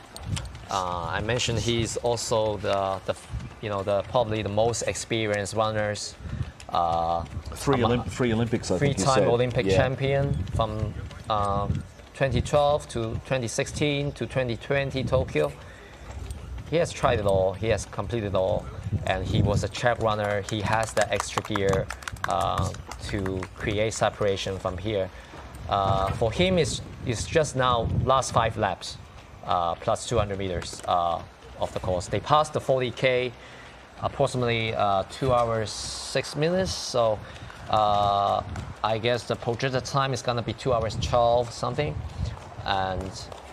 I mentioned he's also the probably the most experienced runners. Three Olympics, I think you said. Three-time Olympic champion from 2012 to 2016 to 2020 Tokyo. He has tried it all. He has completed it all, and he was a track runner. He has that extra gear to create separation from here. For him, it's just now last 5 laps plus 200 meters of the course. They passed the 40K approximately 2 hours 6 minutes. So I guess the projected time is going to be 2 hours 12 something. And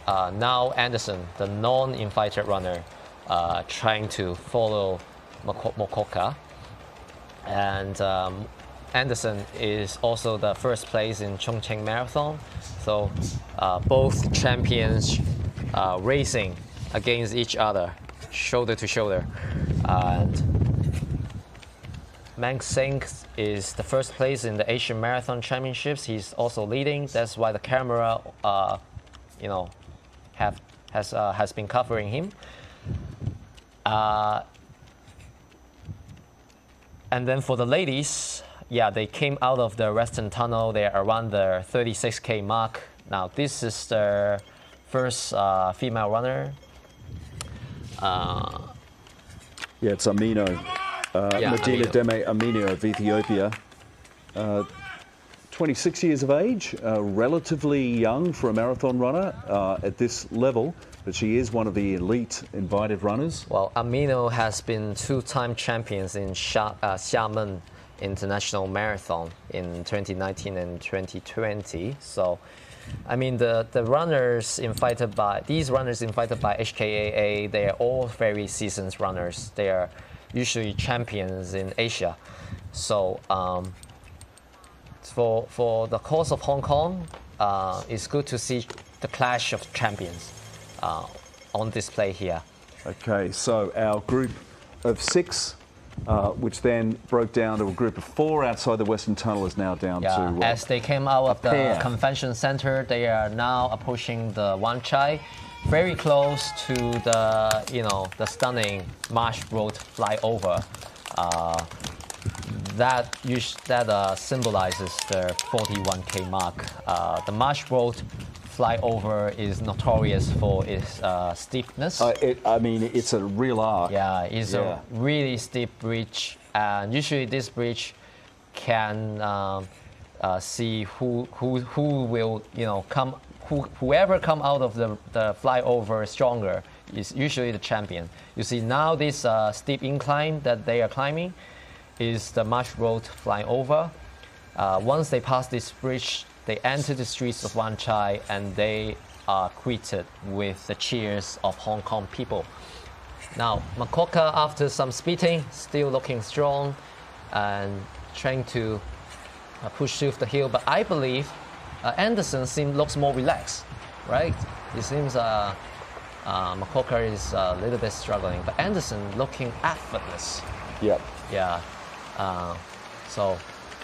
now Anderson, the non-invited runner, trying to follow Mokoka. And Anderson is also the first place in Chongqing Marathon. So both champions racing against each other, shoulder to shoulder. And Man Singh is the first place in the Asian Marathon Championships. He's also leading. That's why the camera, has been covering him. And then for the ladies, they came out of the Western Tunnel. They're around the 36K mark. Now, this is the first female runner. It's Amino. Medina Deme Amino of Ethiopia. 26 years of age, relatively young for a marathon runner at this level, but she is one of the elite invited runners. Well, Amino has been 2-time champions in Xiamen International Marathon in 2019 and 2020. So, I mean, the runners invited by HKAAA, they are all very seasoned runners. They are usually champions in Asia. So, for the course of Hong Kong, it's good to see the clash of champions on display here. Okay, so our group of 6, which then broke down to a group of 4 outside the Western Tunnel, is now down to as they came out of the pair. convention center, they are now approaching the Wan Chai, very close to the stunning Marsh Road flyover. That symbolizes the 41K mark. The Marsh Road flyover is notorious for its steepness. It's a real arc. Yeah, it's a really steep bridge, and usually this bridge can see who will come. Whoever come out of the flyover stronger is usually the champion. You see now this steep incline that they are climbing is the Marsh Road flyover. Once they pass this bridge, they enter the streets of Wan Chai, and they are greeted with the cheers of Hong Kong people. Now, Mokoka, after some speeding, still looking strong and trying to push through the hill. But I believe Anderson looks more relaxed, right? it seems Mokoka is a little bit struggling, but Anderson looking effortless. Yep. Yeah. So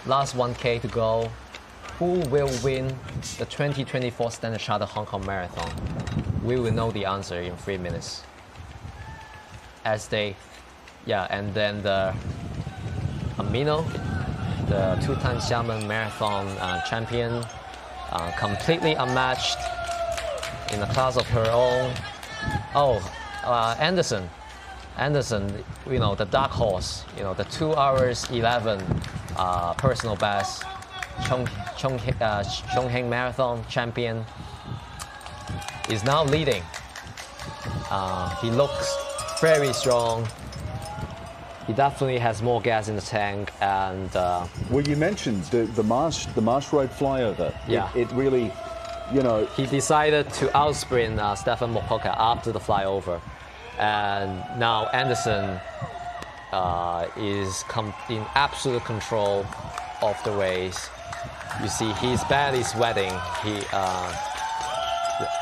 last 1K to go. Who will win the 2024 Standard Chartered Hong Kong Marathon? We will know the answer in 3 minutes. As they, and then the Amino, the 2-time Xiamen Marathon champion, completely unmatched in a class of her own. Anderson, the dark horse, the 2 hours 11 personal best, Chongqing Marathon champion, is now leading. He looks very strong. He definitely has more gas in the tank, and well, you mentioned the Marsh Road flyover. Yeah, it really, he decided to outsprint Stefan Mokoka after the flyover, and now Anderson is in absolute control of the race. You see, he's barely sweating. The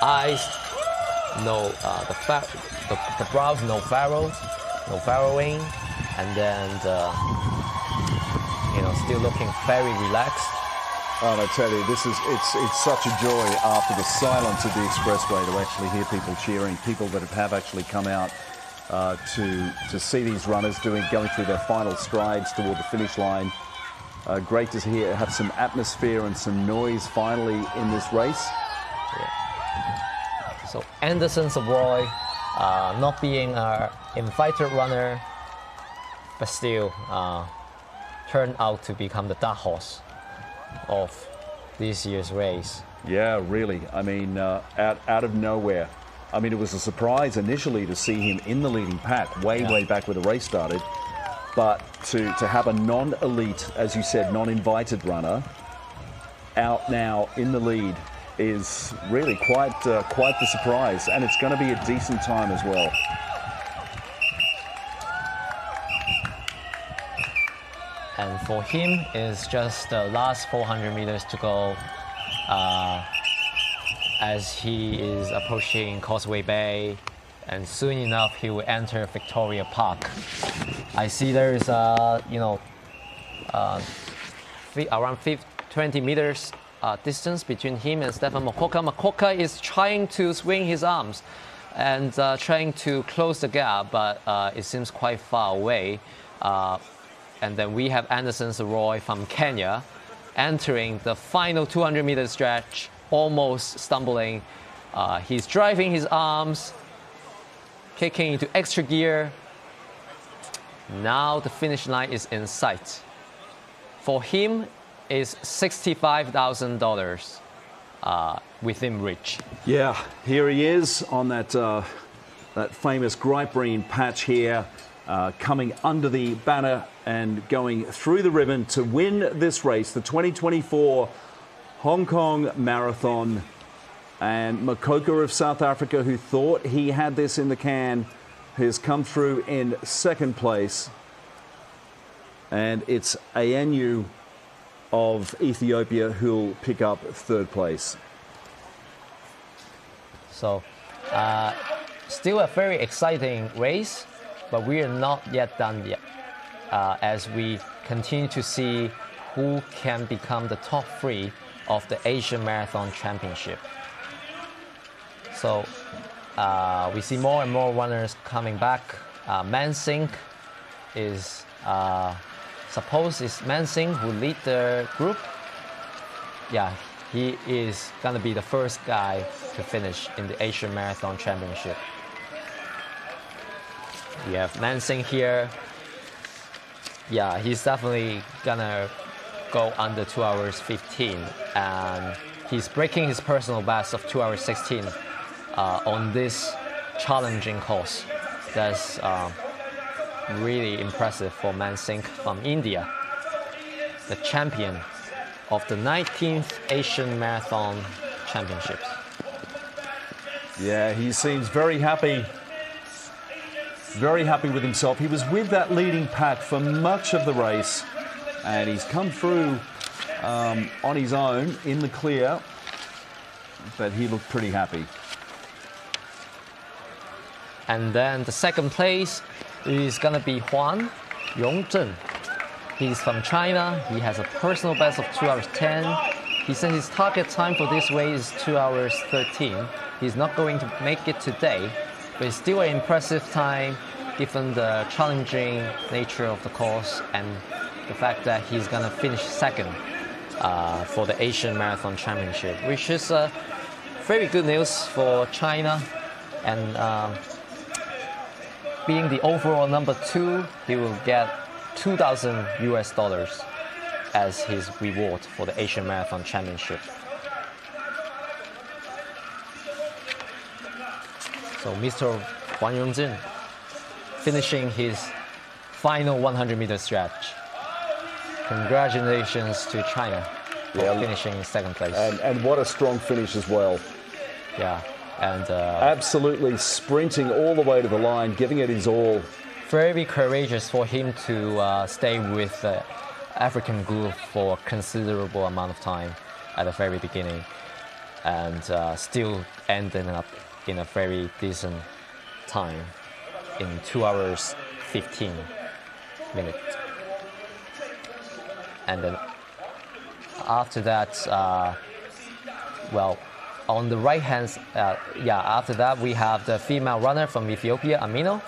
eyes, the brows, no furrowing, and then still looking very relaxed. And I tell you, it's such a joy after the silence of the expressway to actually hear people cheering, people that have actually come out to see these runners going through their final strides toward the finish line. Great to have some atmosphere and some noise finally in this race. Yeah. So Anderson Savoy, not being an invited runner, but still turned out to become the dark horse of this year's race. Yeah, really. I mean, out of nowhere. I mean, it was a surprise initially to see him in the leading pack, way back where the race started. But to have a non-elite, as you said, non-invited runner out now in the lead is really quite the surprise, and it's going to be a decent time as well. And for him, it's just the last 400 meters to go as he is approaching Causeway Bay, and soon enough he will enter Victoria Park. I see there's around 20 meters distance between him and Stefan Mokoka. Mokoka is trying to swing his arms and trying to close the gap, but it seems quite far away. And then we have Anderson Savoy from Kenya entering the final 200-meter stretch, almost stumbling. He's driving his arms, kicking into extra gear. Now the finish line is in sight. For him, is $65,000 within reach. Yeah, here he is on that famous Gripe Green patch here, coming under the banner and going through the ribbon to win this race, the 2024 Hong Kong Marathon. And Mokoka of South Africa, who thought he had this in the can, has come through in second place. And it's ANU of Ethiopia who'll pick up third place. So, still a very exciting race, but we are not yet done yet, as we continue to see who can become the top 3 of the Asian Marathon Championship. So, we see more and more runners coming back. Mansingh is, suppose it's Mansingh who lead the group. Yeah, he is gonna be the first guy to finish in the Asian Marathon Championship. We have Mansingh here. Yeah, he's definitely gonna go under 2 hours 15, and he's breaking his personal best of 2 hours 16 on this challenging course. That's really impressive for Mansingh from India, the champion of the 19th Asian Marathon Championships. Yeah, he seems very happy with himself. He was with that leading pack for much of the race, and he's come through on his own in the clear, but he looked pretty happy. And then the second place is gonna be Huan Yongzhen. He's from China. He has a personal best of 2 hours 10. He said his target time for this race is 2 hours 13. He's not going to make it today, but it's still an impressive time given the challenging nature of the course and the fact that he's gonna finish second for the Asian Marathon Championship, which is very good news for China. And being the overall number 2, he will get $2,000 US as his reward for the Asian Marathon Championship. So Mr. Huan Yongzhen finishing his final 100-meter stretch. Congratulations to China for finishing in second place. And what a strong finish as well. Yeah, and absolutely sprinting all the way to the line, giving it his all. Very courageous for him to stay with the African group for a considerable amount of time at the very beginning, and still ending up in a very decent time in 2 hours 15 minutes. And then after that, well, on the right hand, after that we have the female runner from Ethiopia, Amino,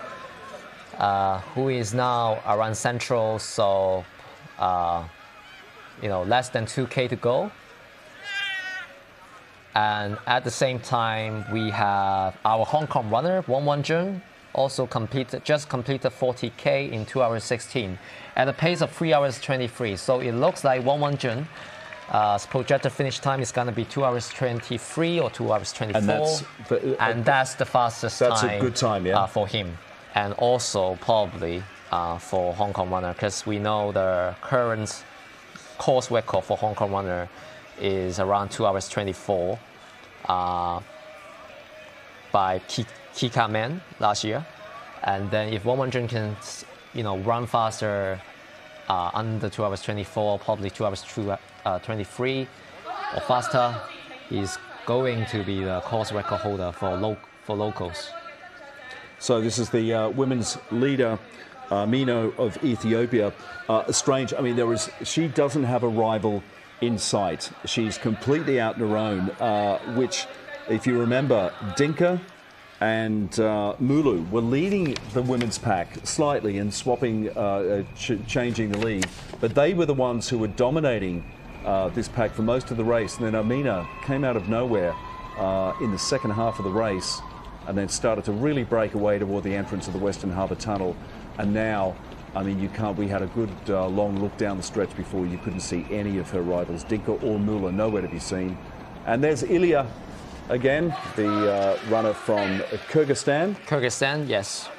who is now around Central, so less than 2K to go. And at the same time, we have our Hong Kong runner, Wang Wanjun, also just completed 40K in 2 hours 16 at a pace of 3 hours 23. So it looks like Wang Wanjun's projected finish time is going to be 2 hours 23 or 2 hours 24. And that's the fastest time. That's a good time, yeah. For him. And also probably for Hong Kong runner, because we know the current course record for Hong Kong runner is around 2 hours 24 by KAAA last year. And then if Wang Wanjun can, run faster under 2 hours 24, probably 2 hours 23 or faster, he's going to be the course record holder for locals. So this is the women's leader, Amino of Ethiopia. Strange, I mean, she doesn't have a rival in sight. She's completely out on her own, which, if you remember, Dinka and Mulu were leading the women's pack slightly and swapping, changing the lead, but they were the ones who were dominating this pack for most of the race. And then Amina came out of nowhere in the second half of the race and then started to really break away toward the entrance of the Western Harbour Tunnel. And now, I mean, we had a good long look down the stretch before you couldn't see any of her rivals, Dinka or Mula, nowhere to be seen. And there's Ilya again, the runner from Kyrgyzstan. Kyrgyzstan, yes.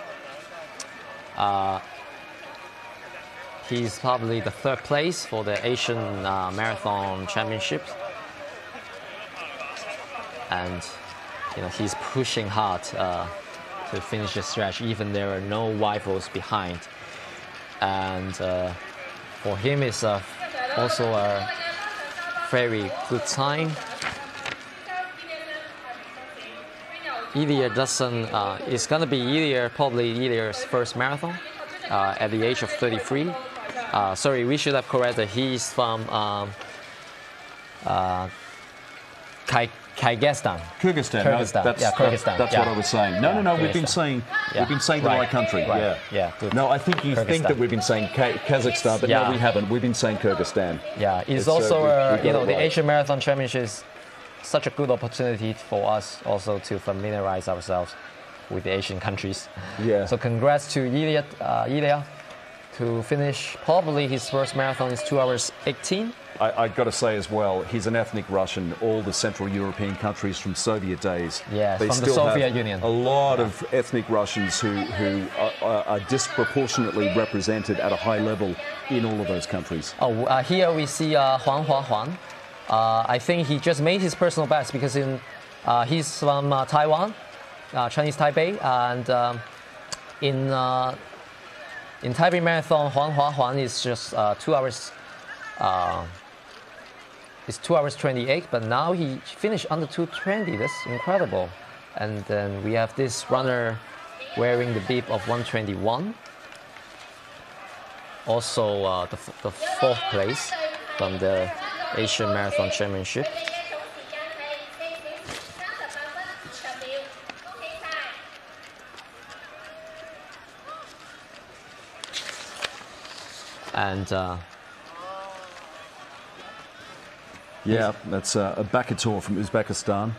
He's probably the third place for the Asian Marathon Championships. And he's pushing hard to finish the stretch, even there are no rivals behind. And for him, it's also a very good time. Ilya doesn't. It's gonna be probably Ilya's first marathon at the age of 33. Sorry, we should have corrected. He's from Kyrgyzstan. Kyrgyzstan. Kyrgyzstan. That's what I was saying. No. We've been saying the right country. Right. Yeah. Good. No, I think you think that we've been saying Kazakhstan, but no, we haven't. We've been saying Kyrgyzstan. Yeah, it's also the Asian Marathon Championship is such a good opportunity for us also to familiarize ourselves with the Asian countries. Yeah. So congrats to Ilya to finish probably his first marathon is 2 hours 18. I got to say as well, he's an ethnic Russian. All the Central European countries from Soviet days. Yeah, they from still the Soviet have Union. A lot of ethnic Russians who are disproportionately represented at a high level in all of those countries. Here we see Huan. I think he just made his personal best because he's from Taiwan, Chinese Taipei, and in Taipei Marathon, Huan is just 2 hours. It's 2 hours 28, but now he finished under 2:20. That's incredible. And then we have this runner wearing the bib of 121. Also the fourth place from the Asian Marathon Championship. And yeah, that's a Bakator from Uzbekistan,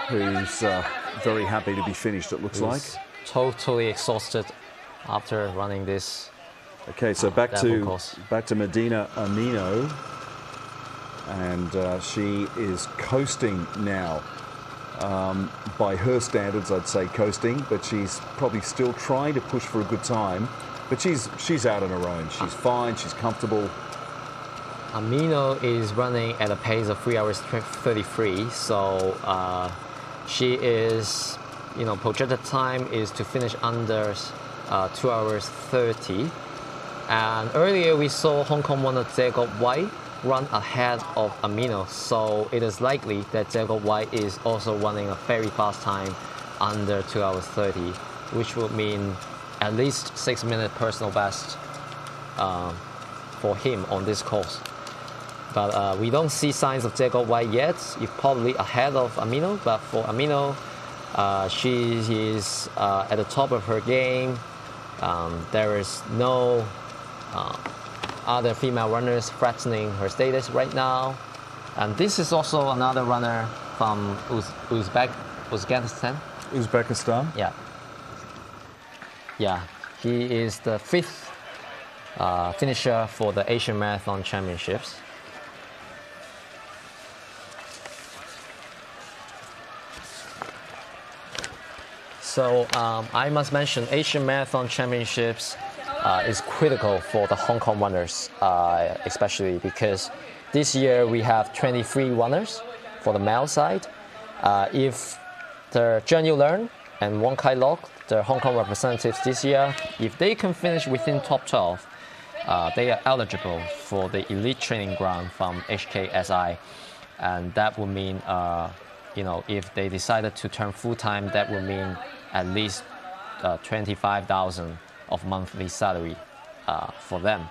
who's very happy to be finished, it looks like. Totally exhausted after running this. Okay, so back to Medina Amino, and she is coasting now. By her standards, I'd say coasting, but she's probably still trying to push for a good time. But she's out on her own. She's fine. She's comfortable. Amino is running at a pace of 3 hours 33. So she is, projected time is to finish under 2 hours 30. And earlier we saw Hong Kong runner White run ahead of Amino. So it is likely that White is also running a very fast time under 2 hours 30, which would mean at least 6-minute personal best for him on this course. But we don't see signs of White yet. He's probably ahead of Amino, but for Amino, she is at the top of her game. There is no other female runners threatening her status right now. And this is also another runner from Uzbekistan. Uzbekistan? Yeah. Yeah, he is the 5th finisher for the Asian Marathon Championships. So I must mention Asian Marathon Championships is critical for the Hong Kong runners, especially because this year we have 23 runners for the male side. If the Zheng Yulearn and Wong Kai Lok, the Hong Kong representatives this year, if they can finish within top 12, they are eligible for the elite training ground from HKAAA. And that would mean, if they decided to turn full-time, that would mean at least 25,000 of monthly salary for them.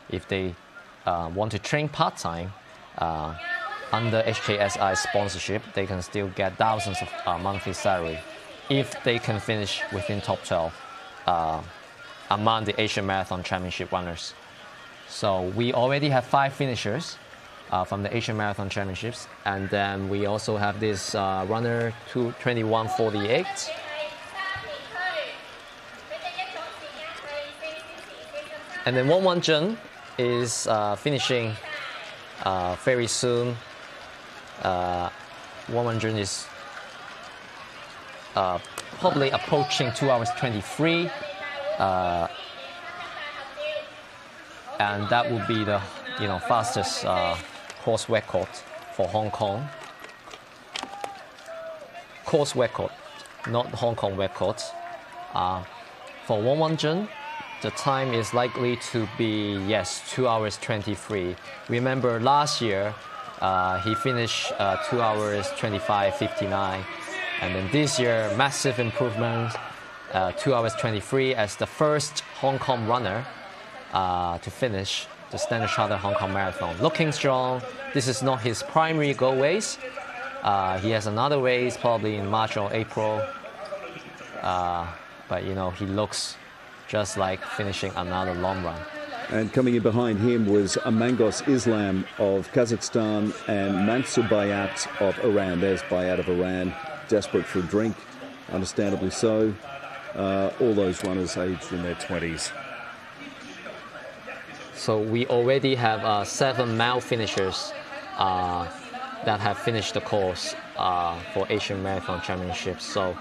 If they want to train part-time, under HKAAA sponsorship, they can still get thousands of monthly salary if they can finish within top 12 among the Asian Marathon Championship runners. So we already have 5 finishers from the Asian Marathon Championships, and then we also have this runner 21:48. And then Wong Wan-jun is finishing very soon. Wong Wan-jun is probably approaching 2 hours 23, and that would be the fastest course record for Hong Kong. Course record, not Hong Kong record. For Wong Wan-jun, the time is likely to be 2 hours 23. Remember last year he finished 2 hours 25:59. And then this year, massive improvement, 2 hours 23 as the first Hong Kong runner to finish the Standard Chartered Hong Kong Marathon. Looking strong. This is not his primary goal race. He has another race probably in March or April. But he looks just like finishing another long run. And coming in behind him was Amangos Islam of Kazakhstan and Mansur Bayat of Iran. There's Bayat of Iran. Desperate for a drink, understandably so. All those runners aged in their 20s. So we already have 7 male finishers that have finished the course for Asian Marathon Championships. So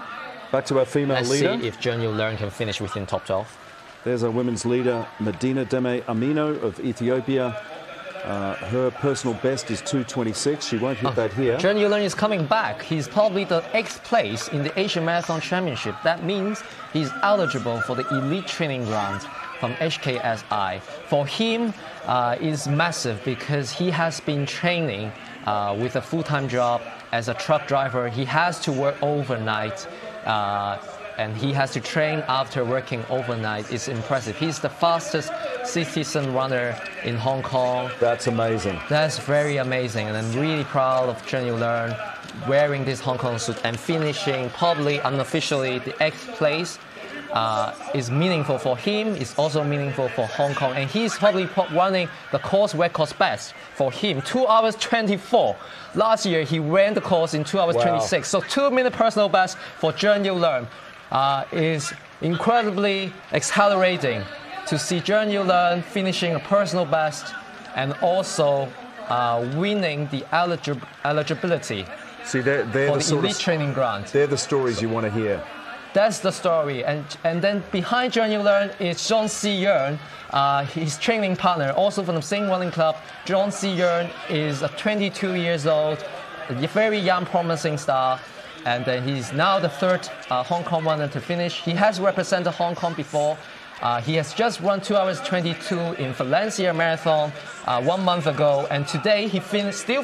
back to our female leader. Let's see if Zheng Yulearn can finish within top 12. There's our women's leader, Medina Deme Amino of Ethiopia. Her personal best is 2:26. She won't hit that here. Zheng Yulearn is coming back. He's probably the 8th place in the Asian Marathon Championship. That means he's eligible for the elite training ground from HKAAA. For him, it's massive because he has been training with a full-time job as a truck driver. He has to work overnight, and he has to train after working overnight. It's impressive. He's the fastest citizen runner in Hong Kong. That's amazing. That's very amazing, and I'm really proud of Zheng Yulern wearing this Hong Kong suit and finishing probably unofficially the 8th place. Is meaningful for him. It's also meaningful for Hong Kong, and he's probably running the course records best for him. 2 hours 24. Last year he ran the course in 2 hours 26. So 2-minute personal best for Zheng Yulern is incredibly exhilarating to see Zheng Yulern finishing a personal best and also winning the eligibility See, they're for the the elite training grant. They're the stories you want to hear. That's the story, and then behind Zheng Yulern is Zhong Si-yeon, his training partner, also from the same running club. Zhong Si-yeon is 22 years old, a very young, promising star, and he's now the 3rd Hong Kong runner to finish. He has represented Hong Kong before. He has just run 2 hours 22 in Valencia Marathon 1 month ago, and today he still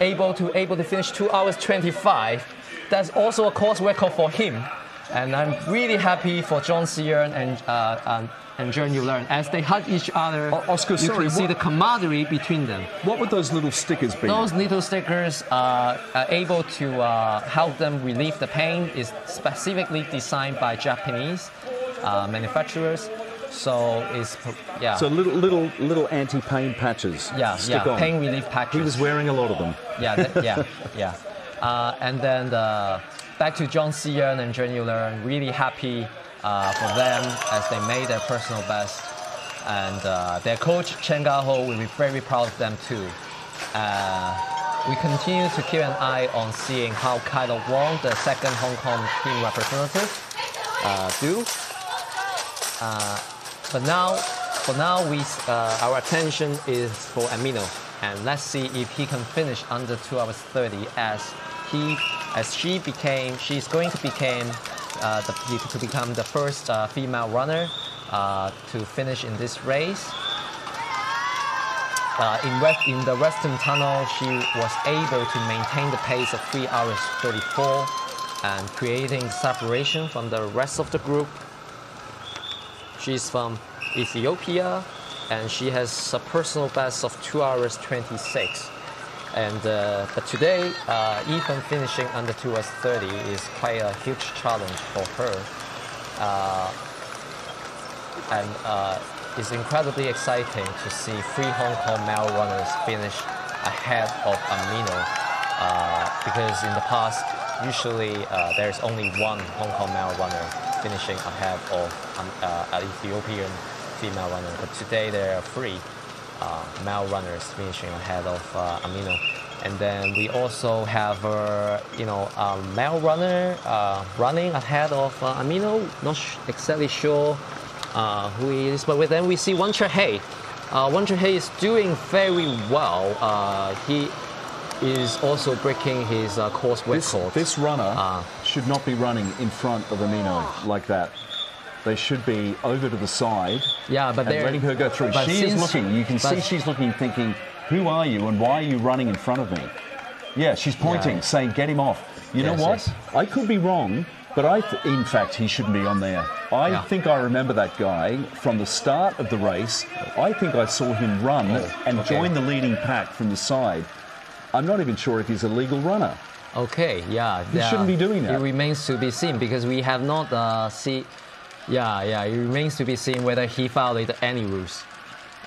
able to finish 2 hours 25. That's also a course record for him. And I'm really happy for Zhong Si-yeon and Zheng Yulern. As they hug each other, Oscar, you can see the camaraderie between them. What would those little stickers be? Those little stickers are able to help them relieve the pain. It's specifically designed by Japanese manufacturers. So it's So little anti-pain patches. Stick on. Pain relief patches. He was wearing a lot of them. And then back to Zhong Si-yeon and Zheng Yulern. Really happy for them as they made their personal best, and their coach Chen Ga-ho will be very proud of them too. We continue to keep an eye on seeing how Kylo Wong, the 2nd Hong Kong team representative, do. But now our attention is for Amino, and let's see if he can finish under 2 hours 30 she's going to become the first female runner to finish in this race. In the Western Tunnel, she was able to maintain the pace of 3 hours 34 and creating separation from the rest of the group. She's from Ethiopia, and she has a personal best of 2 hours 26. And but today, even finishing under 2 hours 30 is quite a huge challenge for her. And it's incredibly exciting to see 3 Hong Kong male runners finish ahead of Amino, because in the past, usually there's only 1 Hong Kong male runner finishing ahead of an Ethiopian female runner. But today there are 3 male runners finishing ahead of Amino. And then we also have a male runner running ahead of Amino. Not exactly sure who he is, but then we see Wan Che-hei. Wan Che-hei is doing very well. He is also breaking his course record. This runner should not be running in front of Amino like that. They should be over to the side, but and letting her go through. She is looking. You can see she's looking, thinking, "Who are you, and why are you running in front of me?" Yeah, she's pointing, saying, "Get him off." You know what? Yes. I could be wrong, but in fact, he shouldn't be on there. I think I remember that guy from the start of the race. I think I saw him run and join the leading pack from the side. I'm not even sure if he's a legal runner. Okay, He shouldn't be doing that. It remains to be seen, because we have not seen. It remains to be seen whether he violated any rules.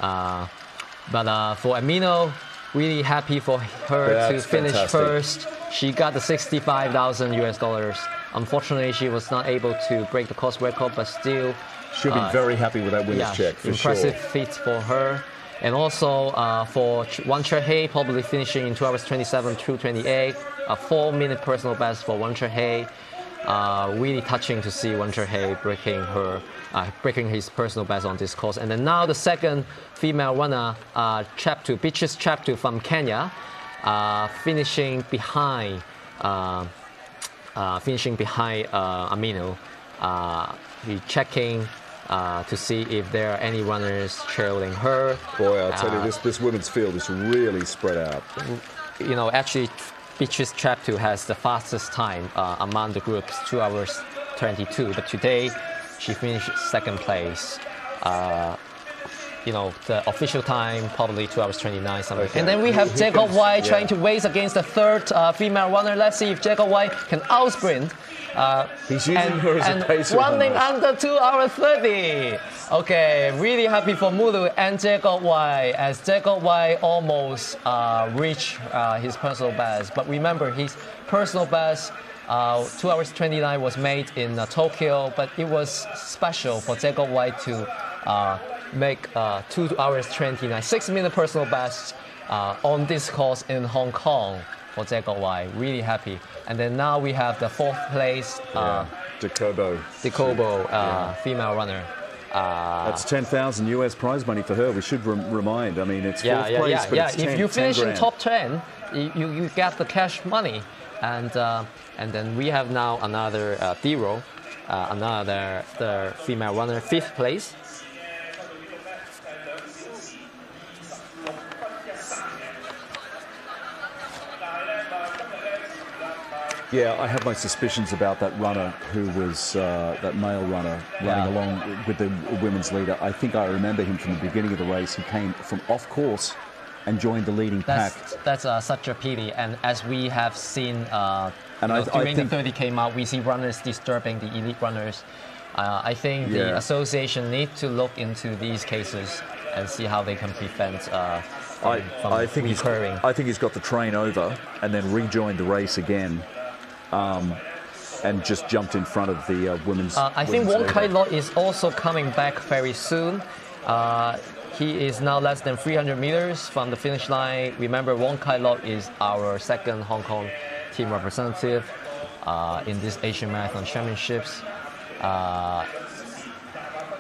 But for Amino, really happy for her to finish first. She got the $65,000 US. Unfortunately, she was not able to break the course record, but still, she'll be very happy with that winner's check. For impressive feat for her. And also for Wan Che-hei, probably finishing in 2 hours 27, 2:28, a 4-minute personal best for Wan Che-hei. Really touching to see Wan Che-hei breaking his personal best on this course. And then now the 2nd female runner, Beatrice Chaptu from Kenya, finishing behind Amino. He's checking to see if there are any runners trailing her. Boy, I'll tell you, this women's field is really spread out. Actually, Beatrice Cheptu has the fastest time among the groups, 2 hours 22. But today, she finished second place. You know, the official time, probably 2 hours 29 something. Okay. And then we have Jacob White trying to race against the third female runner. Let's see if Jacob White can outsprint. He's using her as a pacer. Running under 2 hours 30. Okay, really happy for Mulu and Jacob White, as Jacob White almost reached his personal best. But remember, his personal best, 2 hours 29, was made in Tokyo, but it was special for Jacob White to make 2 hours 29, 6-minute personal best on this course in Hong Kong for Jacob White. Really happy. And then now we have the fourth place, Decobo, female runner. That's 10,000 US prize money for her. We should remind. I mean, it's fourth place, but it's 10, if you finish 10 in top 10, you get the cash money. And then we have now another Diro, another female runner, 5th place. Yeah, I have my suspicions about that runner who was that male runner running along with the women's leader. I think I remember him from the beginning of the race. He came from off course and joined the leading pack. That's such a pity. And as we have seen during the 30K mile, we see runners disturbing the elite runners. I think the association need to look into these cases and see how they can prevent I think recurring. I think he's got to train over and then rejoin the race again. And just jumped in front of the women's. I think Wong Kai Lok is also coming back very soon. He is now less than 300 meters from the finish line. Remember, Wong Kai Lok is our second Hong Kong team representative in this Asian Marathon Championships.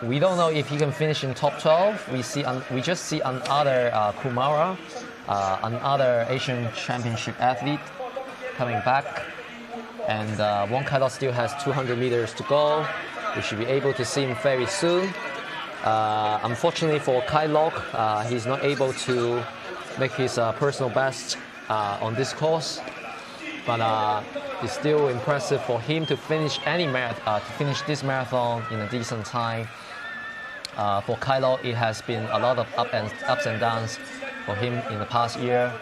We don't know if he can finish in top 12. We just see another Kumara, another Asian Championship athlete coming back. And Wong Kai Lok still has 200 meters to go. We should be able to see him very soon. Unfortunately for Kai Lok, he's not able to make his personal best on this course. But it's still impressive for him to finish this marathon in a decent time. For Kai Lok, it has been a lot of ups and downs for him in the past year,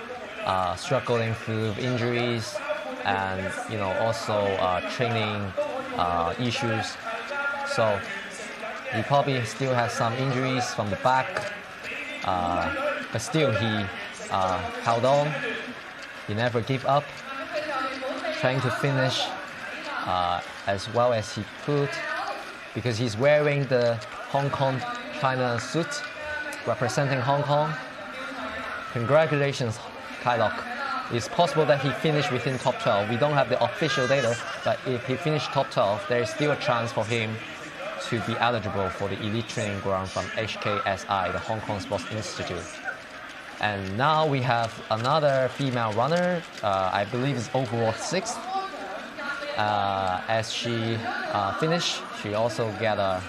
struggling through injuries. And also training issues. So he probably still has some injuries from the back, but still he held on. He never gave up, trying to finish as well as he could, because he's wearing the Hong Kong China suit representing Hong Kong. Congratulations, Kai Lok. It's possible that he finished within top 12. We don't have the official data, but if he finished top 12, there is still a chance for him to be eligible for the elite training ground from HKAAA, the Hong Kong Sports Institute. And now we have another female runner, I believe is overall 6th. As she finished, she also got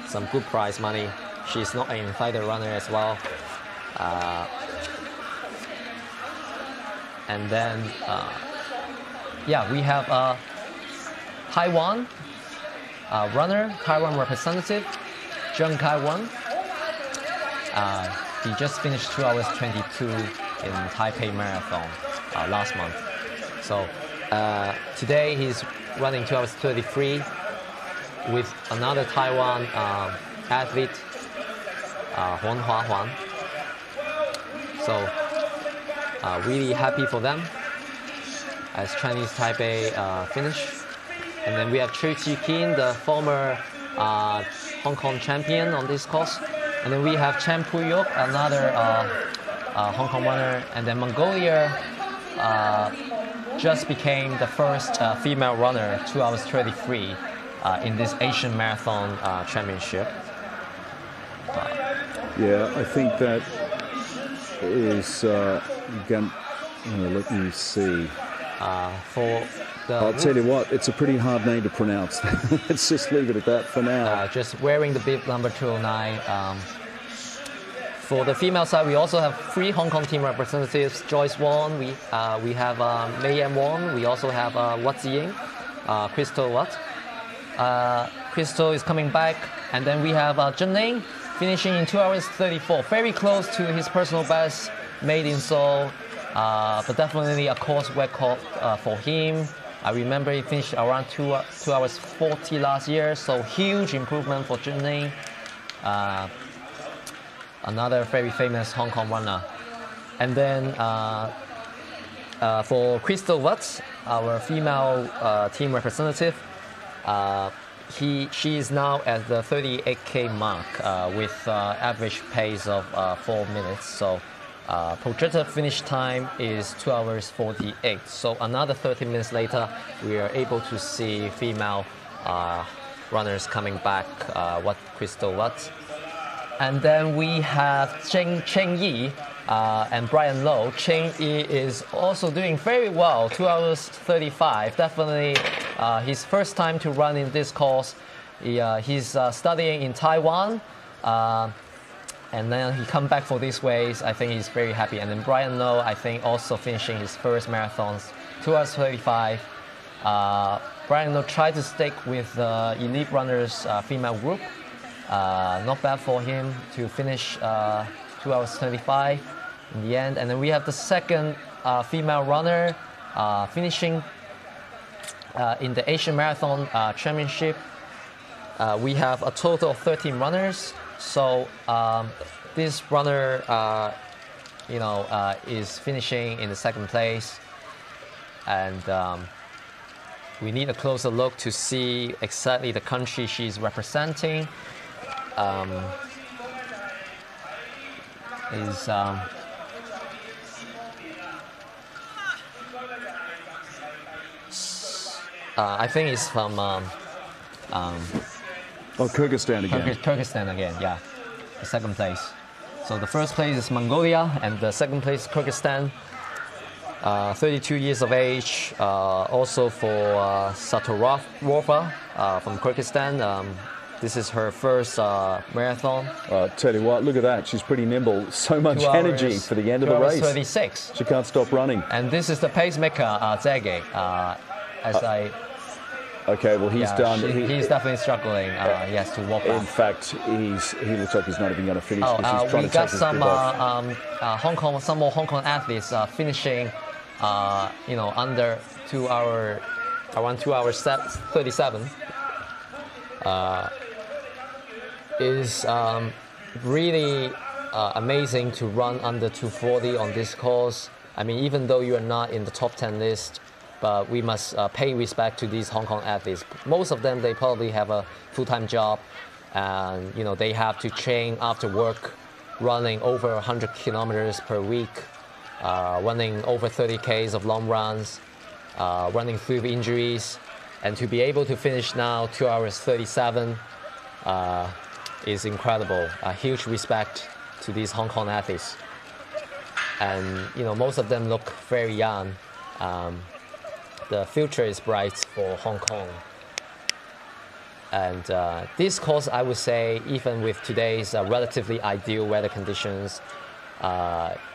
some good prize money. She's not an insider runner as well. And then, we have Taiwan runner, Taiwan representative, Zheng Kai-wan. He just finished 2 hours 22 in Taipei Marathon last month. So today he's running 2 hours 33 with another Taiwan athlete, Huan Hua-Huan. So really happy for them as Chinese Taipei finish. And then we have Choi Chi-kin, the former Hong Kong champion on this course. And then we have Chen Puyok, another Hong Kong runner. And then Mongolia just became the first female runner, 2 hours 33 in this Asian Marathon Championship. I think that is, again, let me see. I'll tell you what, it's a pretty hard name to pronounce. Let's just leave it at that for now. Just wearing the bib number 209. For the female side, we also have 3 Hong Kong team representatives. Joyce Wong, we have Mei Yan Wong, we also have Wat Ziying, Crystal Wat. Crystal is coming back, and then we have Zheng Ning finishing in 2 hours 34, very close to his personal best made in Seoul, but definitely a course record for him. I remember he finished around 2 hours 40 last year, so huge improvement for Zheng Ning. Another very famous Hong Kong runner. And then for Crystal Wat, our female team representative, she is now at the 38K mark with average pace of 4 minutes. So projected finish time is 2 hours 48. So another 30 minutes later, we are able to see female runners coming back, Crystal Wat. And then we have Cheng Yi and Brian Low. Cheng Yi is also doing very well, 2 hours 35. Definitely his first time to run in this course. He's studying in Taiwan. And then he come back for this race. I think he's very happy. And then Brian Low, I think, also finishing his first marathons, 2 hours 35. Brian Low tried to stick with the elite runners female group. Not bad for him to finish 2 hours 35 in the end. And then we have the second female runner finishing in the Asian Marathon Championship. We have a total of 13 runners. So this runner, is finishing in the second place. And we need a closer look to see exactly the country she's representing. I think it's from Kyrgyzstan again. Kyrgyzstan again, yeah. The second place. So the first place is Mongolia, and the second place is Kyrgyzstan. 32 years of age. Also for Satorova from Kyrgyzstan. This is her first marathon. Tell you what, look at that. She's pretty nimble. So much energy for the end of the race. 36. She can't stop running. And this is the pacemaker, Zege. Okay, well, he's done. He's definitely struggling. He has to walk back. In fact, he looks like he's not even going to finish. He's trying we to got take some some more Hong Kong athletes finishing, under 2 hour, around 2 hours 37. Is really amazing to run under 240 on this course. I mean, even though you are not in the top 10 list, but we must pay respect to these Hong Kong athletes. Most of them, they probably have a full-time job, and they have to train after work, running over 100 kilometers per week, running over 30 Ks of long runs, running through injuries, and to be able to finish now 2 hours 37 is incredible. A huge respect to these Hong Kong athletes. And most of them look very young. The future is bright for Hong Kong. And this course, I would say, even with today's relatively ideal weather conditions,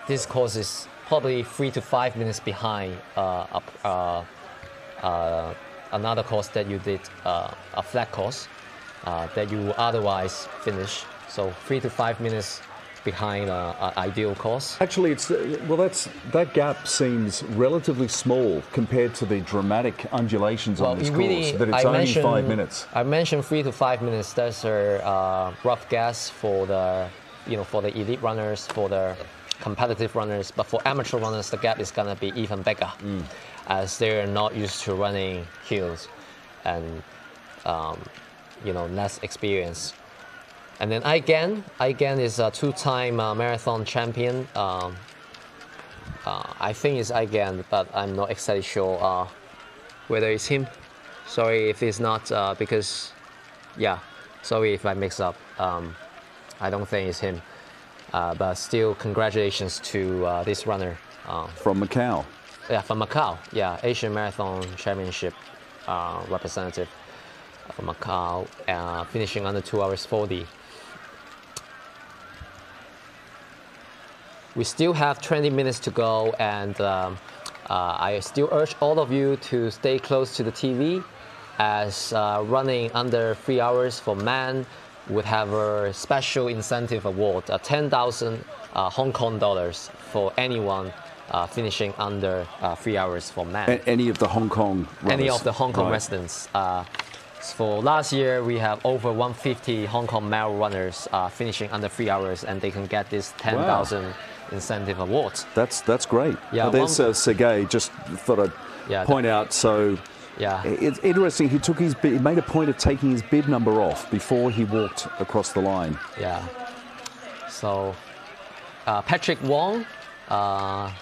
this course is probably 3 to 5 minutes behind another course that you did, a flat course that you otherwise finish. So 3 to 5 minutes behind an ideal course. Actually, that gap seems relatively small compared to the dramatic undulations on this course. That it's only 5 minutes. I mentioned 3 to 5 minutes. That's a rough guess for the elite runners, for the competitive runners. But for amateur runners, the gap is gonna be even bigger, as they're not used to running hills, and less experience. And then Aigan is a two-time marathon champion. I think it's Aigan, but I'm not exactly sure whether it's him. Sorry if it's not, sorry if I mix up. I don't think it's him. But still, congratulations to this runner. From Macau. Yeah, from Macau. Yeah, Asian Marathon Championship representative from Macau, finishing under 2 hours 40. we still have 20 minutes to go, and I still urge all of you to stay close to the TV, as running under 3 hours for men would have a special incentive award, 10,000 Hong Kong dollars for anyone finishing under 3 hours for men. Any of the Hong Kong runners? Any of the Hong Kong residents. For last year, we have over 150 Hong Kong male runners finishing under 3 hours, and they can get this 10,000 incentive awards. That's great. Yeah, there's Sergei. Just thought I'd point out. So it's interesting. He made a point of taking his bib number off before he walked across the line. Yeah. So Patrick Wong, and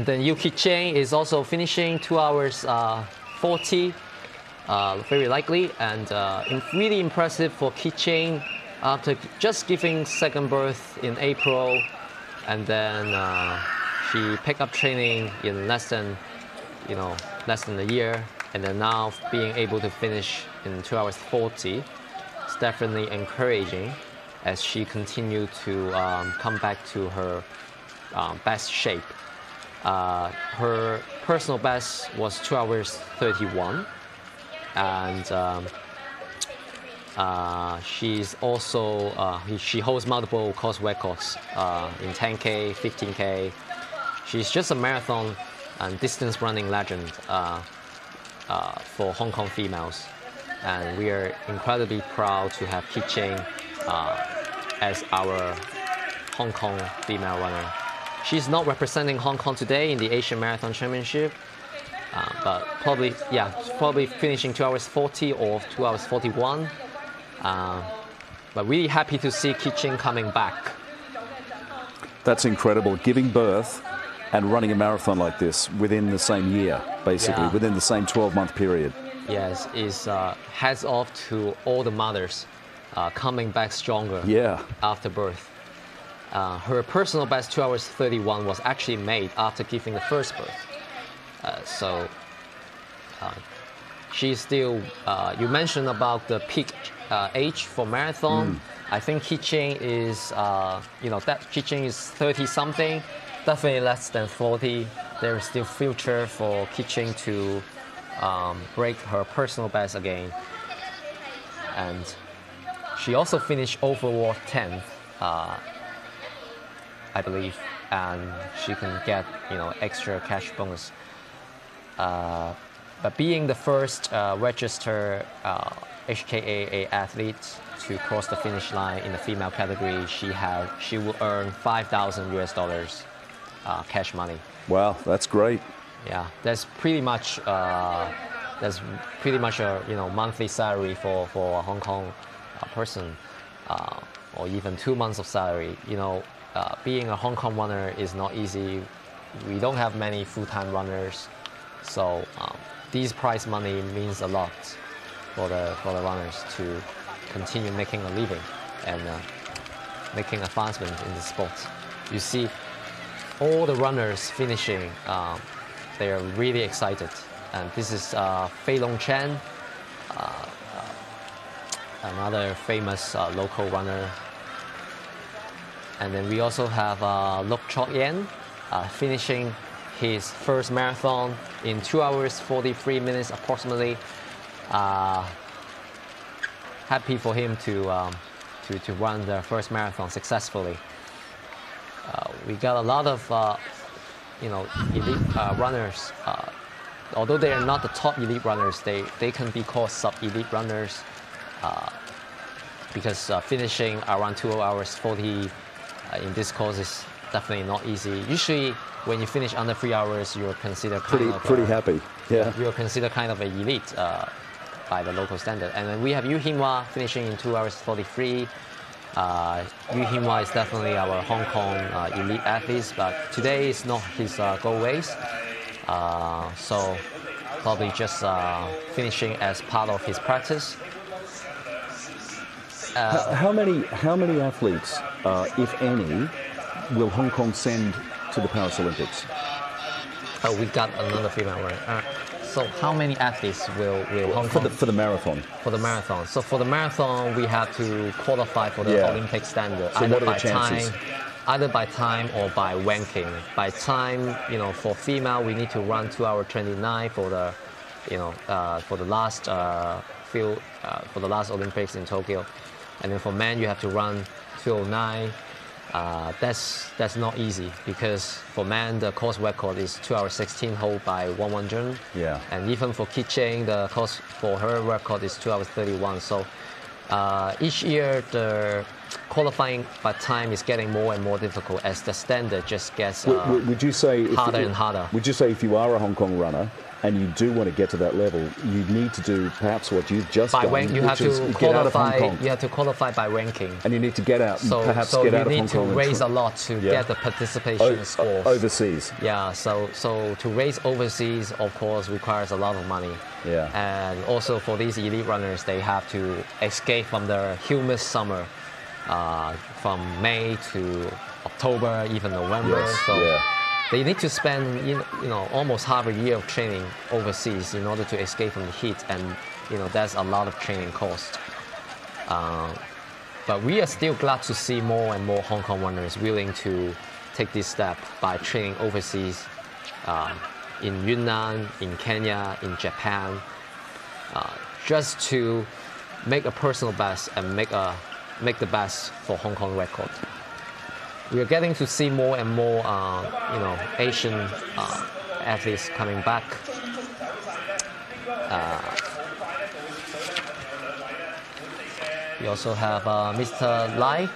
then Yuki Cheng is also finishing 2 hours 40. Very likely, and really impressive for Ki Cheng after just giving second birth in April, and then she picked up training in less than a year, and then now being able to finish in 2 hours 40. It's definitely encouraging as she continued to come back to her best shape. Her personal best was 2 hours 31. And she's also she holds multiple course records in 10K, 15K. She's just a marathon and distance running legend for Hong Kong females, and we are incredibly proud to have Ki Cheng as our Hong Kong female runner. She's not representing Hong Kong today in the Asian Marathon Championship. But probably finishing 2 hours 40 or 2 hours 41. But really happy to see Ki Cheng coming back. That's incredible. Giving birth and running a marathon like this within the same year, basically, within the same 12-month period. Yes, is hats off to all the mothers coming back stronger after birth. Her personal best 2 hours 31 was actually made after giving the first birth. She's still, you mentioned about the peak age for marathon. I think Ki Cheng is, Ki Cheng is 30 something, definitely less than 40. There is still future for Ki Cheng to break her personal best again. And she also finished overall 10th, I believe, and she can get, extra cash bonus. But being the first registered HKAAA athlete to cross the finish line in the female category, she will earn $5,000 cash money. Wow, that's great. Yeah, that's pretty much a monthly salary for a Hong Kong person, or even 2 months of salary. Being a Hong Kong runner is not easy. We don't have many full-time runners. So these prize money means a lot for the runners to continue making a living and making advancement in the sport. You see, all the runners finishing, they are really excited. And this is Fei Long Chen, another famous local runner. And then we also have Lok Chok Yen finishing his first marathon in 2 hours 43 minutes approximately. Happy for him to run the first marathon successfully. We got a lot of elite runners. Although they are not the top elite runners, they can be called sub-elite runners because finishing around 2 hours 40 in this course is definitely not easy. Usually, when you finish under 3 hours, you're considered pretty happy. Yeah, you're considered kind of an elite by the local standard. And then we have Yu Hinhua finishing in 2 hours 43. Yu Hinhua is definitely our Hong Kong elite athlete, but today is not his goal race. So probably just finishing as part of his practice. How many athletes, if any, will Hong Kong send to the Paris Olympics? Oh, we got another female runner. So how many athletes will Hong Kong... For the marathon? For the marathon. So for the marathon, we have to qualify for the Olympic standard. So what are the chances? either by time or by ranking. By time, for female, we need to run 2:29 for the, for the last for the last Olympics in Tokyo, and then for men, you have to run 2:09. That's not easy because for men the course record is 2:16 hold by Wang Wanjun. Yeah. And even for Qi Cheng, the course for her record is 2:31. So each year the qualifying by time is getting more and more difficult as the standard just gets would you say harder and harder. Would you say if you are a Hong Kong runner and you do want to get to that level, you need to do perhaps what you've just done, you have to get out of Hong Kong. You have to qualify by ranking. And you need to get out, so get out of Hong Kong. So you need to raise a lot to get the participation scores. Overseas. Yeah, so to race overseas, of course, requires a lot of money. Yeah. And also for these elite runners, they have to escape from the humid summer, from May to October, even November. Yes. So they need to spend almost half a year of training overseas in order to escape from the heat, and that's a lot of training cost. But we are still glad to see more and more Hong Kong runners willing to take this step by training overseas, in Yunnan, in Kenya, in Japan, just to make a personal best and make the best for Hong Kong record. We are getting to see more and more, Asian athletes coming back. We also have Mr. Lai.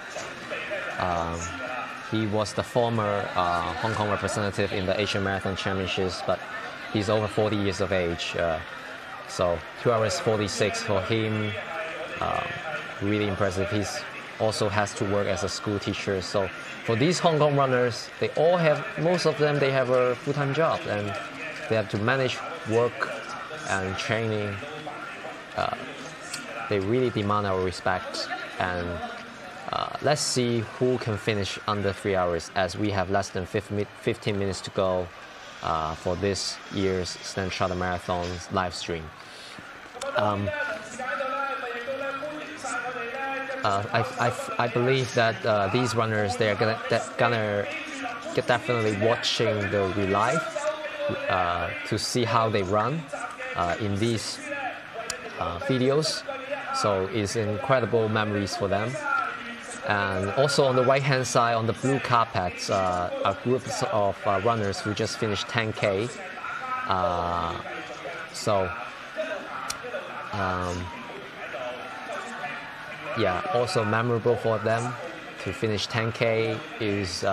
He was the former Hong Kong representative in the Asian Marathon Championships, but he's over 40 years of age. So 2:46 for him, really impressive. He's also has to work as a school teacher. So for these Hong Kong runners, most of them have a full-time job, and they have to manage work and training. They really demand our respect, and let's see who can finish under 3 hours, as we have less than 15 minutes to go for this year's Standard Chartered Marathon live stream. I believe that these runners, they're gonna get definitely watching the relive to see how they run in these videos. So it's incredible memories for them. And also on the right-hand side, on the blue carpet, a group of runners who just finished 10K. Also memorable for them to finish 10K is,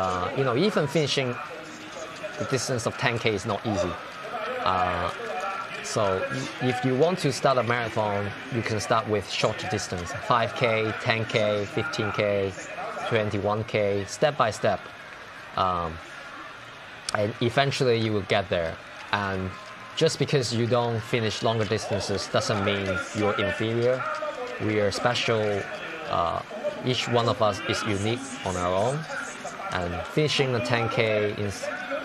even finishing the distance of 10K is not easy. So if you want to start a marathon, you can start with shorter distance, 5K, 10K, 15K, 21K, step by step. And eventually you will get there. And just because you don't finish longer distances doesn't mean you're inferior. We are special. Each one of us is unique on our own. And finishing the 10K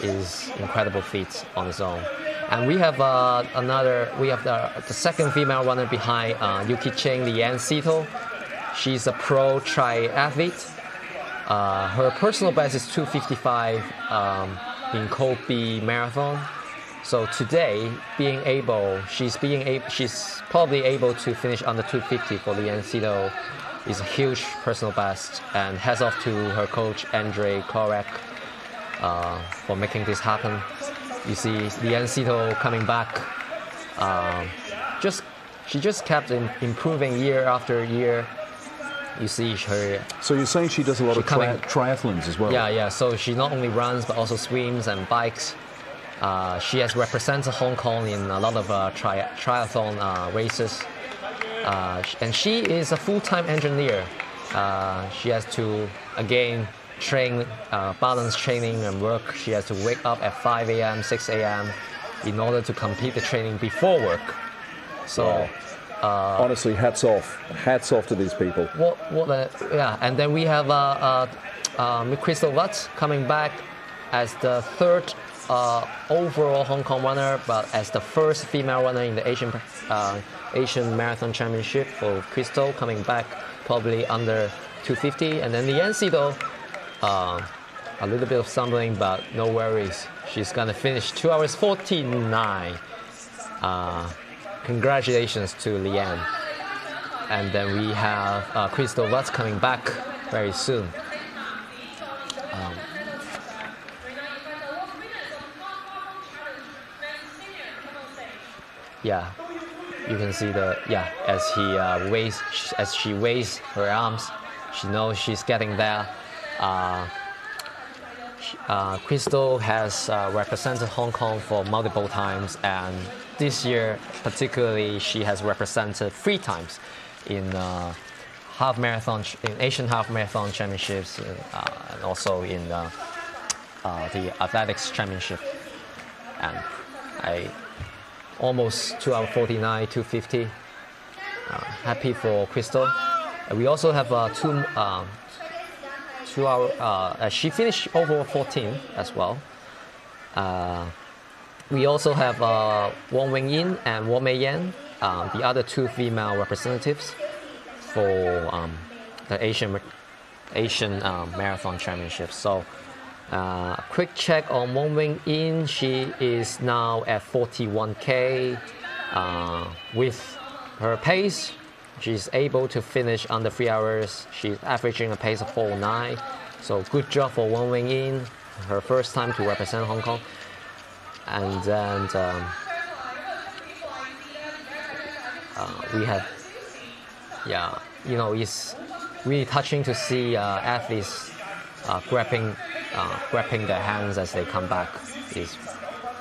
is incredible feat on its own. And we have the second female runner behind Yuki Cheng, Lian Sito. She's a pro triathlete. Her personal best is 2:55 in Kobe Marathon. So today, she's probably able to finish under 2:50 for Lian Sito. Is a huge personal best, and hats off to her coach Andre Korek for making this happen. You see Lian Sito coming back. She just kept improving year after year. You see her. So you're saying she does a lot of triathlons as well? Yeah. So she not only runs but also swims and bikes. She has represented Hong Kong in a lot of triathlon races. And she is a full-time engineer. She has to, again, train, balance training and work. She has to wake up at 5 a.m., 6 a.m. in order to complete the training before work. So, honestly, hats off to these people. And then we have Crystal Watts coming back as the third overall Hong Kong runner, but as the first female runner in the Asian Marathon Championship for Crystal, coming back probably under 250. And then Lian Sito, a little bit of stumbling, but no worries. She's gonna finish 2 hours 49. Congratulations to Leanne. And then we have Crystal Watts coming back very soon. Yeah, you can see as she waves her arms, she knows she's getting there. Crystal has represented Hong Kong for multiple times, and this year particularly she has represented 3 times in half marathon, in Asian half marathon championships, and also in the athletics championship. And almost 2 hours 49, 2:50. Happy for Crystal. We also have 2 hour. She finished over 14 as well. We also have Wong Wing Yin and Wong Mei Yan, the other 2 female representatives for the Asian marathon championships. So, quick check on Wong Wing Yin. She is now at 41K. With her pace, she's able to finish under 3 hours. She's averaging a pace of 4:09. So good job for Wong Wing Yin, her first time to represent Hong Kong. And then we have, it's really touching to see athletes grabbing their hands as they come back.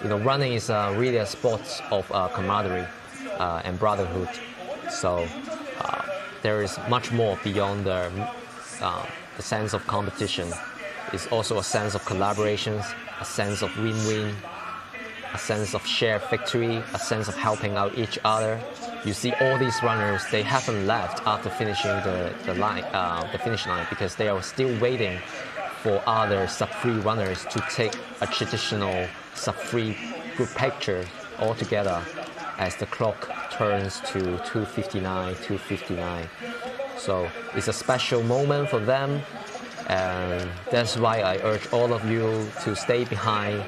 Running is really a sport of camaraderie and brotherhood. So there is much more beyond the sense of competition. It's also a sense of collaborations, a sense of win-win, a sense of shared victory, a sense of helping out each other. You see all these runners, they haven't left after finishing the finish line, because they are still waiting for other sub-3 runners to take a traditional sub-3 group picture all together as the clock turns to 2:59. So it's a special moment for them, and that's why I urge all of you to stay behind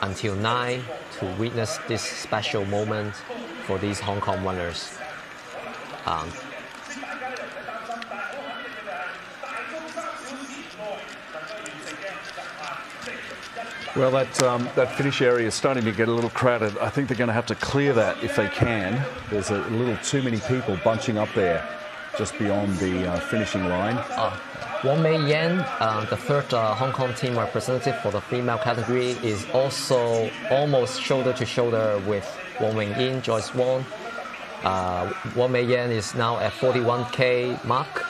until 9 to witness this special moment for these Hong Kong runners. Well, that finish area is starting to get a little crowded. I think they're going to have to clear that if they can. There's a little too many people bunching up there just beyond the finishing line. Wong Mei Yan, the 3rd Hong Kong team representative for the female category, is also almost shoulder to shoulder with Wong Wing Yin, Joyce Wong. Wong Mei Yan is now at 41K mark.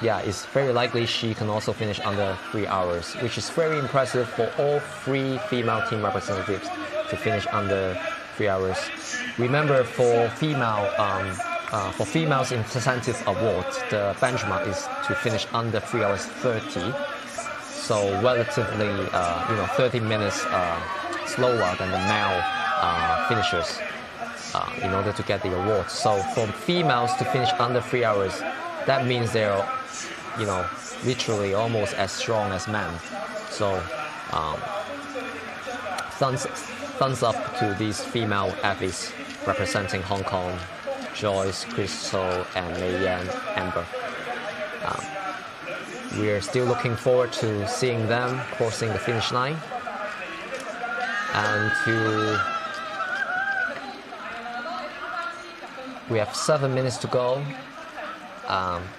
It's very likely she can also finish under 3 hours, which is very impressive for all 3 female team representatives to finish under 3 hours. Remember, for females incentive award, the benchmark is to finish under 3 hours 30. So relatively, 30 minutes slower than the male finishers in order to get the award. So for females to finish under 3 hours, that means they're literally almost as strong as men. So thumbs up to these female athletes representing Hong Kong: Joyce, Crystal, and Mei Yan, Amber. We're still looking forward to seeing them crossing the finish line. And we have 7 minutes to go.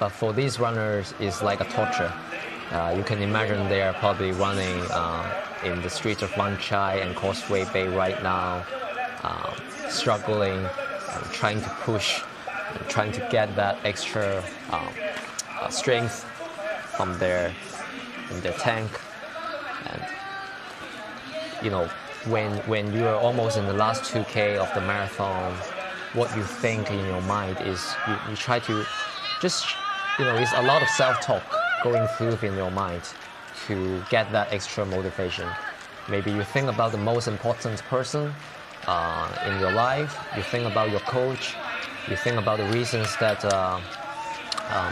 But for these runners, it's like a torture. You can imagine they are probably running in the streets of Wan Chai and Causeway Bay right now, struggling, trying to push, and trying to get that extra strength from their tank. And when you are almost in the last 2K of the marathon, what you think in your mind is you try to just, it's a lot of self-talk going through in your mind to get that extra motivation. Maybe you think about the most important person in your life, you think about your coach, you think about the reasons that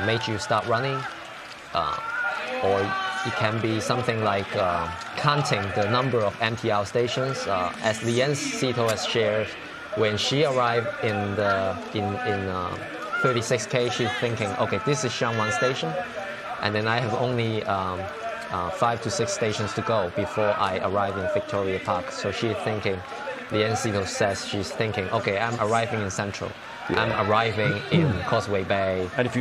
made you start running, or it can be something like counting the number of MTR stations. As Lian Sito has shared, when she arrived in 36K, she's thinking, okay, this is Shangwan Station, and then I have only 5 to 6 stations to go before I arrive in Victoria Park. So she's thinking, Lian Sito says she's thinking, okay, I'm arriving in Central. Yeah. I'm arriving in Causeway Bay. And if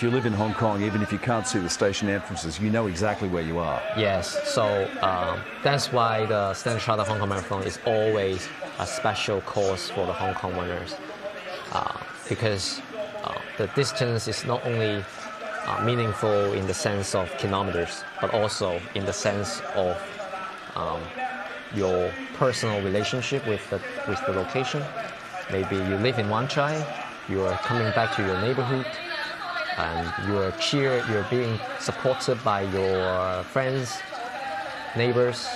you live in Hong Kong, even if you can't see the station entrances, you know exactly where you are. Yes, so that's why the Standard Chartered Hong Kong Marathon is always a special course for the Hong Kong runners, because the distance is not only meaningful in the sense of kilometers, but also in the sense of your personal relationship with the location. Maybe you live in Wan Chai, you are coming back to your neighborhood, and you're being supported by your friends, neighbors.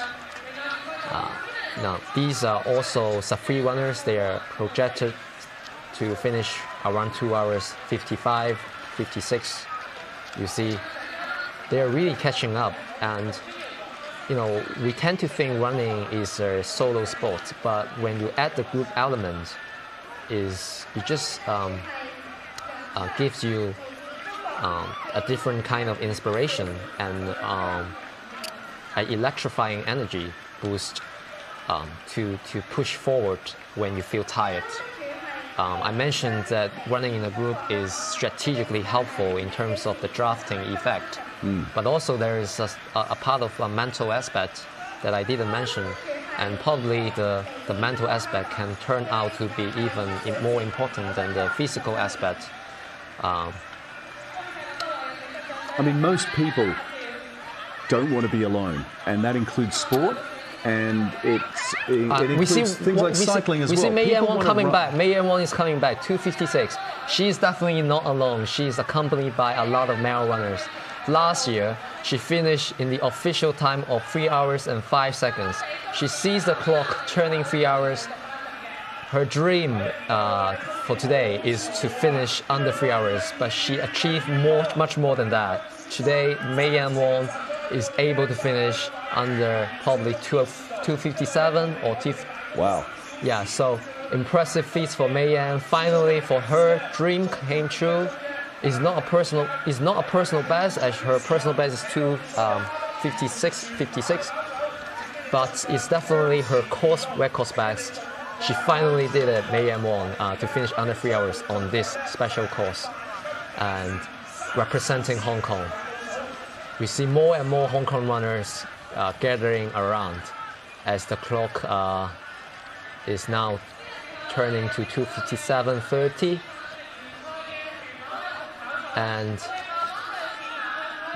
Now, these are also sub-3 runners. They are projected to finish around 2 hours 55, 56. You see, they are really catching up, and we tend to think running is a solo sport, but when you add the group element, it just gives you a different kind of inspiration and an electrifying energy boost to push forward when you feel tired. I mentioned that running in a group is strategically helpful in terms of the drafting effect, but also there is a part of a mental aspect that I didn't mention, and probably the mental aspect can turn out to be even more important than the physical aspect. I mean, most people don't want to be alone, and that includes sport. And it includes things like cycling as well. We see Mei Yan Wang coming back. Mei Yan Wang is coming back, 2:56. She's definitely not alone. She's accompanied by a lot of male runners. Last year, she finished in the official time of 3 hours and 5 seconds. She sees the clock turning 3 hours. Her dream for today is to finish under 3 hours, but she achieved much more than that. Today, Mei Yan Wang is able to finish under probably 2:57 or 2. Wow. Yeah, so impressive feats for Mei Yan. Finally, for her, dream came true. It's not a personal best, as her personal best is 2:56, but it's definitely her course record best. She finally did it, Mei Yan Wang, to finish under 3 hours on this special course, and representing Hong Kong. We see more and more Hong Kong runners gathering around as the clock is now turning to 2:57:30. And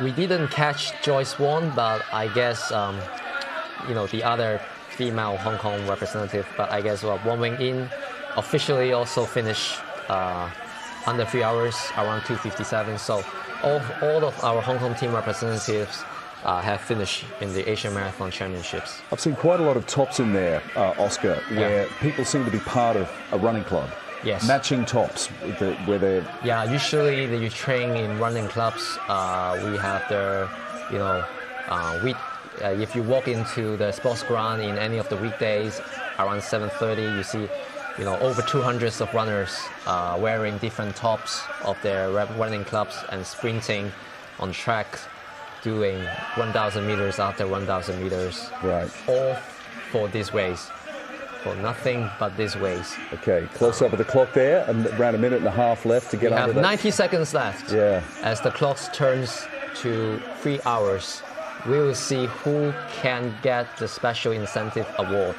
we didn't catch Joyce Wong, but I guess, the other female Hong Kong representative, but I guess Wong Wing-in officially also finished under 3 hours, around 2:57. So all of our Hong Kong team representatives have finished in the Asian Marathon Championships. I've seen quite a lot of tops in there, Oscar, where people seem to be part of a running club. Yes. Matching tops, where they're... Yeah, usually you train in running clubs. We have the, if you walk into the sports ground in any of the weekdays around 7:30, you see, over 200 of runners wearing different tops of their running clubs and sprinting on track, doing 1,000 meters after 1,000 meters. Right. All for this race. For nothing but this race. Okay, close up of the clock there, and around a minute and a half left to get under that. We have 90 seconds left. Yeah. As the clock turns to 3 hours, we will see who can get the special incentive award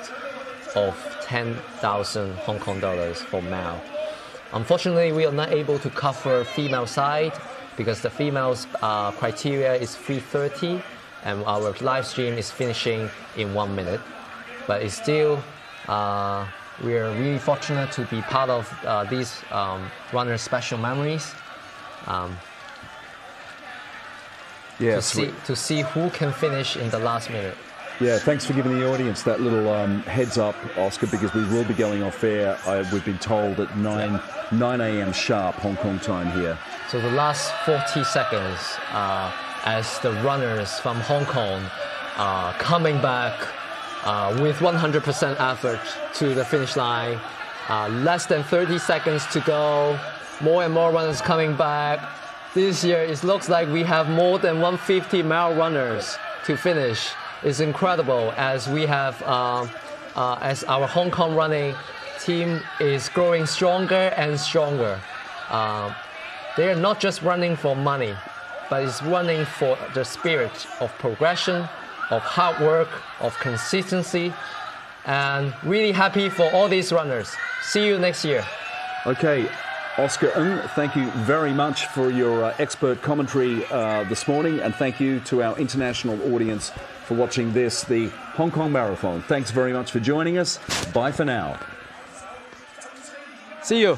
of 10,000 Hong Kong dollars for male. Unfortunately, we are not able to cover female side because the females criteria is 3:30, and our live stream is finishing in 1 minute. But it's still, we are really fortunate to be part of these runners' special memories. To see who can finish in the last minute. Yeah, thanks for giving the audience that little heads up, Oscar, because we will be going off air. We've been told at 9 a.m. sharp Hong Kong time here. So the last 40 seconds, as the runners from Hong Kong coming back with 100% effort to the finish line. Less than 30 seconds to go. More and more runners coming back. This year, it looks like we have more than 150-mile runners to finish. It's incredible as we have, as our Hong Kong running team is growing stronger and stronger. They are not just running for money, but it's running for the spirit of progression, of hard work, of consistency, and really happy for all these runners. See you next year. Okay, Oscar Ng, thank you very much for your expert commentary this morning, and thank you to our international audience for watching this, the Hong Kong Marathon. Thanks very much for joining us. Bye for now. See you.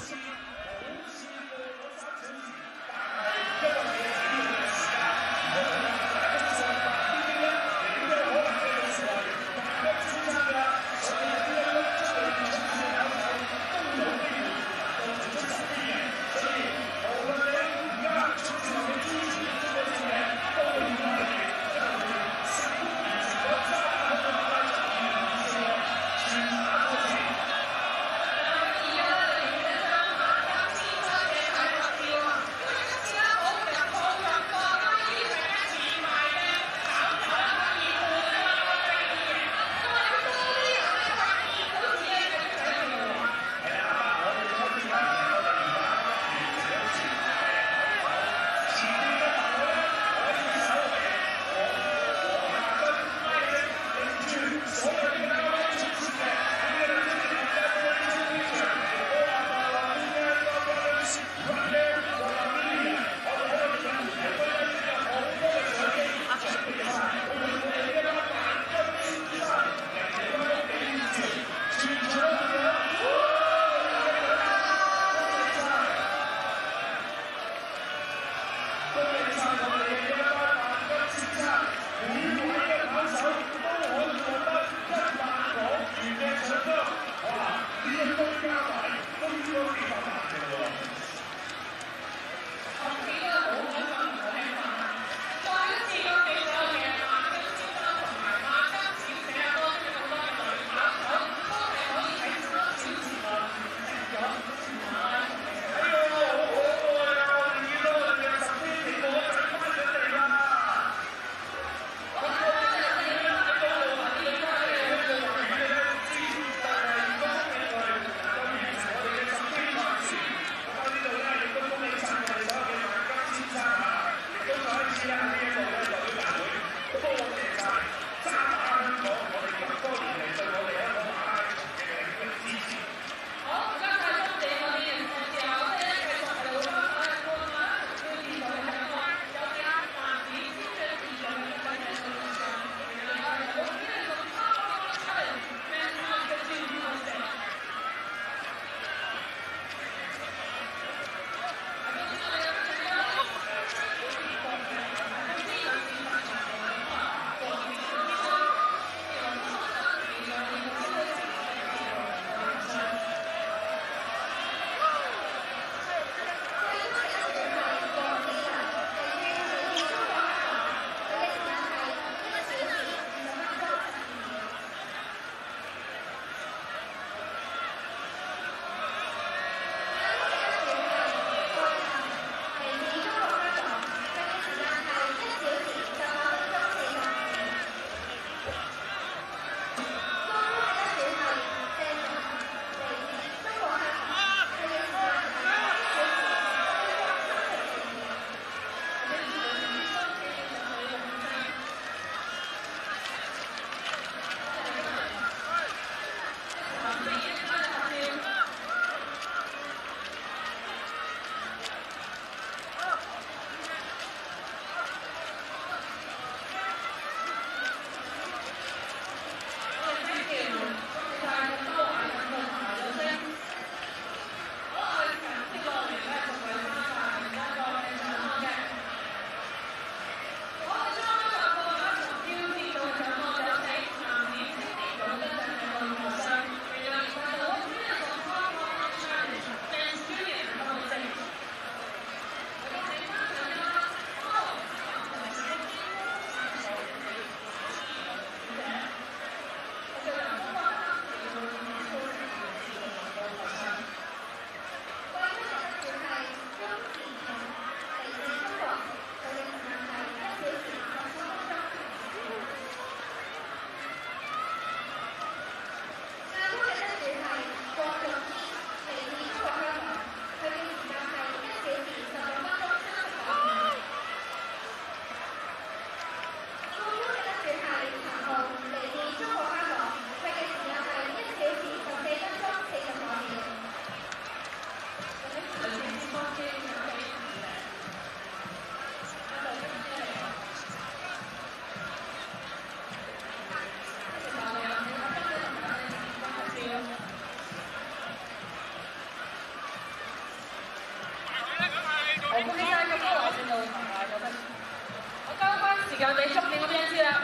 間你捉你嗰邊先啦。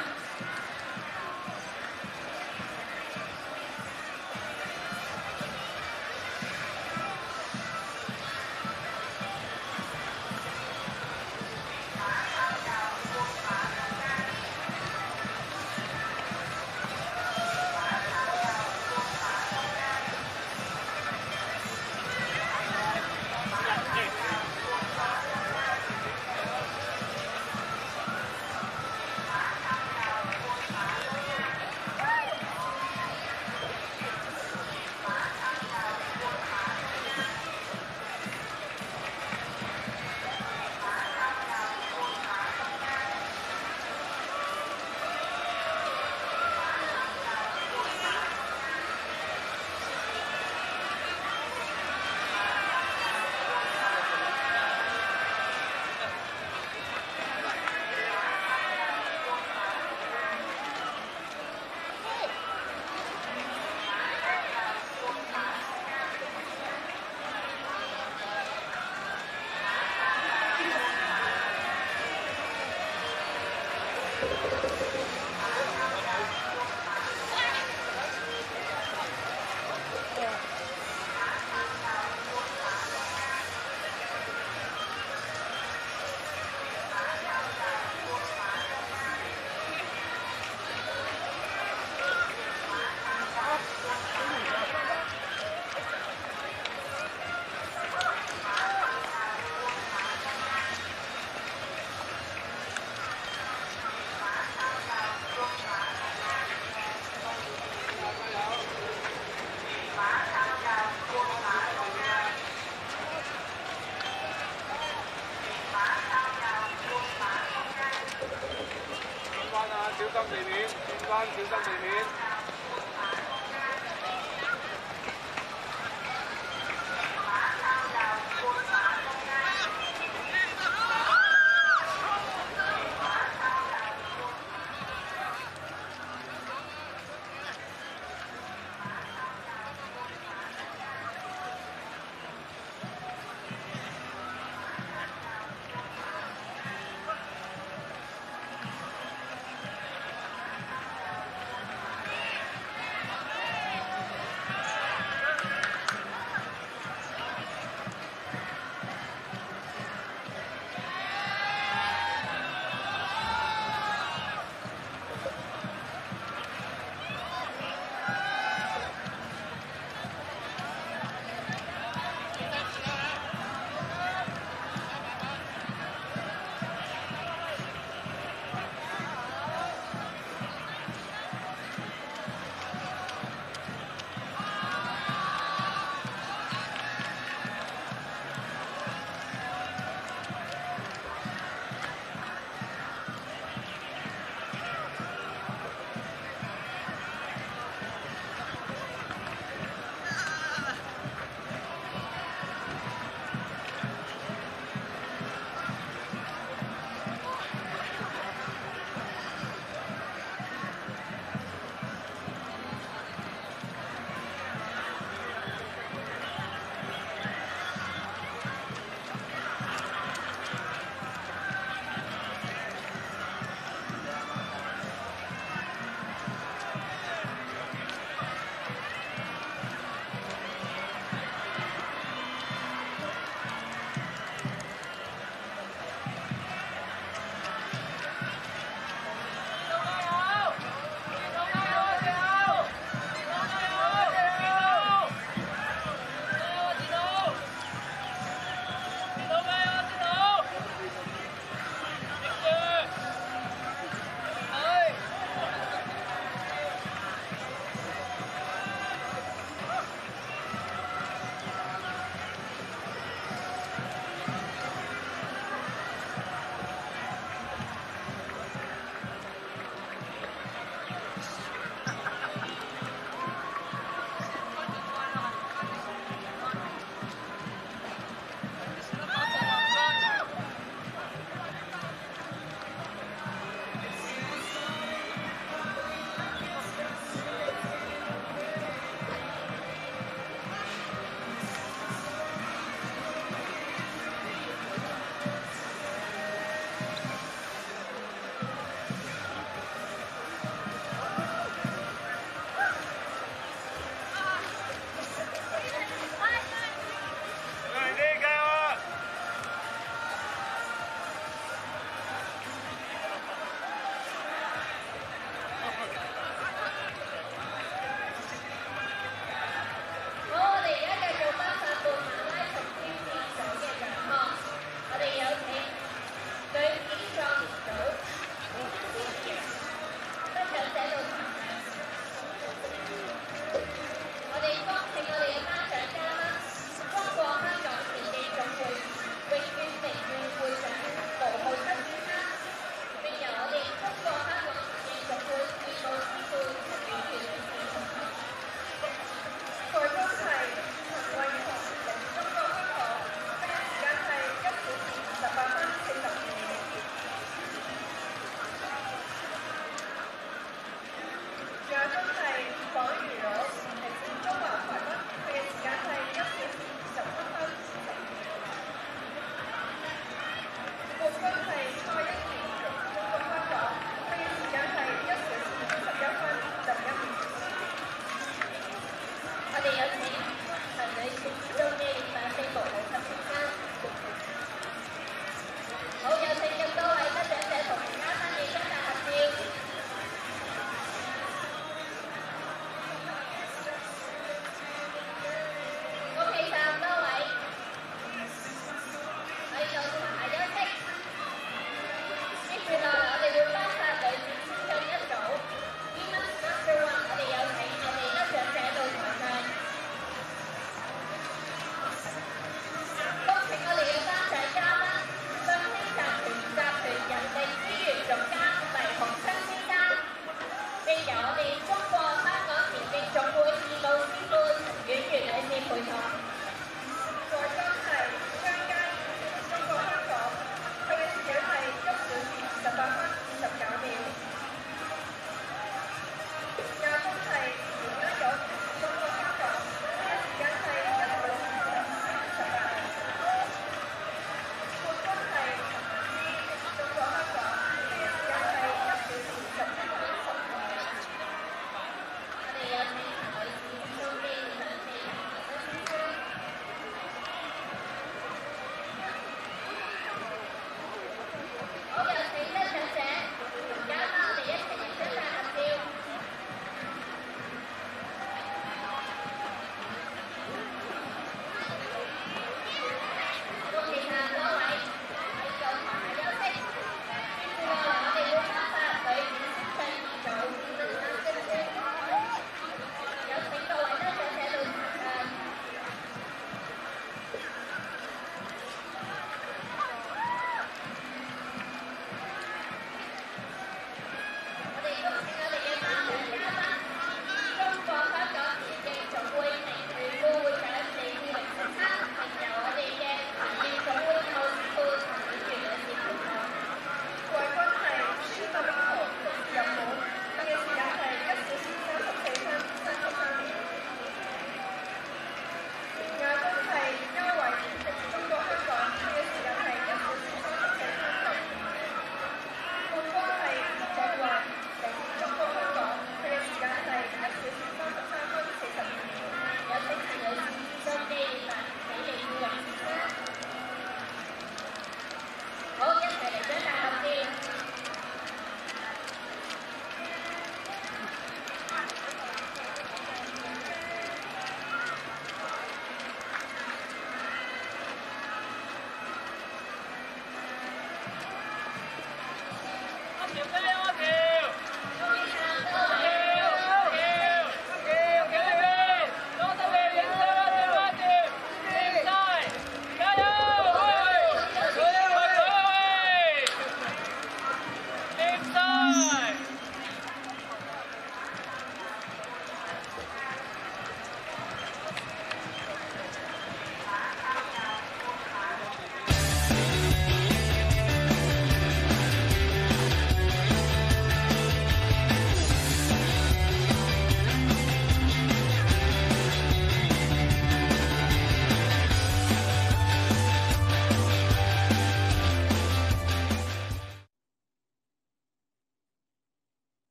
小心地面，轉彎小心地面。